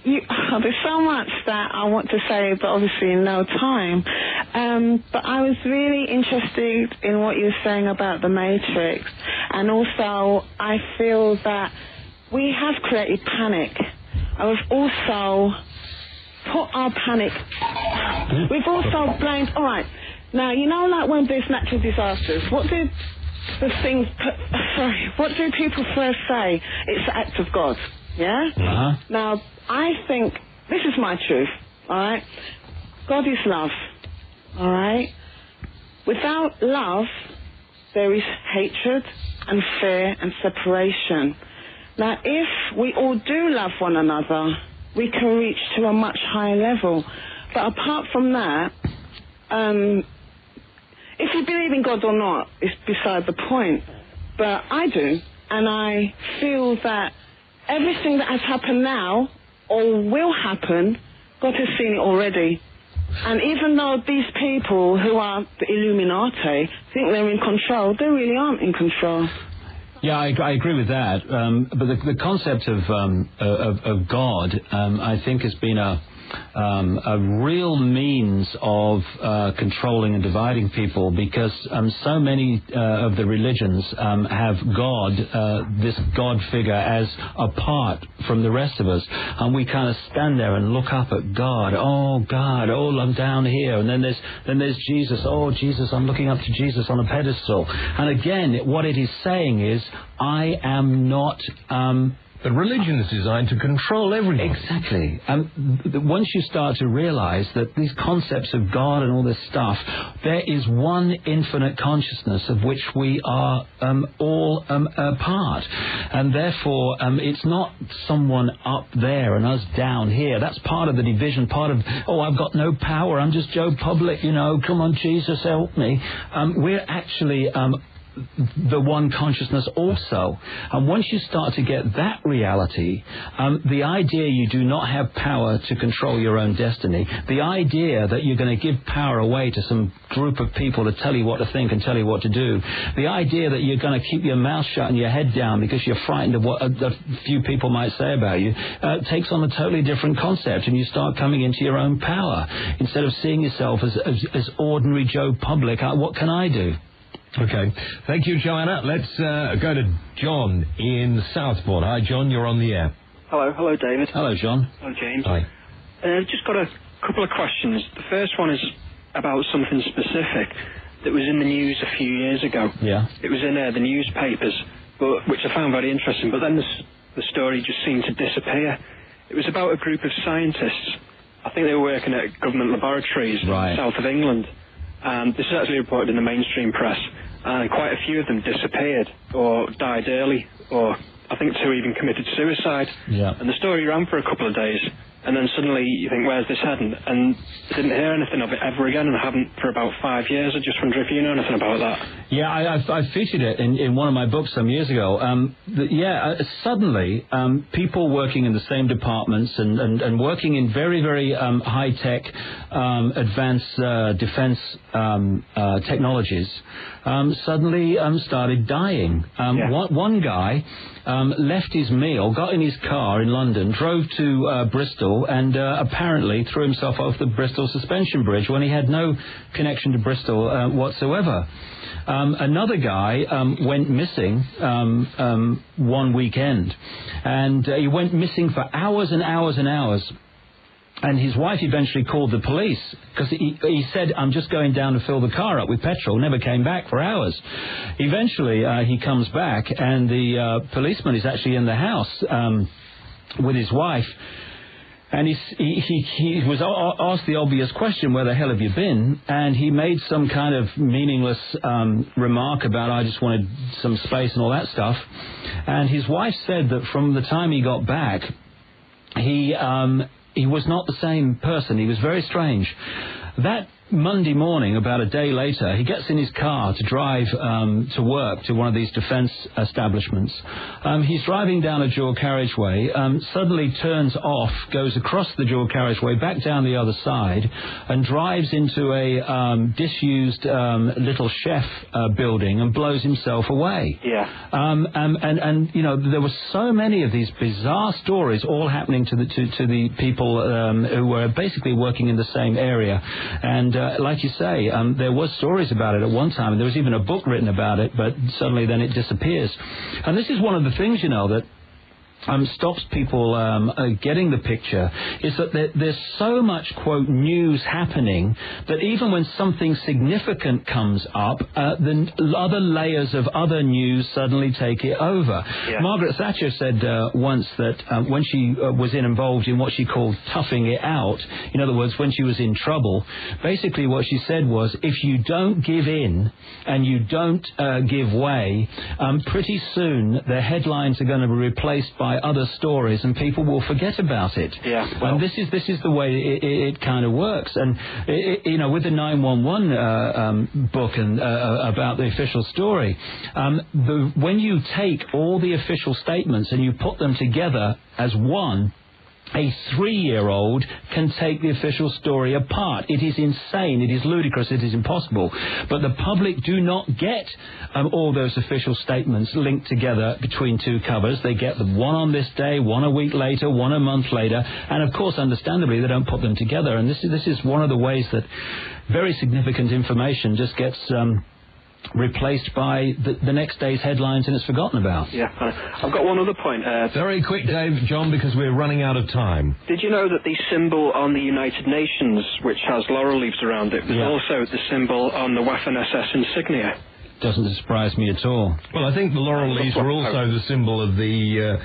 There's so much that I want to say, but obviously no time. But I was really interested in what you were saying about the Matrix. And also, I feel that we have created panic. We've also put our panic... We've also blamed... All right. Now, like when there's natural disasters, what do people first say? It's the act of God. Yeah? Uh-huh. Now, I think... This is my truth. All right? God is love. All right? Without love, there is hatred and fear and separation. Now, if we all do love one another, we can reach to a much higher level. But apart from that, if you believe in God or not, it's beside the point. But I do, and I feel that everything that has happened now, or will happen, God has seen it already. And even though these people who are the Illuminati think they're in control, they really aren't in control. Yeah, I agree with that. But the concept of God, I think, has been a real means of controlling and dividing people, because so many of the religions have God, this God figure, as apart from the rest of us, and we kind of stand there and look up at God. Oh God, oh I'm down here, and then there's Jesus. Oh Jesus, I'm looking up to Jesus on a pedestal. And again, what it is saying is, I am not. But religion is designed to control everything. Exactly. Once you start to realize that these concepts of God and all this stuff, there is one infinite consciousness of which we are all a part. And therefore, it's not someone up there and us down here. That's part of the division, part of, oh, I've got no power, I'm just Joe Public, come on, Jesus, help me. We're actually the one consciousness also. And once you start to get that reality, the idea you do not have power to control your own destiny, the idea that you're going to give power away to some group of people to tell you what to think and tell you what to do, the idea that you're going to keep your mouth shut and your head down because you're frightened of what a few people might say about you, takes on a totally different concept, and you start coming into your own power. Instead of seeing yourself as ordinary Joe Public, what can I do? Okay. Thank you, Joanna. Let's go to John in Southbourne. Hi, John. You're on the air. Hello, David. Hello, John. Hello, James. Hi. Just got a couple of questions. The first one is about something specific that was in the news a few years ago. Yeah. It was in the newspapers, which I found very interesting, but then the story just seemed to disappear. It was about a group of scientists. I think they were working at government laboratories south of England. And this is actually reported in the mainstream press. And quite a few of them disappeared or died early, or I think 2 even committed suicide. Yeah. And the story ran for a couple of days, and then suddenly you think, where's this heading? And I didn't hear anything of it ever again, and I haven't for about 5 years. I just wonder if you know anything about that. Yeah, I featured it in one of my books some years ago. Suddenly, people working in the same departments and working in very, very high-tech, advanced defense technologies suddenly started dying. One guy left his meal, got in his car in London, drove to Bristol, and apparently threw himself off the Bristol suspension bridge when he had no connection to Bristol whatsoever. Another guy went missing one weekend, and he went missing for hours and hours and hours. And his wife eventually called the police because he said, I'm just going down to fill the car up with petrol. Never came back for hours. Eventually, he comes back, and the policeman is actually in the house with his wife. And he was asked the obvious question, where the hell have you been? And he made some kind of meaningless remark about, I just wanted some space and all that stuff. And his wife said that from the time he got back, he was not the same person. He was very strange. That Monday morning, about a day later, he gets in his car to drive to work to one of these defence establishments. He's driving down a dual carriageway, suddenly turns off, goes across the dual carriageway, back down the other side, and drives into a disused little chef building and blows himself away. Yeah. And there were so many of these bizarre stories all happening to the people who were basically working in the same area. And like you say, there was stories about it at one time, and there was even a book written about it, but suddenly then it disappears. And this is one of the things, that stops people getting the picture, is that there's so much, quote, news happening that even when something significant comes up, then other layers of other news suddenly take it over. Yeah. Margaret Thatcher said once that when she was involved in what she called toughing it out, in other words, when she was in trouble, basically what she said was, if you don't give in and you don't give way, pretty soon the headlines are going to be replaced by other stories, and people will forget about it. Yeah, well, and this is the way it kind of works. And with the 911 book and about the official story, when you take all the official statements and you put them together as one, a 3-year-old can take the official story apart. It is insane, it is ludicrous, it is impossible. But the public do not get all those official statements linked together between two covers. They get them one on this day, one a week later, one a month later, and of course, understandably, they don't put them together. And this is one of the ways that very significant information just gets replaced by the next day's headlines, and it's forgotten about. Yeah, I've got one other point. Very quick, Dave, John, because we're running out of time. Did you know that the symbol on the United Nations, which has laurel leaves around it, was also the symbol on the Waffen-SS insignia? Doesn't surprise me at all. Well, I think the laurel leaves were also the symbol of the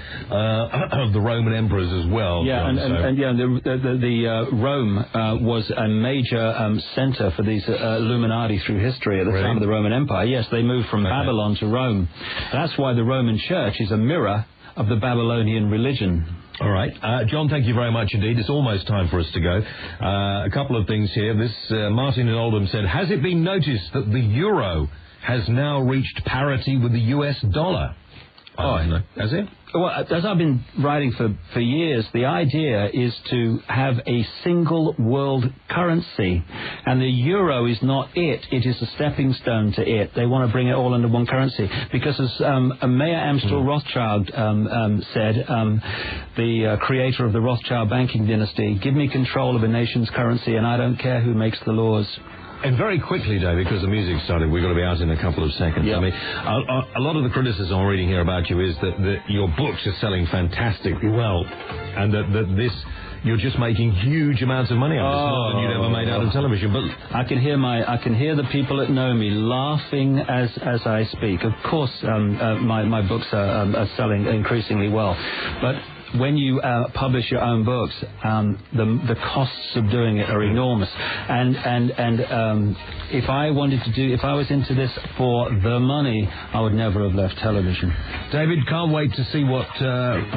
Roman emperors as well. Yeah, John, the Rome was a major centre for these Illuminati through history at the time of the Roman Empire. Yes, they moved from Babylon to Rome. That's why the Roman Church is a mirror of the Babylonian religion. All right. John, thank you very much indeed. It's almost time for us to go. A couple of things here. This Martin in Oldham said, has it been noticed that the euro has now reached parity with the US dollar? Oh, has it? Well, as I've been writing for years, the idea is to have a single world currency, and the euro is not it. It is a stepping stone to it. They want to bring it all under one currency because, as Mayer Amstel Rothschild said, the creator of the Rothschild banking dynasty, give me control of a nation's currency and I don't care who makes the laws. And very quickly, Dave, because the music started, we've got to be out in a couple of seconds. Yep. I mean, a lot of the criticism I'm reading here about you is that your books are selling fantastically well, and that this, you're just making huge amounts of money out of this, more than you'd ever made out of television. But I can hear the people that know me laughing as I speak. Of course, my books are selling increasingly well, but when you publish your own books, the costs of doing it are enormous. And if I was into this for the money, I would never have left television. David, can't wait to see what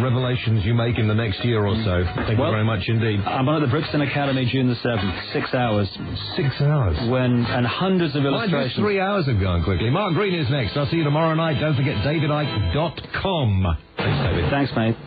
revelations you make in the next year or so. Thank you very much indeed. I'm on at the Brixton Academy June the 7th. 6 hours. 6 hours? And hundreds of illustrations. 3 hours have gone quickly. Mark Green is next. I'll see you tomorrow night. Don't forget davidicke.com. Thanks, David. Thanks, mate.